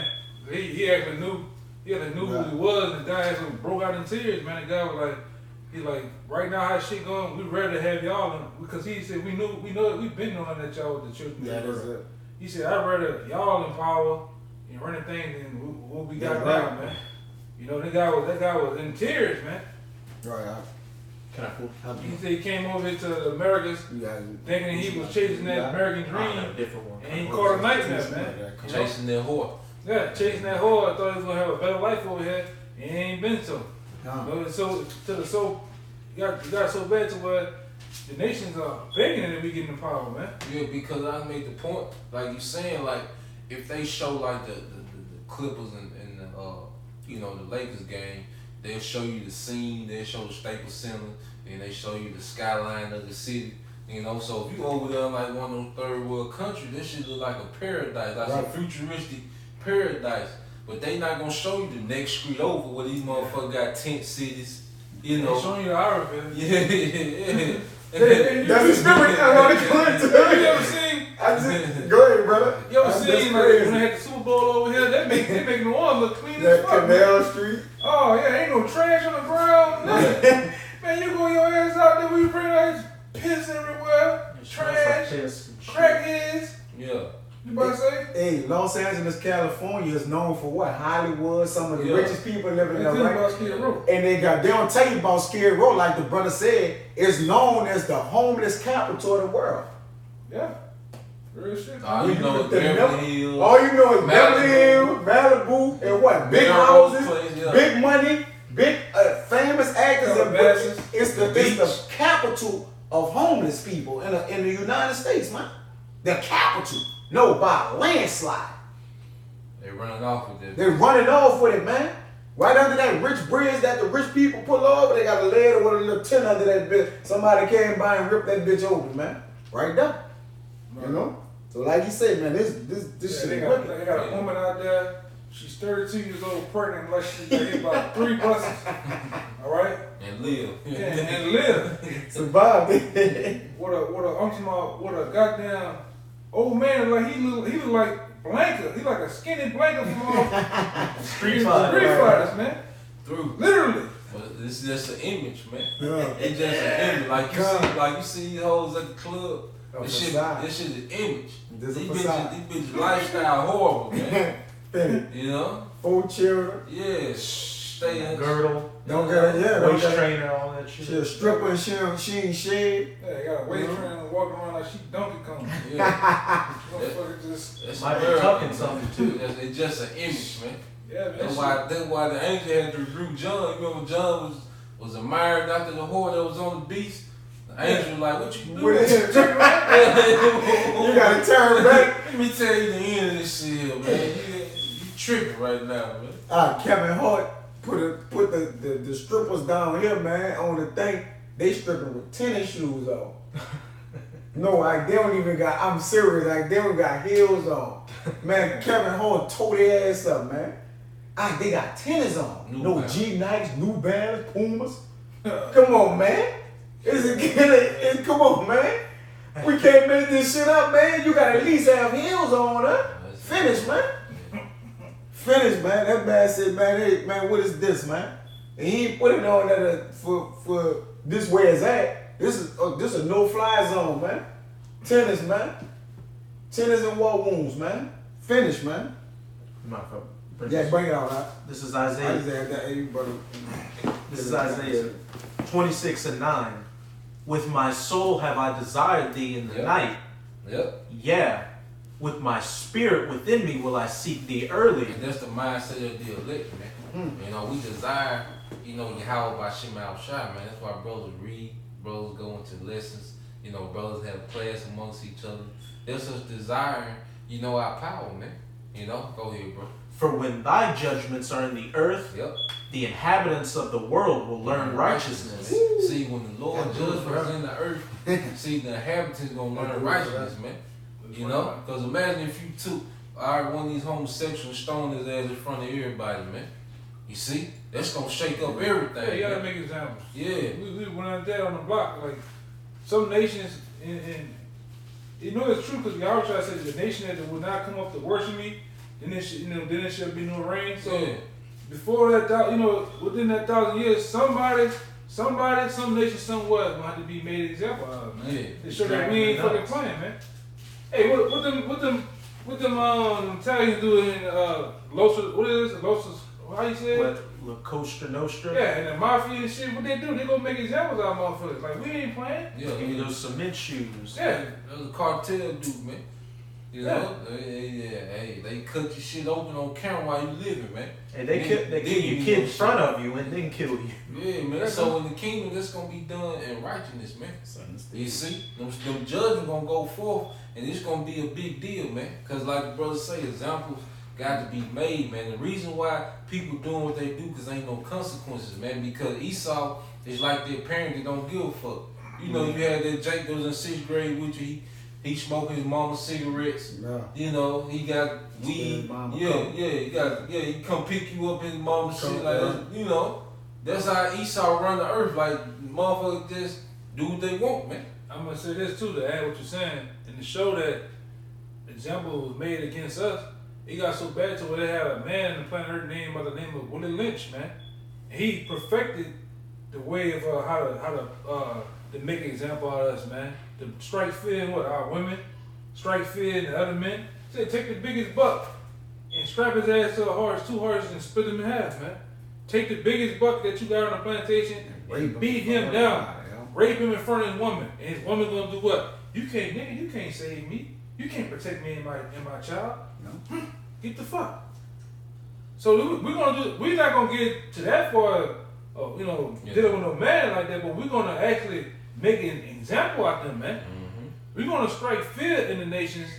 He actually knew. He had to knew who he was, and the guy actually broke out in tears. Man, the guy was like. He like, right now how shit going, we ready to have y'all in, because he said we've been knowing that y'all with the children. Yeah, that's it. He said, I'd rather y'all in power and running things than what we got now, man. You know, that guy was in tears, man. Right. He said he came over here to the Americas thinking he was chasing that American dream, and he caught a nightmare, man. Chasing that whore. Yeah, chasing that whore. I thought he was gonna have a better life over here, and it ain't been so. You know, it got so bad to where the nations are begging that we get in power, man. Yeah, because I made the point, like you saying, like if they show like the Clippers and the you know, the Lakers game, they'll show you the scene, they'll show the Staples Center, and they show you the skyline of the city. You know, so if you over there in like one of those third world countries, this shit look like a paradise, like some futuristic paradise. But they not gonna show you the next street over where these motherfuckers got tent cities. You know, they showing you the Arab. Yeah. That's the spirit I want to go into. You ever seen? Go ahead, brother. You ever seen like when they had the Super Bowl over here? They make New Orleans look clean as fuck. Canal Street. Oh yeah, ain't no trash on the ground. Nothing. Man, you go your ass out there, we bring like piss everywhere, trash, crackheads. Yeah. You about to say? Hey, Los Angeles, California is known for what? Hollywood, some of the richest people living there, right? And they don't tell you about Skid Row, like the brother said, it's known as the homeless capital of the world. Yeah. Real shit. All you know is Beverly Hills. All you know is Beverly Hills, Malibu, and what? Big houses, big money, big famous actors. It's the capital of homeless people in the United States, man. The capital. No, by a landslide. They running off with it. They're running off with it, man. Right under that rich bridge that the rich people pull over, they got a ladder with a little tin under that bitch. Somebody came by and ripped that bitch open, man. Right there. Right. You know? So like you said, man, this shit. They got a woman out there. She's 32 years old, pregnant, like she got hit by 3 buses. All right? And live. Yeah, and live. Survive. What a goddamn old man, like he look like Blanca. He like a skinny Blanca from Street Fighters, man. Through. Literally. But it's just an image, man. Yeah. It's just an image. Like you see these hoes at the club. This shit is an image. These bitches lifestyle horrible, man. You know? 4 children. Yeah, stay in girdle. Don't get waist trainer, all that shit. She a stripper and she ain't shaved. Yeah, got a waist trainer walking around like she Donkey Kong. Yeah. That's might be tucking something too. It's just an image, man. Yeah, man. That's why the angel had to rebuke John. You remember John was admired after the whore that was on the beast. The angel was like, what you doing? You gotta turn back. Let me tell you the end of this shit, man. You tripping right now, man. Kevin Hart put the strippers down here, man, on the thing. They stripping with tennis shoes on. No, they don't even got, I'm serious, they don't got heels on. Man, Kevin Hart tore their ass up, man. They got tennis on. No G-Nikes, New Balance, Pumas. Come on, man. Come on, man. We can't make this shit up, man. You gotta at least have heels on, huh? Finish, man. Finish, man. That man said, man, hey, man, what is this, man? And he ain't put it on that for this where it's at. This is a no-fly zone, man. Tennis, man. Tennis and war wounds, man. Finish, man. Yeah, bring it out, huh? This is Isaiah. This is Isaiah 26:9. With my soul have I desired thee in the night. Yep. Yeah. With my spirit within me will I seek thee early. And that's the mindset of the elect, man. You know, we desire, Yahweh by Shema Shai, man. That's why brothers read, brothers go into lessons, brothers have class amongst each other. There's us desiring, our power, man. Go ahead, bro. For when thy judgments are in the earth, the inhabitants of the world will learn righteousness. See, when the Lord judges us in the earth, see, the inhabitants gonna learn righteousness, man. Because imagine if you took one of these homosexuals and stoned his ass in front of everybody, man. You see? That's gonna shake up everything. Yeah, you gotta make examples. Yeah. We went out there on the block, like some nations, and it's true because Yahweh try to say the nation that will not come up to worship me, then there shall be no rain. So before that, within that 1,000 years, some nation, somewhere gonna have to be made an example of, man. Yeah. To show that we ain't fucking playing, man. Hey, what them Italians do in Los? What is it? Los? How you say it? La Costa Nostra. Yeah, and the mafia and shit. What they do? They gonna make examples out of motherfuckers. Like we ain't playing. Yeah, Give me those cement shoes. Yeah, there's a cartel dude, man. They cut your shit open on camera while you living, man. And they kill your kid in front of you and then kill you. Yeah, man. So in the kingdom, that's gonna be done in righteousness, man. You see, them judgments gonna go forth, and it's gonna be a big deal, man. Cause like the brothers say, examples got to be made, man. The reason why people doing what they do, cause ain't no consequences, man. Because Esau is like their parent that don't give a fuck. You had that Jake that was in 6th grade with you. He smoking his mama's cigarettes. Yeah. He got weed. He come pick you up in his mama's shit like that. That's how Esau run the earth. Like motherfuckers just do what they want, man. I'm gonna say this too to add what you're saying, and to show that example was made against us. It got so bad to where they had a man in the planet Earth named by the name of Willie Lynch, man. He perfected the way of how to make an example out of us, man. To strike fear in our women, strike fear in the other men. Said take the biggest buck and strap his ass to a horse, 2 horses, and split him in half, man. Take the biggest buck that you got on the plantation and beat him down. Rape him in front of his woman. And his woman gonna do what? You can't save me. You can't protect me and my child. No. Get the fuck. So we're not gonna get to that far, dealing with no man like that, but we're gonna actually make an example out of them, man. Mm-hmm. We're gonna strike fear in the nations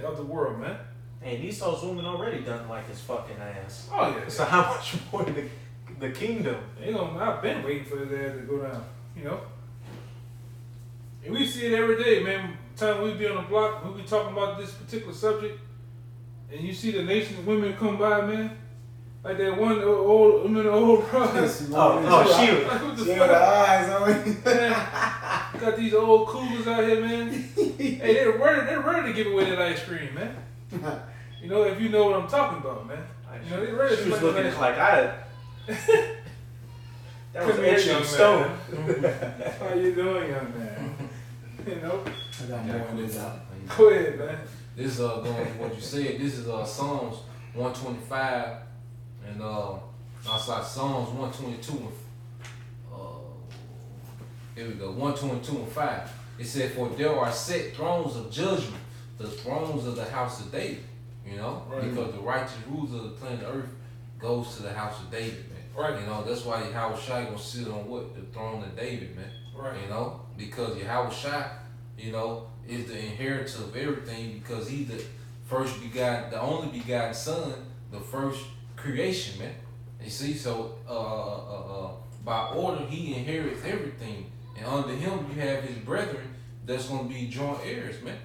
of the world, man. And Esau's woman already done like his fucking ass. Oh yeah. So how much more the kingdom? I've been waiting for his ass to go down, And we see it every day, man. Time we be on the block, we be talking about this particular subject, and you see the nation's women come by, man. Like that one old brother. She was. What the She fuck? had the eyes on me. Got these old cougars out here, man. Hey, they're ready to give away that ice cream, man. If you know what I'm talking about, man. They're ready to She was give away looking that like that was etched in stone. How you doing, young man? I got more on this out. Go ahead, man. This going with what you said. This is Psalms 125 and Psalms 122. Here we go. 122 and 5. It said, "For there are set thrones of judgment, the thrones of the house of David." Right. Because the righteous rules of the planet Earth goes to the house of David, man. Right. That's why Yahweh Shai gonna sit on what? The throne of David, man. Right. Because Yahweh Shai, is the inheritor of everything, because he's the first begotten, the only begotten son, the first creation, man. You see, so by order he inherits everything, and under him you have his brethren that's gonna be joint heirs, man.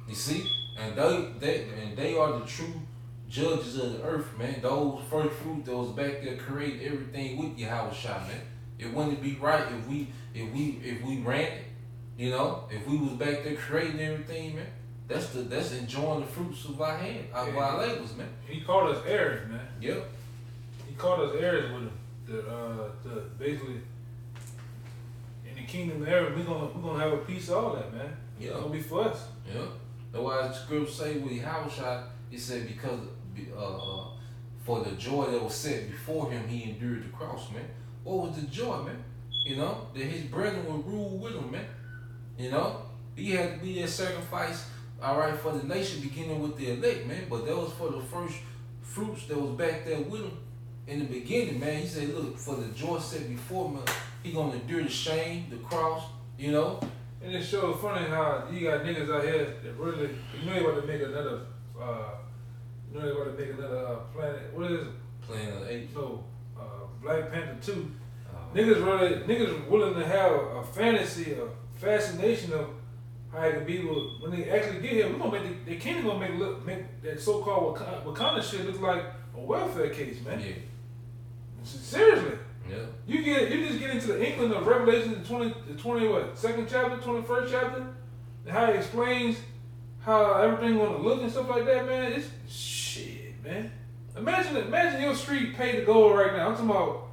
You see, and they are the true judges of the earth, man. Those first fruit that was back there create everything with Yahweh Shai, man. It wouldn't be right if we ran it, You know, if we was back there creating everything, man, that's enjoying the fruits of our hand, of our labors, man. He called us heirs, man. Yep. He called us heirs with him. The basically in the kingdom of heaven, we're gonna have a piece of all that, man. Yeah. It's gonna be for us. Yeah. That's why the scripture say with Yahushua, he said because for the joy that was set before him, he endured the cross, man. What was the joy, man? You know, that his brethren would rule with him, man. You know, he had to be that sacrifice, all right, for the nation, beginning with the elect, man. But that was for the first fruits that was back there with him in the beginning, man. He said, look, for the joy set before him, he gonna endure the shame, the cross, you know. And it shows funny how you got niggas out here that really, you know, they about to make another, planet. What is it? Planet of the Apes. No, Black Panther 2. Niggas willing to have a fantasy, a fascination of how it could be when they actually get here. We're gonna make the kingdom gonna make that so-called Wakanda shit look like a welfare case, man. Yeah. Seriously. Yeah. You just get into the inkling of Revelation, the 22nd chapter, 21st chapter, and how it explains how everything gonna look and stuff like that, man. It's shit, man. Imagine your street paid to gold right now. I'm talking about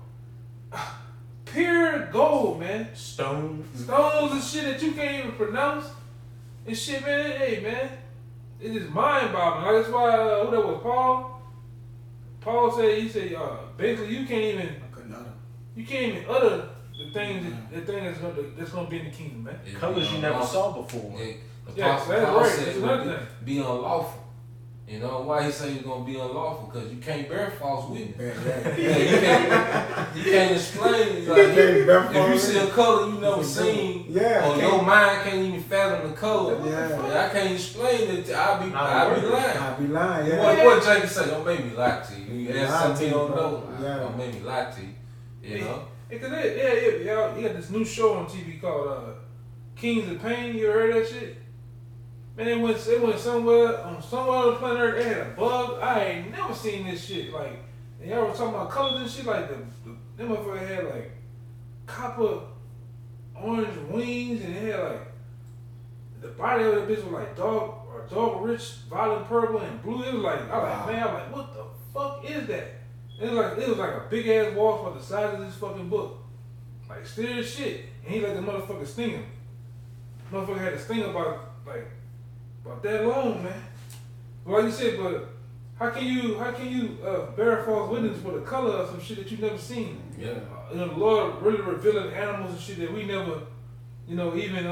pure gold, man. Stones and shit that you can't even pronounce and shit, man. Hey, man, it is mind-boggling. Like, that's why who that was, Paul. Paul said, basically you can't even utter the things that's gonna be in the kingdom, man. colors you never saw before. Yeah, so that's Paul right. said That's it another would thing. be unlawful. You know why he say it's gonna be unlawful? Because you can't bear false witness. You can't explain. Like, if you see a color you never seen, or your mind can't even fathom the color, I can't explain it. I'll be lying. What Jacob say? Don't make me lie to you. You ask something you don't know. Don't make me lie to you. You know? Yeah. You got this new show on TV called Kings of Pain. You heard that shit? Man, they went somewhere on the planet Earth. They had a bug. I ain't never seen this shit. Like, and y'all were talking about colors and shit. Like them motherfuckers had like copper, orange wings, and they had like the body of the bitch was like dark rich, violet purple and blue. It was like I'm like, what the fuck is that? And it was like a big ass wasp for the size of this fucking book, like still as shit. And he let the motherfucker sting him. Motherfucker had to sting about that long, man. But like you said, but how can you bear false witness for the color of some shit that you never seen? Yeah. The Lord really revealing animals and shit that we never, even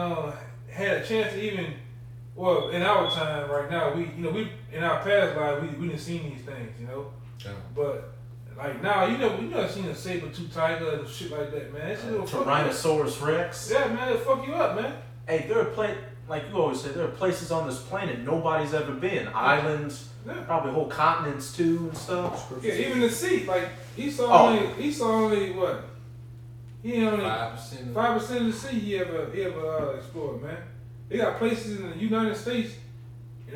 had a chance to even. Well, in our time right now, we in our past life we didn't see these things, Yeah. But like now, we never seen a saber-tooth tiger and shit like that, man. That shit will fuck you up. Tyrannosaurus Rex. Yeah, man, it'll fuck you up, man. Hey, like you always say, there are places on this planet nobody's ever been. Islands, probably whole continents too and stuff. Yeah, even the sea. Like he saw only what? He only 5% of the sea he ever explored, man. They got places in the United States.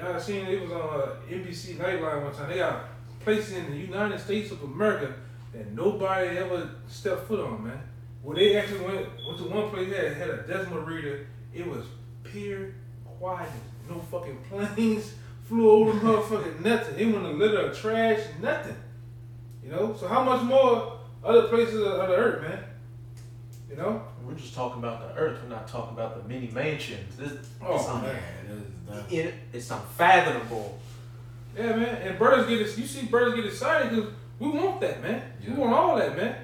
I seen it was on NBC Nightline one time. They got places in the United States of America that nobody ever stepped foot on, man. Well, they actually went to one place that had a decimal reader. It was pure quiet. No fucking planes flew over the motherfucking nothing. It wasn't a litter of trash, nothing. So how much more other places of the earth, man? We're just talking about the earth. We're not talking about the many mansions. It's unfathomable. Yeah, man. And you see birds get excited because we want that, man. Yeah. We want all that, man.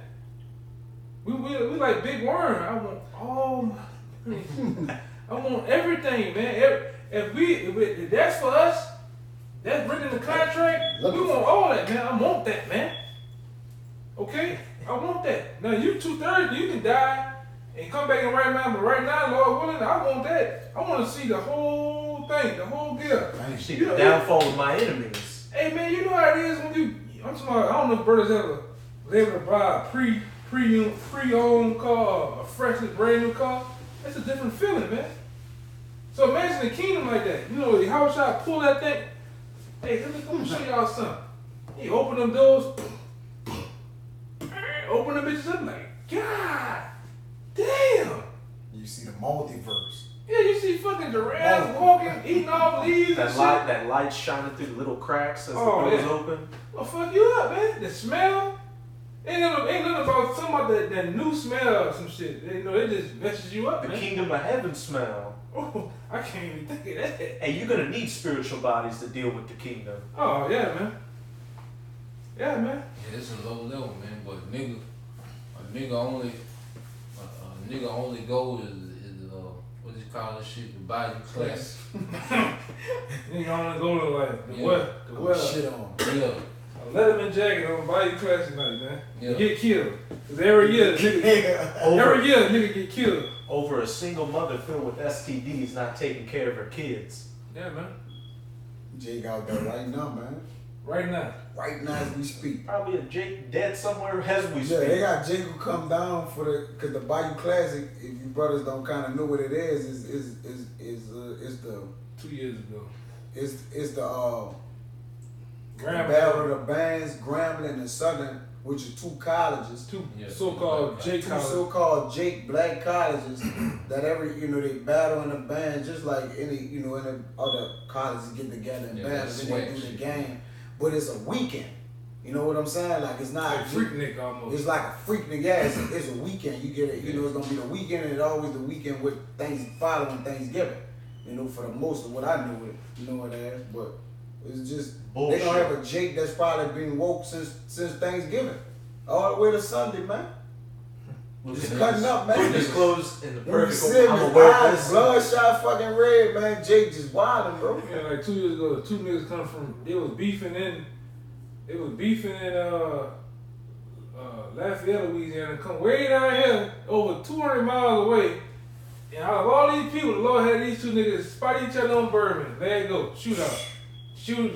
We like Big Worm. I want all my I want everything, man. If that's for us, that's written in the contract. We want all that, man. I want that, man. Okay? I want that. Now you 2/3, you can die and come back in right mind, but right now, Lord willing, I want that. I want to see the whole thing, the whole gift. I see the downfall of my enemies. Hey man, you know how it is when I'm talking about, I don't know if brothers ever was able to buy a pre-owned car, or a freshly brand new car. That's a different feeling, man. So imagine the kingdom like that. How should I pull that thing? Hey, let me show y'all something. He open them doors, open them bitches up like, God damn. You see the multiverse. Yeah, you see fucking giraffes walking, eating off leaves and shit. That light shining through the little cracks as the doors open. Well, fuck you up, man. The smell. Ain't nothing about something about that new smell or some shit. It just messes you up, The man. kingdom of heaven smell. Oh, I can't even think of that. And you're gonna need spiritual bodies to deal with the kingdom. Oh, yeah, man. Yeah, man. Yeah, it's a low level, man. But a nigga only goal is what do you call this shit? The body class. Nigga only go to like the Yeah. what? The Oh, what? shit on. Yeah. A Letterman jacket on Bayou Classic night, man. Yeah. You get killed. Cause every year, nigga get killed. Over a single mother filled with STDs not taking care of her kids. Yeah, man. Jake out there right now, man. Right now. Right now as we speak. Probably a Jake dead somewhere as we Yeah, speak. they got Jake who come down cause the Bayou Classic, if you brothers don't kind of know what it is the 2 years ago. it's the Grambling. battle of the bands, Grambling and Southern, which are two colleges, Two Yeah. so-called J two college. so-called Jake black colleges that they battle in a band just like any other colleges get together and Yeah, battle that's and they do swag the shit. game, but it's a weekend. You know what I'm saying? Like it's not Like Freaknik almost. It's like a freak, yeah. It's a weekend. You get it. You know, it's gonna be the weekend, and it's always the weekend with things following Thanksgiving. You know, for the most of what I knew it, as, but it's just Bullshit. they gonna have a Jake that's probably been woke since Thanksgiving, all the way to Sunday, man. Just cutting up, man. Putting his clothes in the When you perfect. see him, I'm his aware of eyes this. bloodshot, fucking red, man. Jake just wilding, bro. Yeah, like 2 years ago, two niggas come from. They was beefing in Lafayette, Louisiana. Come way down here, over 200 miles away. And out of all these people, the Lord had these two niggas spot each other on Bourbon. There you go, shoot out, shoot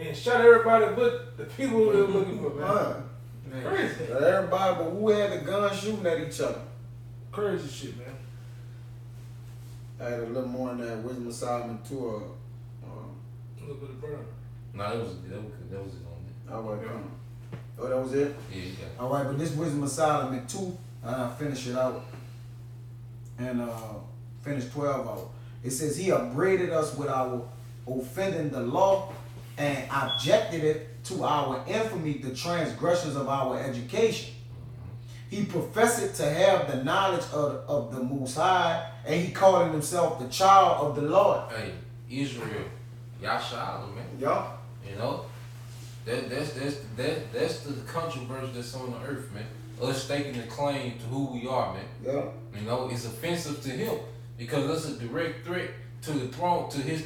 and shot everybody but the people they were looking for, man. Man. Crazy, Everybody, but who had the gun shooting at each other? crazy shit, man. I had a little more in that Wisdom of Solomon tour. A little bit of burn. Nah, that was it on All right, come on. Oh, that was it? there. Yeah, yeah. All right, but this Wisdom of Solomon 2, I'll finish it out and finish 12 out. It says, he upbraided us with our offending the law and objected it to our infamy, the transgressions of our education. He professed to have the knowledge of the Most High, and he called himself the child of the Lord. Hey, Israel, Yashala, man. Yeah. You know, that's the controversy that's on the earth, man. Us staking the claim to who we are, man. Yeah. You know, it's offensive to him because it's a direct threat to the throne, to his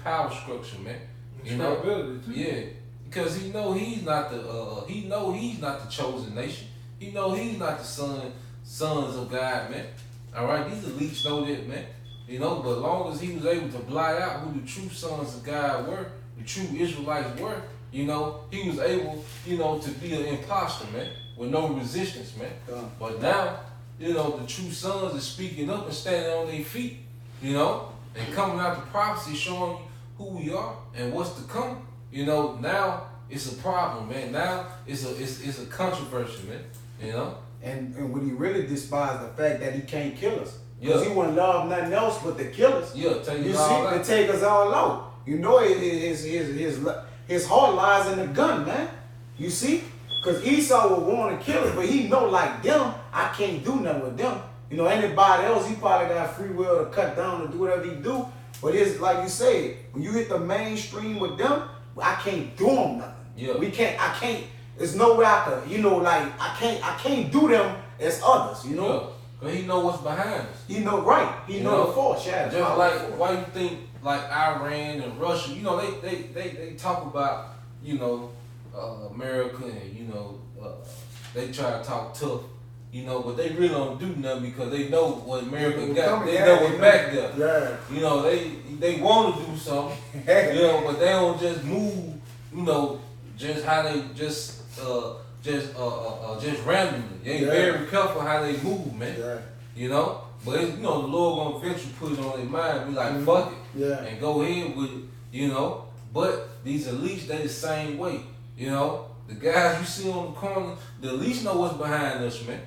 power structure, man. You know, Credibility, too. yeah, because he he's not the chosen nation. He know he's not the sons of God, man. All right, these elites know that, man. You know, but as long as he was able to blot out who the true sons of God were, the true Israelites were, you know, he was able, you know, to be an imposter, man, with no resistance, man. Yeah. But now, you know, the true sons are speaking up and standing on their feet, you know, and coming out the prophecy showing you who we are and what's to come. You know, now it's a problem, man. Now it's a controversy, man. You know? And when he really despised the fact that he can't kill us. Yeah. Because he wouldn't love nothing else but to kill us. Yeah, take You it see, all to out. take us all out. You know his heart lies in the gun, man. You see? Because Esau would want to kill us, but he know like them, I can't do nothing with them. You know, anybody else, he probably got free will to cut down and do whatever he do. But it's like you said, when you hit the mainstream with them, I can't do them nothing. Yeah. I can't, there's no way I could, you know, like, I can't do them as others, you know? Yeah. Cause he know what's behind us. He know right. He You know know, the force, yeah. Just like why you think like Iran and Russia, you know, they talk about, you know, America and, you know, they try to talk tough, you know, but they really don't do nothing because they know what America got. They know what's back there. Yeah. You know, they want to do something, you know, but they don't just move, you know, just how they just randomly. They ain't very careful how they move, man. Yeah. You know? But you know, the Lord gonna eventually put it on their mind, be like, fuck it. Yeah. And go ahead with it, you know. But these elites, they the same way. You know? The guys you see on the corner, the elites know what's behind us, man.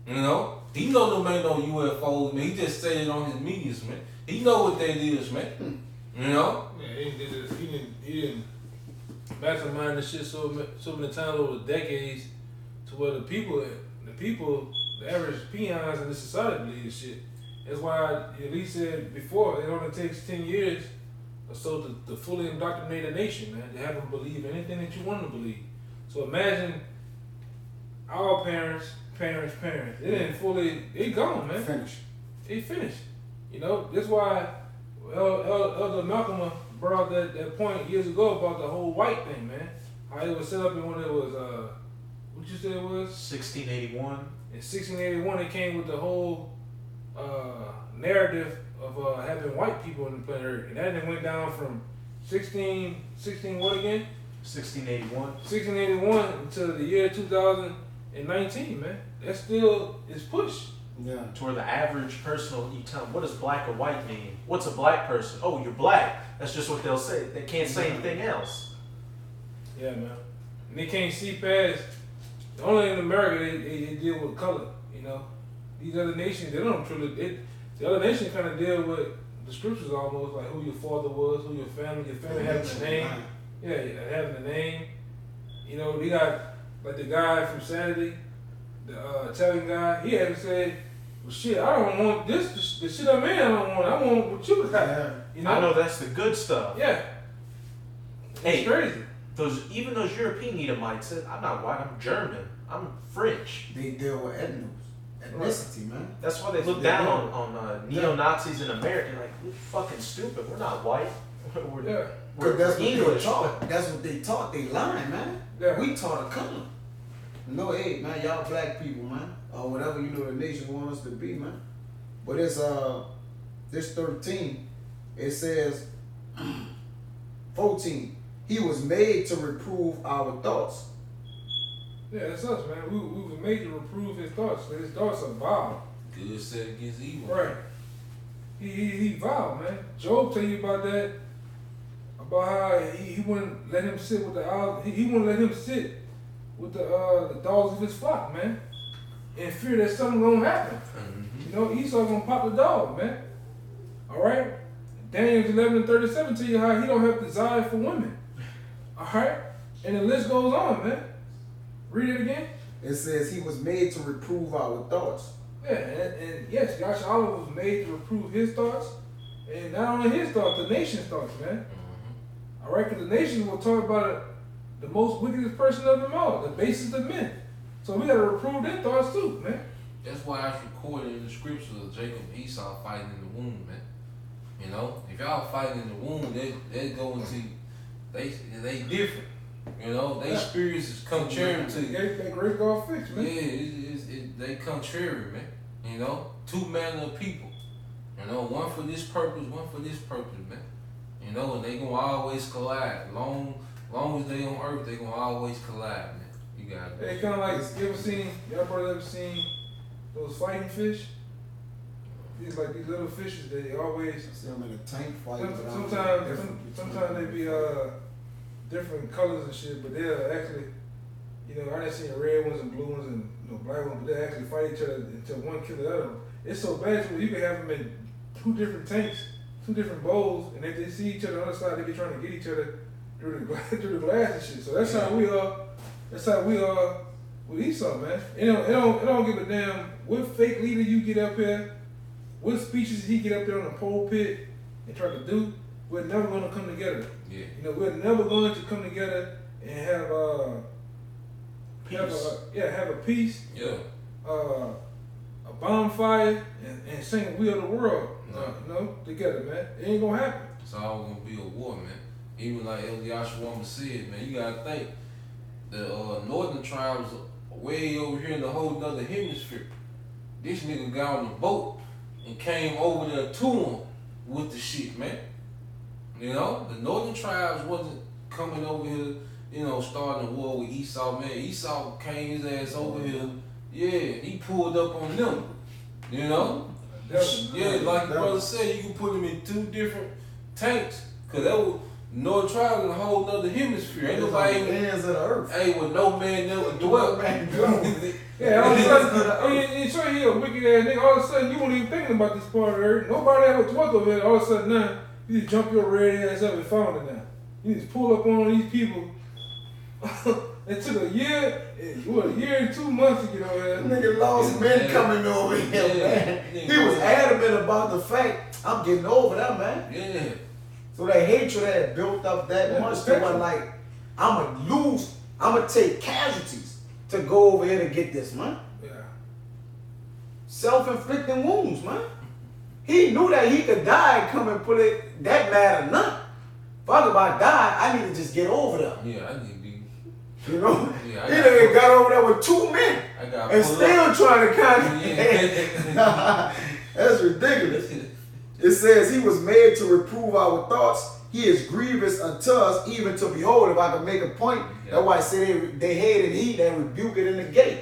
You know? He know them ain't no UFOs, man. He just said it on his medias, man. He know what that is, man. You know? Yeah, he didn't mastermind this shit so many times over the decades to where the people, the average peons in this society believe this shit. That's why Lee said before, it only takes 10 years or so to fully indoctrinate a nation, man, to have them believe anything that you want them to believe. So imagine our parents. They didn't fully, they gone, man. Finish. They finished. You know, that's why Elder Malcolm brought out that point years ago about the whole white thing, man. How it was set up in when it was, what you said it was? 1681. In 1681, it came with the whole narrative of having white people in the planet Earth. And that then went down from 16 what again? 1681. 1681 until the year 2019, man. That still is pushed. Yeah. To where the average person will, you tell them, what does black or white mean? What's a black person? Oh, you're black. That's just what they'll say. They can't say anything else. Yeah, man. And they can't see past. Only in America they deal with color. You know, these other nations they don't truly. The other nations kind of deal with the scriptures almost, like who your father was, who your family having a name. Yeah, having a name. You know, they got like the guy from Saturday, the Italian guy. He had to say, "Well, shit, I don't want this. The shit I'm in, I don't want. I want what you got." Yeah. You know? I know that's the good stuff. Yeah. Hey, It's crazy. Even those European Edomites said, I'm not white, I'm German, I'm French. They deal with ethnicity, man. That's why they look down on neo-Nazis in America. Like, we're fucking stupid. We're not white. Yeah. We're That's what English. they taught. That's what they taught. They lying, man. Yeah. We taught a color. No, hey, man, y'all black people, man, or whatever the nation wants us to be, man. But it's this 13. It says 14. He was made to reprove our thoughts. Yeah, that's us, man. We were made to reprove his thoughts. His thoughts are vile. Good set against evil. Right. He vile, man. Job tell you about that. About how he wouldn't let him sit with the owls. He wouldn't let him sit with the dogs of his flock, man. In fear that something gonna happen. Mm-hmm. You know, Esau gonna pop the dog, man. All right. Daniel 11:37 tell you how he don't have desire for women. All right. And the list goes on, man. Read it again. It says he was made to reprove our thoughts. Yeah, and yes, Yahshua was made to reprove his thoughts, and not only his thoughts, the nation's thoughts, man. Mm-hmm. All right, because the nation will talk about it, the most wickedest person of them all, the basest of men. So we got to reprove their thoughts too, man. That's why it's recorded in the scriptures of Jacob and Esau fighting in the womb, man. You know, if y'all fighting in the womb, they go into they different. You know, they experiences contrary to That great God fix, man. yeah, they contrary, man. You know, two manner of people. You know, one for this purpose, one for this purpose, man. You know, and they gonna always collide. Long as they on earth, they gonna always collide, man. You got it. They kind of like, y'all probably ever seen those fighting fish? These little fishes, they always, See them in a tank fight. sometimes they be different colors and shit, but they'll actually, you know, I done seen the red ones and blue ones and black ones, but they actually fight each other until one kill the other. It's so bad to where you can have them in two different tanks, two different bowls, and if they see each other on the other side, they be trying to get each other through the glass and shit. So that's how we are. That's how we are with Esau, man. It don't give a damn what fake leader you get up here, what speeches he get up there on the pulpit and try to do. We're never going to come together. Yeah. You know, we're never going to come together and have have a peace, Yeah. a bonfire, and sing "We Are the World." No. You know, together, man. It ain't gonna happen. It's all gonna be a war, man. Even like El Yahshua said, man, you gotta think the northern tribes are way over here in the whole other hemisphere. This nigga got on the boat and came over there to him with the shit, man. You know, the northern tribes wasn't coming over here, you know, starting a war with Esau, man. Esau came his ass over here, yeah, he pulled up on them, you know? Yeah, like the brother said, you can put them in two different tanks, cause that was Northern tribes in a whole other hemisphere. Ain't nobody even hands of the earth. hey, with no man never dwelt. Yeah, all of a sudden, and sure he a wicked ass nigga. All of a sudden, you weren't even thinking about this part of the earth. Nobody ever talked over it. All of a sudden, now you just jump your red ass up and found it now. You just pull up on these people. It took a year and 2 months to get over there. Nigga lost men coming over here, man. He was adamant about the fact, I'm getting over that, man. Yeah. So that hatred had built up that much to where, like, I'ma take casualties to go over here to get this, man. Yeah. Self-inflicting wounds, man. He knew that he could die and come and put it, that matter none. Fuck if I die, I need to just get over there. Yeah, I need to be. You know? Yeah, He done got over there with 2 men I got and still trying to Yeah. That's ridiculous. It says he was made to reprove our thoughts. He is grievous unto us, even to behold. If I could make a point, that's why I say they hated he that rebuke it in the gate.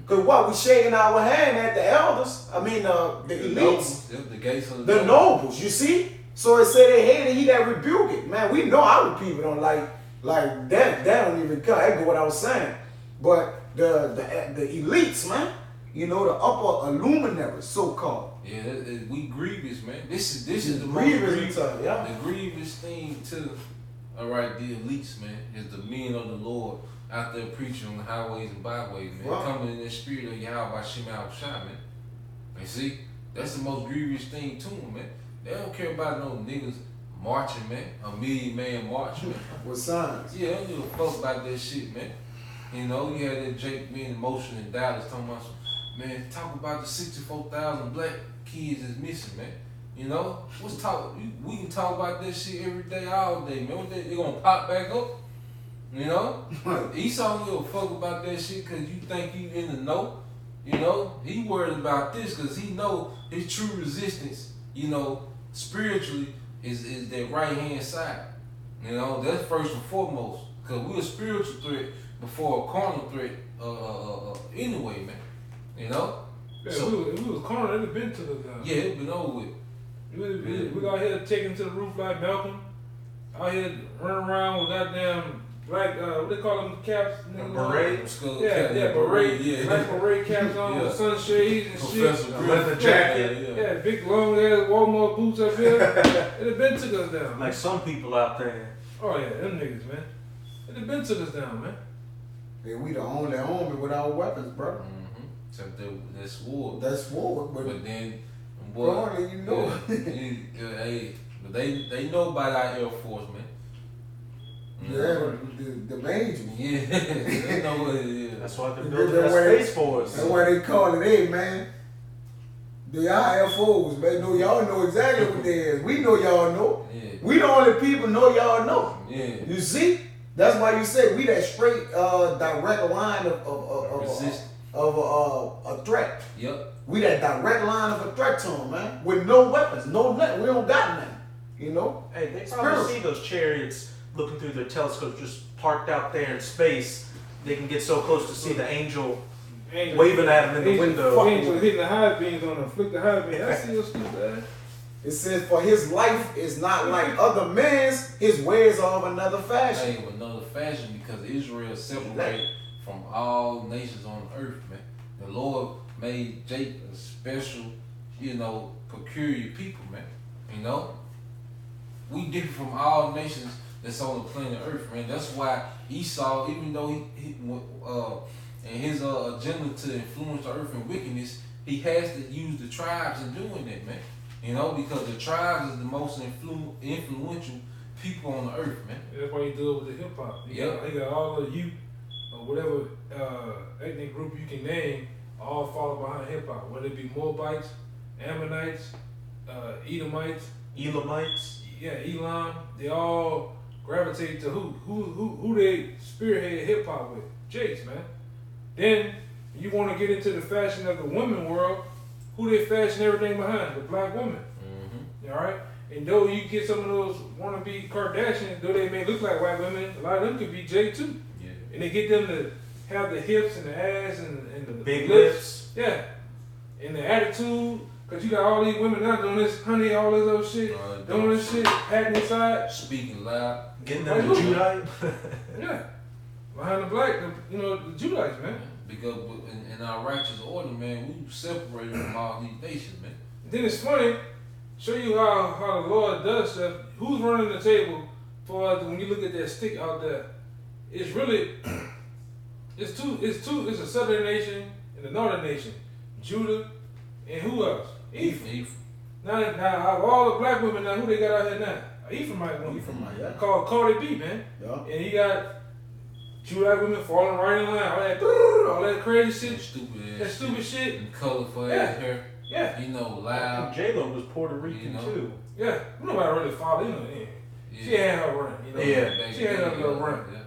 Because what? We shaking our hand at the elders. I mean, the elites. The gates of The nobles, you see? So it said they hated he that rebuke it. Man, we know our people don't like that don't even cut. That's what I was saying. But the elites, man, you know, the upper luminaries, so called. Yeah, we grievous, man. This is the most grievous, yeah. The grievous thing to the elites, man, is the men of the Lord out there preaching on the highways and byways, man. Wow. Coming in the spirit of Yahweh Shem Shai, man. And see, that's the most grievous thing to them, man. They don't care about no niggas marching, man. A 1,000,000-man march, man. With signs. Yeah, they don't give a fuck about that shit, man. You know, you had that Jake being in motion in Dallas talking about man, talk about the 64,000 black kids is missing, man. You know, we can talk about that shit every day, all day, man. They gonna pop back up? You know? Esau don't give a fuck about that shit because you think you in the know. You know? He worried about this because he know his true resistance, you know, spiritually is that right hand side. You know, that's first and foremost. Because we're a spiritual threat before a carnal threat anyway, man. You know? Yeah, So, if we was cornered, it'd have been to the down. yeah, it's been over with. We out here taking to the roof like Malcolm. Out here running around with goddamn black, what they call them caps? Beret? Beret. Yeah. Black beret caps on with sunshades and Professor shit. Griff. Leather jacket. Yeah, big long ass Walmart boots up here. It'd have been took us down. Like some people out there. Oh yeah, them niggas, man. It'd have been took us down, man. Yeah, we the only army without weapons, bro. Except that's war. That's war, But then, boy, Bro, you know. hey, but they know about our Air Force, man. The angels. Yeah, they know what it is. That's why they're That's building that why- Space Force. That's why they call it, hey man. The IFOs, man. No, y'all know exactly what they is. We know y'all know. Yeah. We the only people know y'all know. Yeah. You see? That's why you say we that straight direct line of a threat. Yep. We that direct line of a threat to them, man. With no weapons, no nothing. We don't got nothing. You know? Hey, they probably see those chariots looking through their telescopes just parked out there in space. They can get so close to see the angel waving at them in the window. Angel hitting the high beams on them, flick the high beams. I see your stupid ass. It says, for his life is not like other men's, his ways are of another fashion. Hey, another fashion because Israel separated from all nations on earth, man. The Lord made Jake a special, you know, peculiar people, man. You know? We different from all nations that's on the planet Earth, man. That's why Esau, even though he in his agenda to influence the earth in wickedness, he has to use the tribes in doing that, man. You know, because the tribes is the most influential people on the earth, man. That's why he do it with the hip hop. He got all of you or whatever ethnic group you can name all follow behind hip hop. Whether it be Moabites, Ammonites, Edomites, Elamites. yeah, Elam, they all gravitate to who they spearhead hip hop with. Jakes, man. Then you want to get into the fashion of the women world, who they fashion everything behind? The black woman. Mm-hmm. All right? And though you get some of those wannabe Kardashians, though they may look like white women, a lot of them could be Jay too. Yeah. And they get them to have the hips and the ass and the Big lips. lips. Yeah. And the attitude, because you got all these women out doing this honey, all this other shit, doing this shit, patting inside. Speaking loud. Getting them to Judite. Yeah. Behind the black, the Judites, man. Because in our righteous order, man, we separated from all these nations, man. Then it's funny, show you how the Lord does stuff. Who's running the table for us when you look at that stick out there? It's really, it's a southern nation and a northern nation. Judah and who else? Ephraim. Now out of all the black women now, who they got out here now? Ephraimite woman. Ephraimite, yeah. Called Cardi B, man. Yeah. And he got Judite women falling right in line. All that crazy shit. That stupid shit. And colorful Yeah. ass hair. Yeah. You know, loud. J-Lo was Puerto Rican You know. too. Yeah. Nobody really followed, you know. Yeah. Yeah. She had her run, you know. Yeah. She had her little run. Yeah.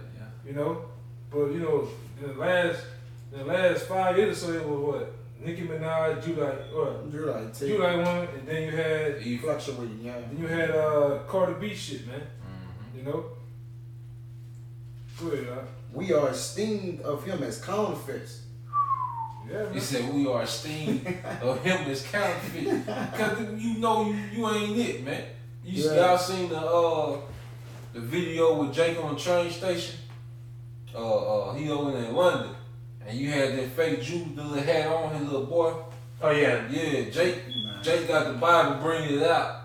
You know, but you know, in the last 5 years or so, it was what? Nicki Minaj, Judite, what? Judite woman, and then you had Fluctuating, yeah. then you had Cardi B shit, man. Mm-hmm. You know. Go ahead, We are esteemed of him as counterfeits. Yeah, man. He said we are esteemed of him as counterfeit. Cause you know you ain't it, man. Y'all seen the video with Jake on the train station? He over in London. And you had that fake Jew, the little hat on, his little boy. Oh yeah. Yeah, Jake got the Bible bringing it out.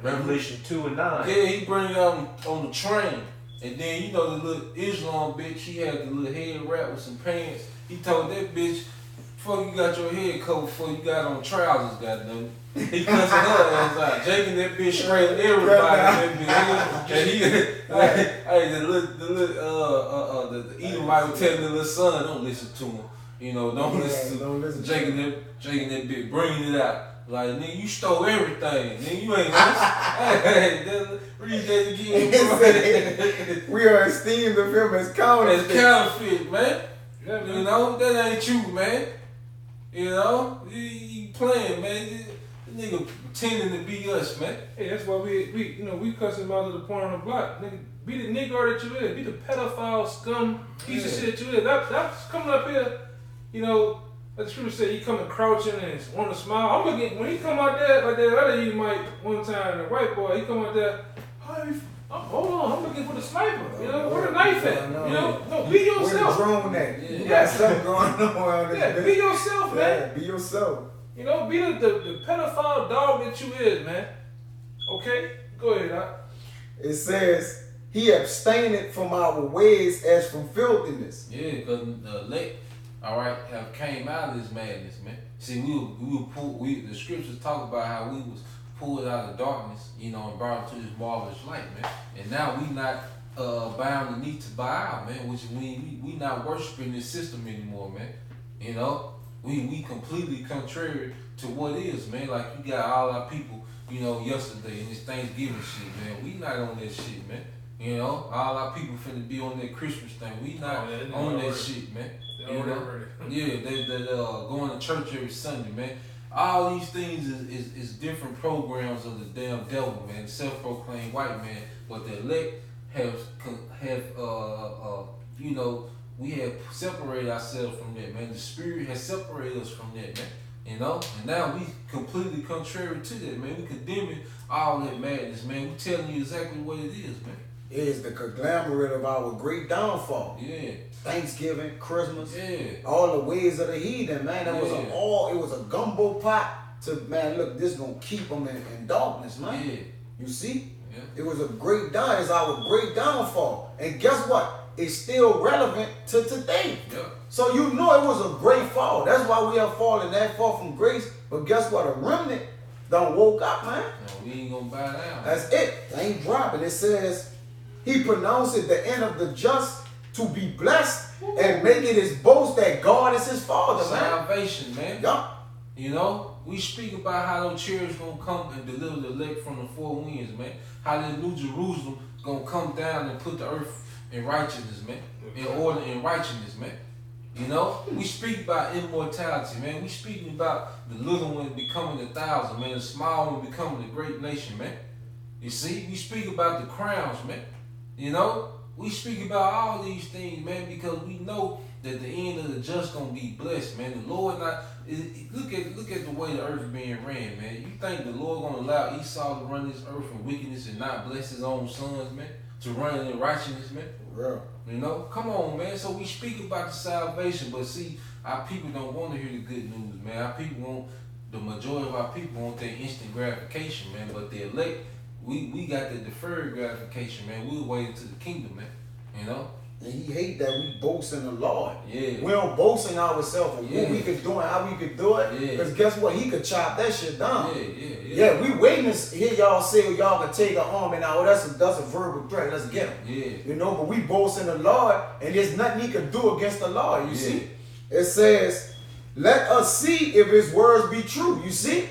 Revelation 2 and 9. Yeah, he bring it out on the train. And then, you know, the little Islam bitch, she had the little head wrap with some pants. He told that bitch, fuck you got your head covered before you got on trousers, goddamn. He cussing her ass out. Jake and that bitch straight everybody in that bitch. And he, hey, the Edomite was telling the little son, don't listen to him. You know, don't listen to Jake and that bitch bringing it out. Like, nigga, you stole everything. Nigga, you ain't listen. Read that again, bro. We are esteemed of him as counterfeits. It's counterfeit, man. Yeah, man. You know, that ain't you, man. You know, you playing, man. The nigga pretending to be us, man. Hey, that's why we cussing him out to the point on the block. Nigga, be the Negro that you is. Be the pedophile scum piece of shit that you is. That's coming up here, you know. Like the scripture said, he coming crouching and want to smile. I'm looking when he come out there like that other Edomite one time, the white boy. He come out there. Hold on, I'm looking for the sniper. You know, where the knife at? You know, no, be Where the yourself. drone at? You Yeah. got something going on around this Yeah, bitch. be yourself, man. Yeah, be yourself. You know, be the pedophile dog that you is, man. Okay, go ahead, Doc. It says, he abstained from our ways as from filthiness. Yeah, because the elect, all right, have came out of this madness, man. See, the scriptures talk about how we was pulled out of darkness, you know, and brought to this marvelous light, man. And now we not bound to need to Baal, man, which we not worshiping this system anymore, man. You know, we completely contrary to what is, man. Like you got all our people, you know, yesterday in this Thanksgiving shit, man. We not on that shit, man. You know, all our people finna be on that Christmas thing. We not on that shit, man. You know? Yeah, they going to church every Sunday, man. All these things is different programs of the damn devil, man. Self-proclaimed white man, but the elect have you know, we have separated ourselves from that, man. The Spirit has separated us from that, man. You know, and now we completely contrary to that, man. We condemning all that madness, man. We telling you exactly what it is, man. It is the conglomerate of our great downfall. Yeah. Thanksgiving, Christmas, Yeah. all the ways of the heathen, man. It was a gumbo pot to, man, look, this gonna keep them in darkness, man. Yeah. You see? Yeah. It was a great down. It's our great downfall. And guess what? It's still relevant to today. Yeah. So you know it was a great fall. That's why we are falling that far from grace. But guess what? A remnant done woke up, man. No, we ain't gonna bow down. That's it. They ain't dropping. It says, he pronounced it the end of the just to be blessed and make it his boast that God is his father, man. Salvation, man. Yup. You know, we speak about how those chariots gonna come and deliver the elect from the four winds, man. How the New Jerusalem gonna come down and put the earth in righteousness, man. In order and righteousness, man. You know, we speak about immortality, man. We speaking about the little one becoming 1,000, man. The small one becoming a great nation, man. You see, we speak about the crowns, man. You know, we speak about all these things, man, because we know that the end of the just gonna be blessed, man. The Lord not, Look at the way the earth is being ran, man. You think the Lord gonna allow Esau to run this earth in wickedness and not bless his own sons, man? To run in righteousness, man? Real. You know, come on, man. So we speak about the salvation, but see, our people don't want to hear the good news, man. Our people want, the majority of our people want their instant gratification, man. But the elect, we got the deferred gratification, man. We'll wait until the kingdom, man. You know? And he hate that we boast in the Lord. Yeah. We don't boast in ourselves of Yeah. what we could do and how we could do it. Yeah. Because guess what? He could chop that shit down. Yeah. We waiting to hear y'all say y'all can take an arm and now that's a verbal threat. Let's get him. Yeah. You know, but we boast in the Lord and there's nothing he could do against the Lord. You Yeah. see? It says, let us see if his words be true. You see?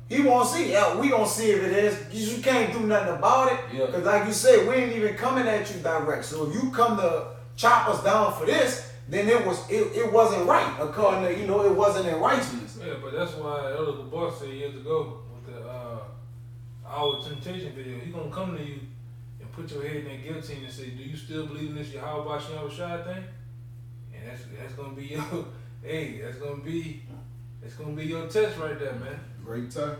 He won't see. Yeah, we gonna see if it is. You can't do nothing about it. Yeah. Because like you said, we ain't even coming at you direct. So if you come to chop us down for this, then it wasn't right. According to, it wasn't in righteousness. Yeah, but that's why Elder Boss said years ago with the Our Temptation video, he gonna come to you and put your head in that guillotine and say, do you still believe in this Yahweh Bashem Rashad thing? And that's gonna be your that's gonna be your test right there, man. Great time.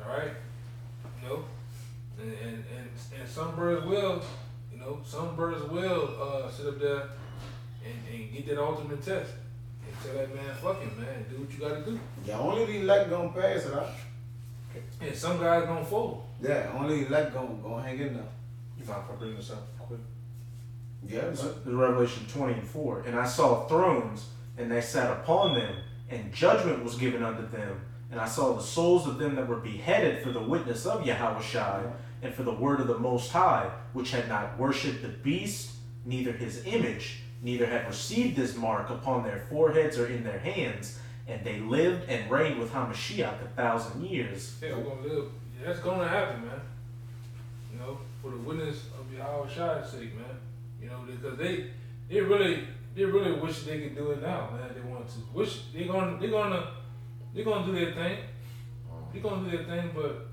Alright? And some birds will, sit up there and get that ultimate test. And tell that man, fuck him, man, do what you gotta do. Yeah, only the elect gonna pass it, huh? And some guys gonna fold. Yeah, only the elect gonna hang in there. You mind if I bring this up quick? Yeah, This is Revelation 20:4. And I saw thrones, and they sat upon them, and judgment was given unto them. And I saw the souls of them that were beheaded for the witness of Yahushua and for the word of the Most High, which had not worshipped the beast, neither his image, neither had received his mark upon their foreheads or in their hands. And they lived and reigned with Hamashiach 1,000 years. Yeah, we're gonna live. Yeah, that's gonna happen, man. For the witness of Yahweh's sake, man. Because they really wish they could do it now, man. They want to. Wish they're gonna do their thing. They're gonna do their thing, but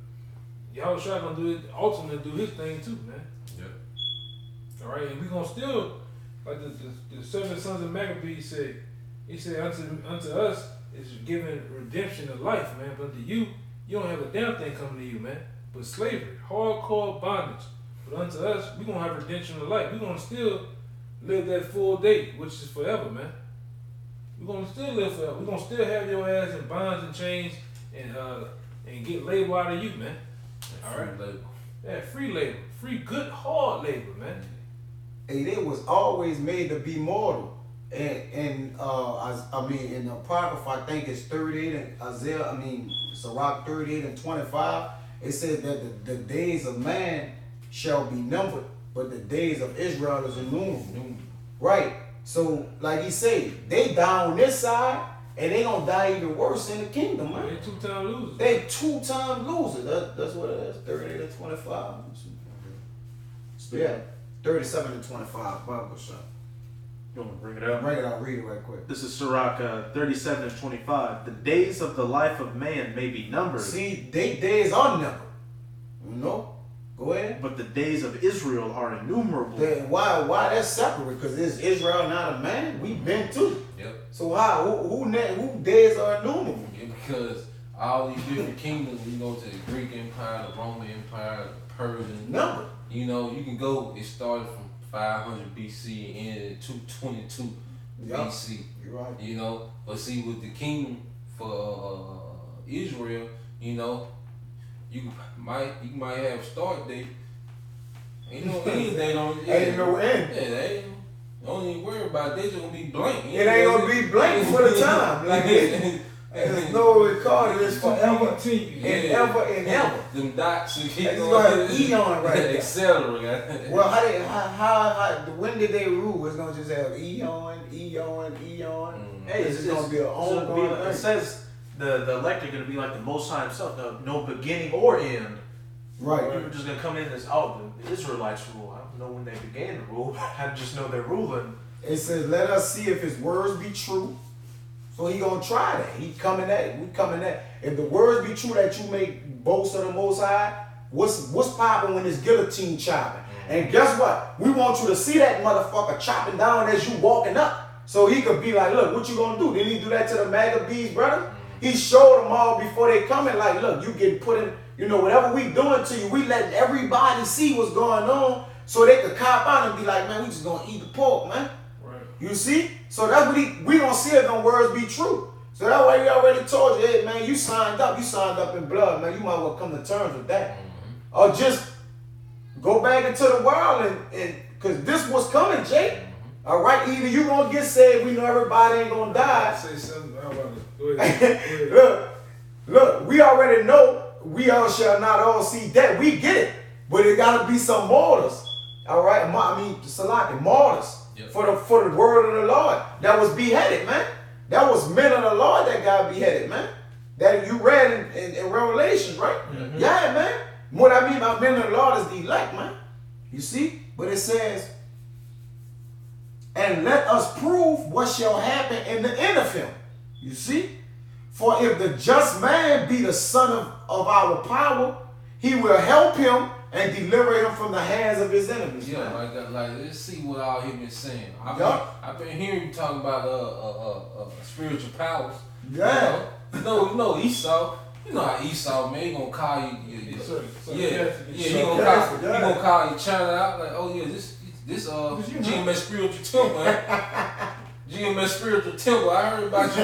Yahushua gonna ultimately do his thing too, man. Yeah. All right, and we gonna still, like the 7 sons of Maccabees said. He said, unto us is given redemption of life, man. But to you don't have a damn thing coming to you, man. But slavery, hardcore bondage. But unto us, we gonna have redemption of life. We gonna still live that full day, which is forever, man. We gonna still live forever. We gonna still have your ass in bonds and chains and get labor out of you, man. All right, Labor. Yeah, free labor, free good hard labor, man. Hey, they was always made to be mortal. And in the Apocrypha, I think it's 38 and Isaiah, Sirach 38 and 25, it says that the days of man shall be numbered, but the days of Israel is innumerable. Right. So, like he said, they die on this side, and they gonna die even worse in the kingdom, man. They 2-time losers. They 2-time losers. That's what it is. 38 and 25. Yeah. 37 and 25. Bible shot. You want to bring it up? Bring it out. Read it right quick. This is Sirach 37 and 25. The days of the life of man may be numbered. See, days are numbered. Go ahead. But the days of Israel are innumerable. Then why that's separate? Because is Israel not a man? We've been too. Yep. So who days are innumerable? Yeah, because all these different kingdoms, you go to the Greek Empire, the Roman Empire, the Persian. Number. You can go, it started from 500 BC and ended in 222 BC. You're right. But see, with the kingdom for Israel, you might have a start date. Ain't no end date on it. Ain't no end. Yeah, they ain't. Don't even worry about it. They just gonna be blank. It ain't gonna be blank for the time. Like there's no record. It's forever and ever and ever. Them dots and keep It's going. gonna have eon right there. Accelerate. Well, how when did they rule? It's gonna just have eon. Hey, it's just gonna be an ongoing It thing. says the elect are going to be like the Most High himself, no beginning or end. Right. We're just going to come in as, the Israelites rule. I don't know when they began to rule, but I just know they're ruling. It says, let us see if his words be true. So he gonna try that. We coming at. If the words be true that you make boast of the Most High, what's popping when this guillotine chopping? And guess what? We want you to see that motherfucker chopping down as you walking up. So he could be like, look, what you gonna do? Didn't he do that to the Maccabees, brother? he showed them all before they come in, like, look, you getting put in, you know, whatever we doing to you, we letting everybody see what's going on so they could cop out and be like, man, we just gonna eat the pork, man. Right. You see? So that's what we gonna see if them words be true. So that way he already told you, hey man, you signed up in blood, man. You might well come to terms with that. Or just go back into the world and cause this was coming, Jake. All right, either you gonna get saved, we know everybody ain't gonna die. Say something. How about it? Go ahead. Go ahead. Look, we already know we all shall not all see death. We get it. But it gotta be some martyrs. All right, Salaki, martyrs. Yep. For the word of the Lord that was beheaded, man. That was men of the Lord that got beheaded, man. That you read in Revelations, right? Mm-hmm. Yeah, man. What I mean by men of the Lord is the elect, man. You see? But it says, and let us prove what shall happen in the end of him. You see? For if the just man be the son of our power, he will help him and deliver him from the hands of his enemies. Yeah, man. like let's see what all he been saying. Yup. I've been hearing you talk about spiritual powers. Yeah. You know Esau. You know how Esau, man, he gonna call you. He gonna call you China out like, oh yeah, this GMS spiritual temple, man. GMS spiritual temple. I heard about you.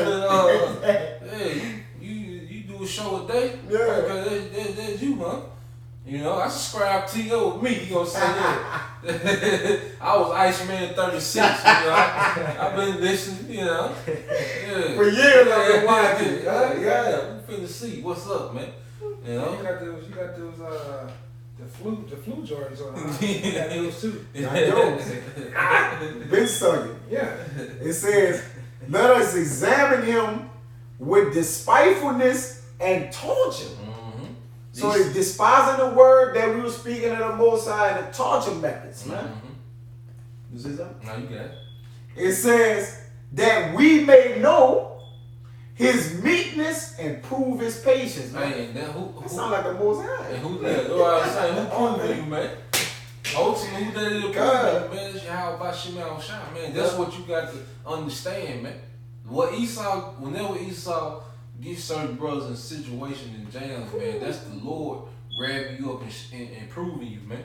Hey, you do a show a day. Yeah. Okay, that's you, man. You know, I subscribe to you with me. You gonna say that? I was Iceman 36. You know, I've been listening. You know, yeah. For years I've been watching. Yeah. We finna see what's up, man. You know, You got those the flu jars on. You got those too. Been sucking. Yeah. It says, let us examine him with despitefulness and torture. So it's despising the word that we were speaking of the Most High and the torture methods, man. You see something? No, you got it. It says that we may know his meekness and prove his patience, man. Hey, and then That sound like the Most High. And who that? Who I was saying, who proving you, man? Ultimately, who that is to prove you, man? It's how about Shimon Shah, man. That's what you got to understand, man. Whenever Esau get certain brothers in situations and jams, man, that's the Lord grabbing you up and proving you, man.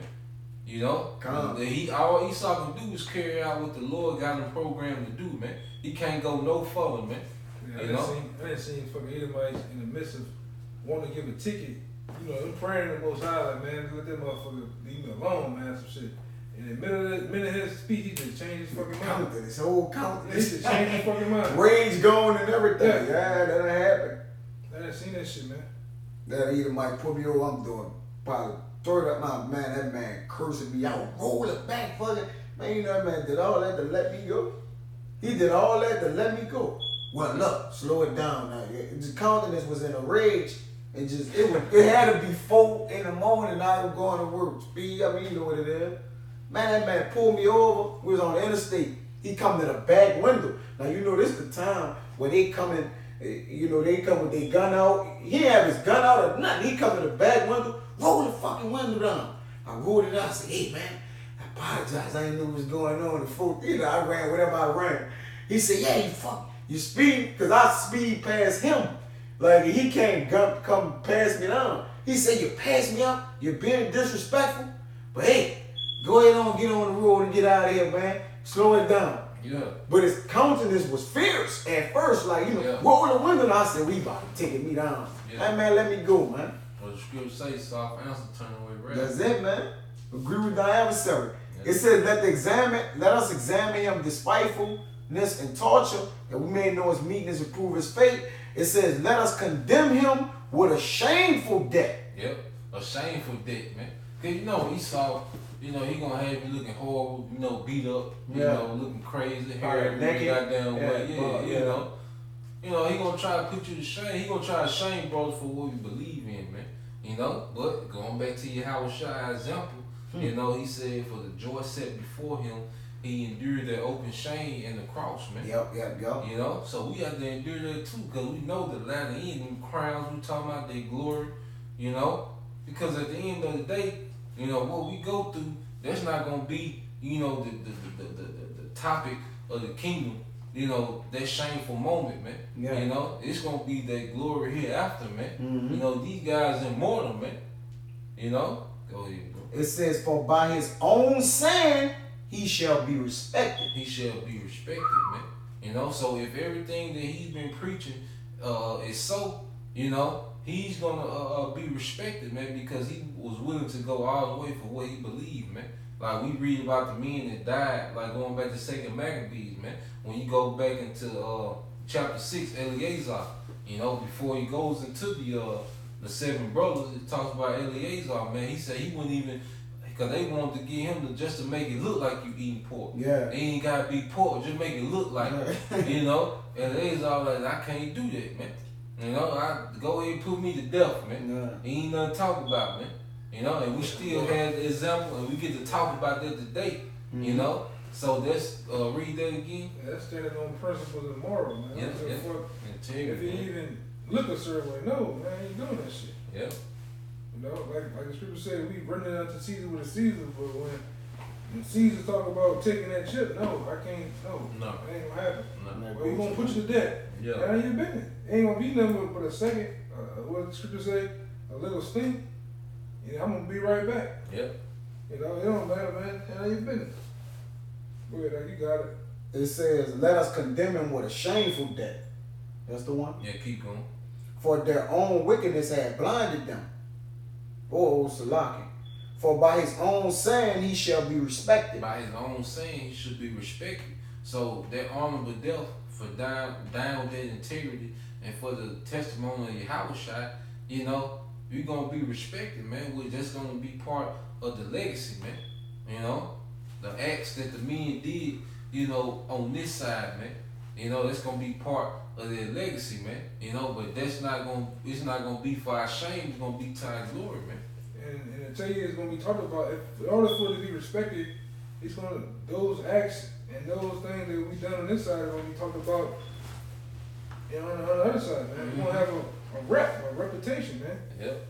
You know? All Esau can do is carry out what the Lord got him programmed to do, man. He can't go no further, man. Yeah, You know? I didn't see fucking Edomites in the midst of wanting to give a ticket. You know, they're praying to the Most High, like, man, let that motherfucker leave me alone, man, some shit. And in the middle of his speech, he just changed his fucking mind. His whole He countenance. just changed his fucking mind. Rage gone and everything. Yeah. Yeah, that happened. I didn't see that shit, man. That either might put me over, I'm doing probably throw it up my man, that man cursing me out, roll it back, fucking. Man, you know that man did all that to let me go. He did all that to let me go. Well, look, slow it down now. The countenance was in a rage and just it had to be 4 in the morning. I was going to work. Speed, I mean, you know what it is. Man, that man pulled me over. We was on the interstate. He come to the back window. Now you know this the time when they come in. You know, they come with their gun out. He didn't have his gun out or nothing. He come to the back window, roll the fucking window down. I rolled it out. I said, hey, man, I apologize. I didn't know what was going on. The folk, you know, I ran whatever I ran. He said, yeah, you speed, because I speed past him. Like, he can't come pass me down. He said, you passed me up. You're being disrespectful. But, hey, go ahead on, get on the road and get out of here, man. Slow it down. Yeah. But his countenance was fierce at first, like, you know, Yeah. roll the window. And I said, we about to take me down. Yeah. Hey, man, let me go, man. Well, the scripture says soft answer turn away wrath. That's it, man. Agree with thy adversary. Yeah. It says, let us examine him despitefulness and torture, that we may know his meekness and prove his faith. It says, let us condemn him with a shameful death. Yep. A shameful death, man. Cause you know Esau, you know, he gonna have you looking horrible, you know, beat up, you Yeah. know, looking crazy, hair Right, every naked. goddamn way. Yeah, You know. You know, he gonna try to put you to shame. He gonna try to shame brothers for what you believe in, man. You know, but going back to your Howard Shah example, you know, he said for the joy set before him, he endured that open shame and the cross, man. Yep. You know, so we have to endure that too, because we know the latter end, them crowns we talking about, their glory, you know, because at the end of the day, you know, what we go through, that's not gonna be, you know, the topic of the kingdom, you know, that shameful moment, man. Yeah. You know, it's gonna be that glory hereafter, man. Mhm. You know, these guys immortal, man. You know, go ahead, bro. It says, for by his own saying he shall be respected. He shall be respected, man. You know, so if everything that he's been preaching is so, you know, he's gonna be respected, man, because he was willing to go all the way for what he believed, man. Like we read about the men that died, like going back to 2nd Maccabees, man. When you go back into chapter 6, Eleazar, you know, before he goes into the 7 brothers, it talks about Eleazar, man. He said he wouldn't even, because they wanted to get him just to make it look like you eating pork. Yeah. They ain't gotta be pork, just make it look like it. You know? Eleazar like, I can't do that, man. You know, I go ahead and put me to death, man. Yeah. Ain't nothing to talk about, man. You know, and we still have the example, and we get to talk about that today. You know, so let's read that again. Yeah, that's standing on principles and moral, man. Yeah, I don't give a yeah. fuck Integrity, if you man. even look a certain way. No, man, I ain't doing that shit. Yeah. You know, like the scripture said, we running out to Caesar with a Caesar, but when Caesar talk about taking that chip, no, I can't, No. that ain't gonna happen. No. Well, you gonna put you to death. Yeah. That ain't your business. Ain't gonna be nothing but a second, what the scripture say, a little stink, I'm gonna be right back. Yeah. You know, it don't matter, man. That ain't your business. Go ahead, you got it. It says, let us condemn him with a shameful death. That's the one. Yeah, keep going. For their own wickedness had blinded them. Oh, Salaki. For by his own saying he shall be respected. By his own saying, he should be respected. So that honorable death for down that integrity and for the testimony of Yahushua, you know, you're gonna be respected, man. That's gonna be part of the legacy, man. You know, the acts that the men did, you know, on this side, man. You know, that's gonna be part of their legacy, man. You know, but it's not gonna be for our shame. It's gonna be to our glory, man. And I tell you, it's gonna be talked about. In order for it to be respected, it's gonna those acts and those things that we done on this side are gonna be talked about. You know, on the other side, man. We're gonna have a reputation, man. Yep.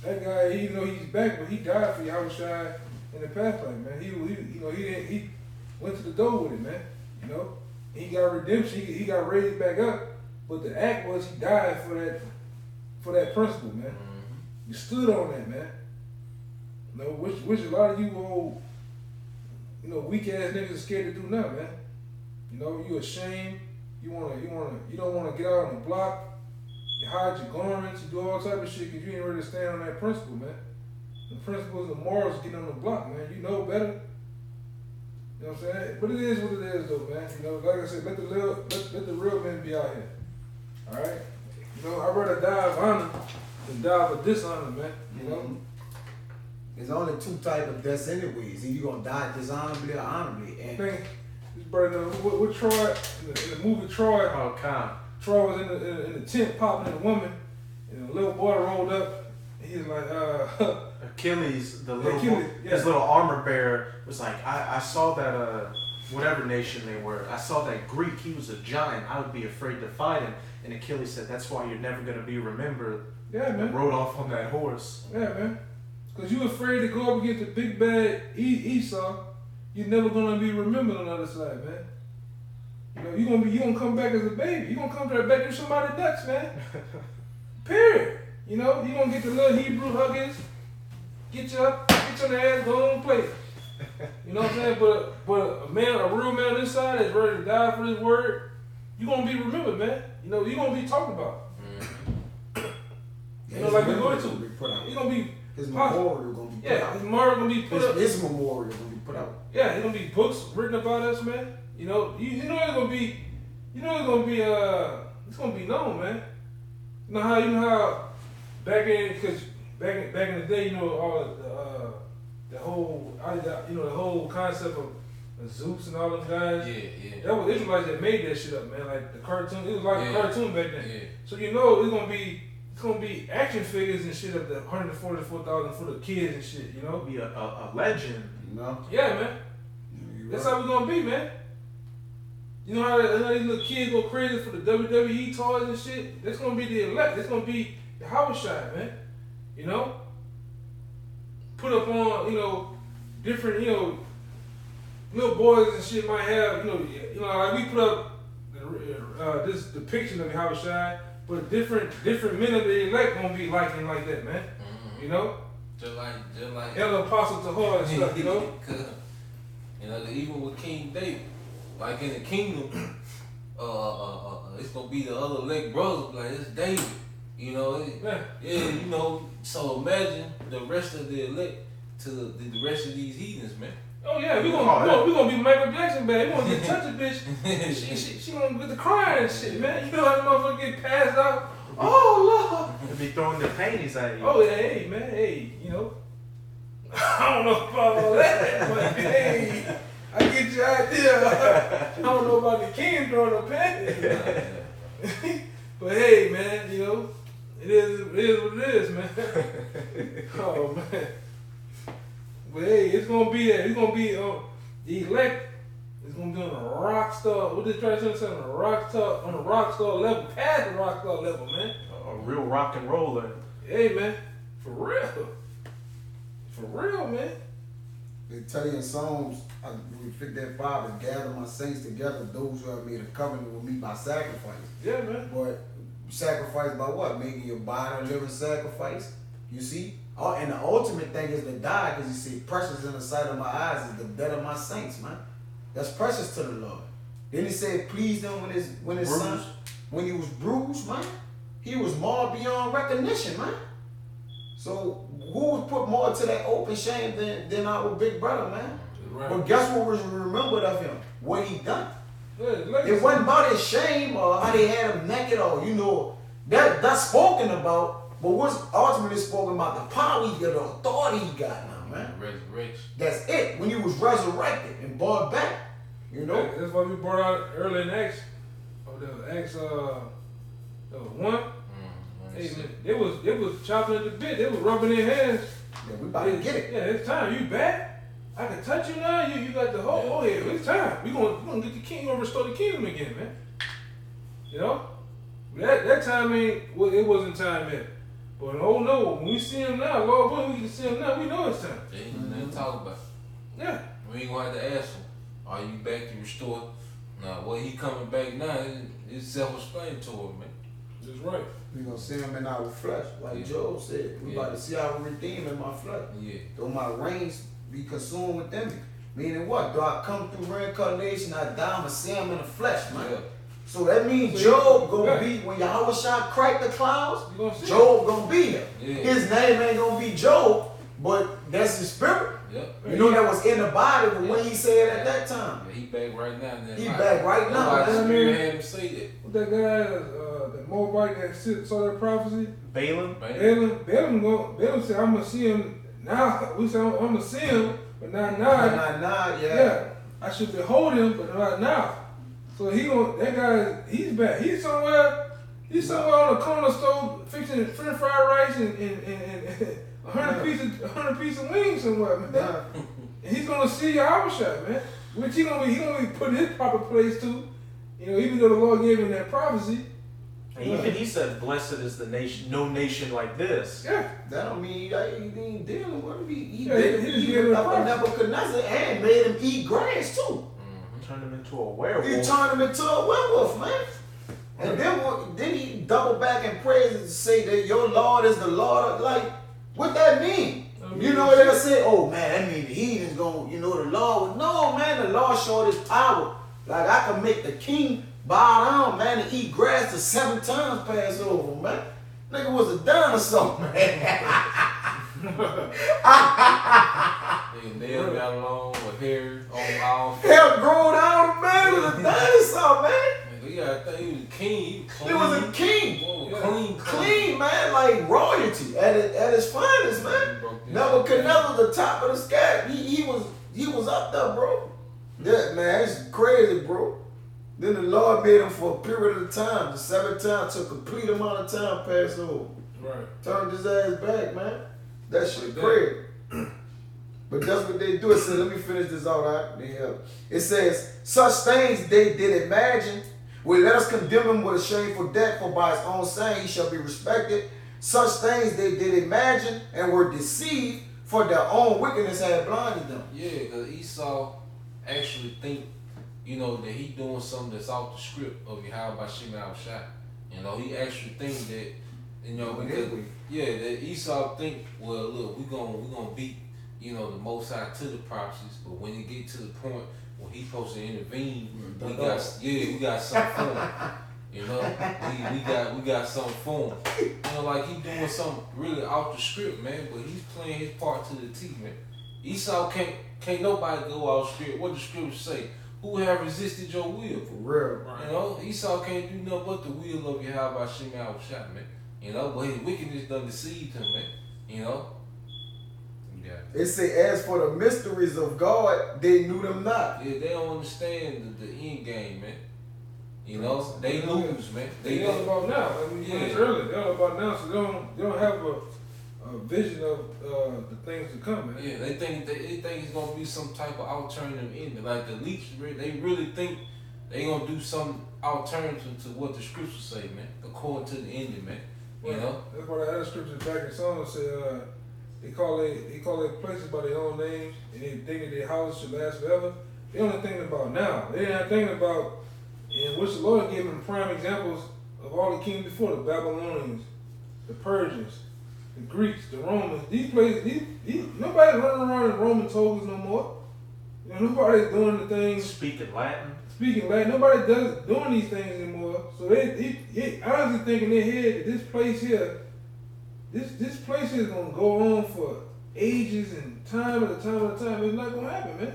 That guy, even though he's back, but he died for Yahushua in the pathway, man. He went to the door with it, man. You know, he got redemption. He got raised back up, but the act was he died for that principle, man. You stood on that, man. You know, which a lot of you old, you know, weak ass niggas are scared to do now, man. You know, you ashamed. You don't wanna get out on the block. You hide your garments. You do all type of shit because you ain't ready to stand on that principle, man. The principles and morals getting on the block, man. You know better. You know what I'm saying? But it is what it is, though, man. You know, like I said, let the real men be out here. All right. You know, I'd rather die of honor than die of dishonor, man. You know. There's only 2 types of deaths anyways. Either you're gonna die dishonorably or honorably. I And think this brother, what Troy in the movie Troy. Oh, Khan. Troy was in the tent popping at a woman, and a little boy rolled up. And he was like, Achilles, Achilles, yeah. his little armor bearer, was like, I saw that whatever nation they were, I saw that Greek. He was a giant. I would be afraid to fight him. And Achilles said, that's why you're never gonna be remembered. yeah, man. And rode off on that horse. Yeah, man. Because you afraid to go up against the big bad Esau, you're never gonna be remembered on the other side, man. You know, you gonna come back as a baby. You gonna come back to somebody nuts, man. Period. You know, you gonna get the little Hebrew huggers, get you up, get you on the ass, go on play. You know what I'm saying? But a real man on this side is ready to die for his word. You gonna be remembered, man. You know, you gonna be talked about. You know, like we're going to. He's gonna be his memorial gonna be put out. his memorial gonna be put up. His memorial gonna be put out. Yeah, there's gonna be books written about us, man. You know it's gonna be, it's gonna be known, man. You know how back in the day, you know, all the whole concept of Zeus and all those guys. Yeah. That was Israelites that made that shit up, man. Like the cartoon, it was like a cartoon back then. Yeah. So you know it's gonna be action figures and shit of the 144,000 for the kids and shit. You know. Be a legend. You know? Yeah, man. That's how we gonna be, man. You know how these little kids go crazy for the WWE toys and shit? That's gonna be the elect. That's gonna be the Hawashai, man. You know? Put up on, different, little boys and shit might have, like we put up this depiction of Yahweh Shai, but different men of the elect gonna be liking like that, man. Mhm. You know? Just like Elder Apostle Tahar and stuff, you know? Even with King David, like in the kingdom, it's gonna be the other elect brothers, like it's David. So imagine the rest of the elect to the rest of these heathens, man. Oh yeah, we gonna be Michael Jackson, man. We gonna get touch a bitch. she gonna get the crying and shit, man. You know how the motherfucker get passed out? Oh Lord. They be throwing their panties at you. Oh yeah, hey man, hey, I don't know about all that, but hey, I get your idea. I don't know about the king throwing the panties. But hey, man, it is what it is, man. Oh man. But hey, it's gonna be that. It's gonna be the elect. It's gonna be on a rock star. What did Travis say? On a rock star level, past the rock star level, man. A real rock and roller. Hey, man, for real, man. They tell you in Psalms, we 55, and gather my saints together, those who have made a covenant with me by sacrifice. Yeah, man. But sacrifice by what? Making your body a living sacrifice. You see? And the ultimate thing is to die, because you see, precious in the sight of my eyes is the death of my saints, man. That's precious to the Lord. Then he said, please them when his son, when he was bruised, man, he was marred beyond recognition, man. So who would put more to that open shame than our big brother, man? Right. But guess what was remembered of him? What he done. It wasn't about his shame or how they had him naked or, that's spoken about. But what's ultimately spoken about the power he got, the authority he got now, man. Resurrection. That's it. When he was resurrected and brought back, Yeah, that's why we brought out early in Acts. Acts 1. Hey man, they was chopping at the bit. They was rubbing their hands. Yeah, we about to get it. Yeah, it's time. You back? I can touch you now. You got the whole. Oh yeah, it's time. We gonna get the king. We gonna restore the kingdom again, man. That time it wasn't time yet. But oh no, when we see him now, Lord willing, we can see him now. We know it's time. Ain't nothing to talk about. Yeah. We ain't gonna have to ask him, are you back to restore? Nah, well, he coming back now. It's self-explanatory, man. That's right. We gonna see him in our flesh, like Job said. We about to see our redeemer in my flesh. Yeah. Though my reigns be consumed within me. Meaning what? Though I come through reincarnation, I die, I'ma see him in the flesh, man. Yeah. So that means Job gonna be, when Yahweh Shai crack the clouds, Job gonna be here. Yeah. His name ain't gonna be Job, but that's his spirit. Yep. That was in the body when he said at that time. Yeah, he back right now. He back right now. Nobody spirit had him say that. What that guy, the Moabite that saw that prophecy? Balaam said, I'm gonna see him now. We said, I'm gonna see him, but not now. Yeah. I should behold him, but not now. So that guy, he's back. He's somewhere on the corner store fixing French fried rice and 100 piece of wings somewhere, man. And he's gonna see Yahweh Shai, man. Which he gonna be put in his proper place too. Even though the Lord gave him that prophecy. And even he said, blessed is the nation, no nation like this. Yeah. That don't mean he ain't dealing with him. He gave him Nebuchadnezzar and made him eat grass too. Turned him into a werewolf. He turned him into a werewolf, man. And then he double back and praise and say that your Lord is the Lord. Like, what that mean? They'll say, oh man, that mean the heathen's gonna, the Lord. No, man, the Lord showed his power. Like, I can make the king bow down, man, and eat grass to 7 times Passover, man. Nigga was a dinosaur, man. Nails got long with hair on all. Hair grown out, man. It was a dinosaur, man. He was a king. He was a king. Clean, man, like royalty at his finest, man. Nebuchadnezzar, the top of the sky. He was up there, bro. Yeah, man, it's crazy, bro. Then the Lord made him for a period of time. The 7th time took a complete amount of time passed over. Right. Turned his ass back, man. That shit crazy. But that's what they do. It says, let me finish this out. It says, such things they did imagine. Well, let us condemn him with a shameful death, for by his own saying he shall be respected. Such things they did imagine and were deceived, for their own wickedness had blinded them. Yeah, because Esau actually think, you know, that he doing something that's off the script of Yahweh Bashim Al Shai. You know, he actually think that, you know, because that Esau think, well, look, we gonna beat, you know, the Most High to the prophecies, but when it get to the point when he supposed to intervene, we got something for him. You know, we got something for him. You know, like he doing something really off the script, man. But he's playing his part to the T, man. Esau can't nobody go off script. What the scriptures say? Who have resisted your will? For real. Right. You know, Esau can't do nothing but the will of Yahweh Bashim Al Shai, man. You know, but his wickedness done deceived him, man. You know. Yeah. It say, as for the mysteries of God, they knew them not. Yeah, they don't understand the end game, man. You know, they lose, man. They all about now. Like we mentioned earlier, they all about now, so they don't have a vision of the things to come, man. Yeah, they think it's gonna be some type of alternative ending. Like the leaks, they really think they gonna do some alternative to what the scriptures say, man. According to the ending, man. You know. That's why the other scriptures back in Psalms said they call it places by their own names, and they think that their house should last forever. They only thinking about now. They not thinking about, in which the Lord gave them prime examples of all the kings before, the Babylonians, the Persians, the Greeks, the Romans. These places, nobody running around in Roman togas no more. You know, nobody's doing the things. Speaking Latin. Nobody doing these things anymore. So they honestly think in their head that this place here, this place here is gonna go on for ages and time at a time. It's not gonna happen, man.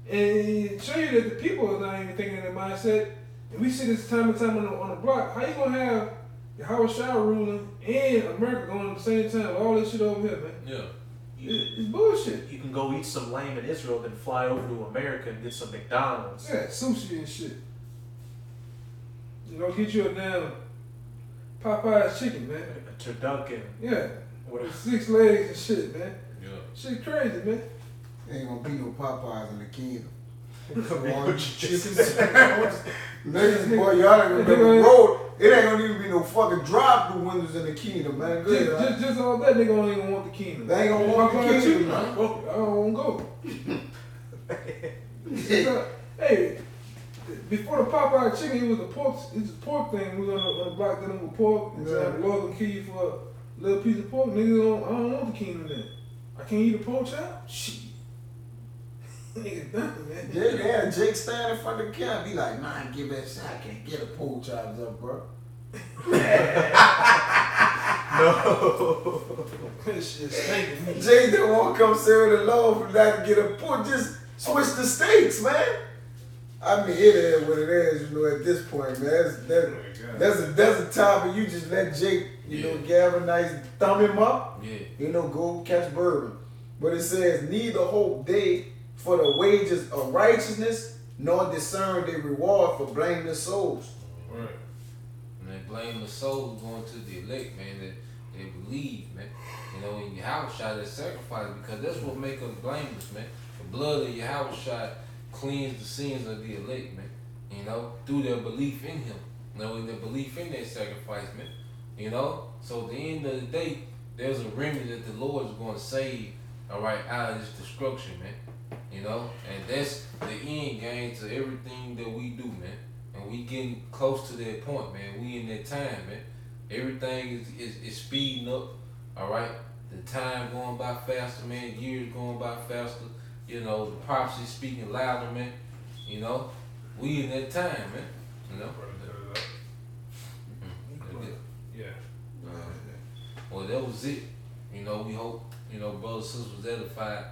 And it show you that the people are not even thinking in their mindset. And we see this time and time on the block. How you gonna have Yahweh Shai ruling and America going at the same time with all this shit over here, man? Yeah. It's bullshit. You can go eat some lamb in Israel, then fly over to America and get some McDonald's. Yeah, sushi and shit. You know, get you a damn Popeye's chicken, man. A turducken. Yeah, with 6 legs and shit, man. Yeah. Shit crazy, man. Ain't gonna be no Popeyes in the kingdom. Come on, Niggas, boy, y'all ain't gonna be on the road. It ain't gonna even be no fucking drive-through windows in the kingdom, man. Good, right? Just all that, nigga don't even want the kingdom. They ain't gonna want the Popeye kingdom, chicken, man. I don't go. Hey, before the Popeye chicken, it was a pork thing. We was on the block dealing with pork. And so the Lord gonna kill you for a little piece of pork. Niggas I don't want the kingdom then. I can't eat a pork chop? Shit. Niggas done, man. Yeah, they had Jake stand in front of the camp. Be like, nah, give that shit. I can't get a pork chops up, bro. No. This shit stinking. Jake didn't want to come sit with the Lord for that to get a pork. Just switch the steaks, man. I mean, it is what it is, you know, at this point, man. That's a time where you just let Jake, you know, galvanize, thumb him up, you know, go catch bourbon. But it says, neither hope they for the wages of righteousness, nor discern their reward for blameless souls. Right. And they blame the souls going to the elect, man, that they believe, man. You know, in Yahweh Shai, that sacrifice, because that's what make us blameless, man. The blood of Yahweh Shai cleans the sins of the elect, man. You know, through their belief in him. You know, and their belief in that sacrifice, man. You know? So at the end of the day, there's a remedy that the Lord is going to save, all right, out of this destruction, man. You know? And that's the end game to everything that we do, man. And we getting close to that point, man. We in that time, man. Everything is speeding up, all right? The time going by faster, man. Years going by faster. You know, the prophecy speaking louder, man. You know? We in that time, man. You know? Yeah. Well, that was it. You know, we hope, you know, brothers and sisters was edified.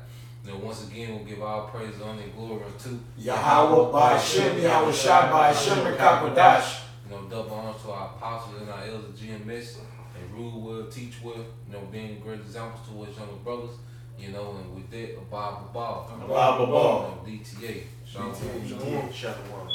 You know, once again, we'll give all praise, honor, and glory unto Yahweh by Hashem, Yahweh Shai by Hashem, and Kakodash. You know, double honor to our apostles and our elders, GMS. They rule well, teach well, you know, being great examples to us younger brothers. You know, and with that, Abba Ball. Abba Ball. DTA. Shalom. DTA. Shalom.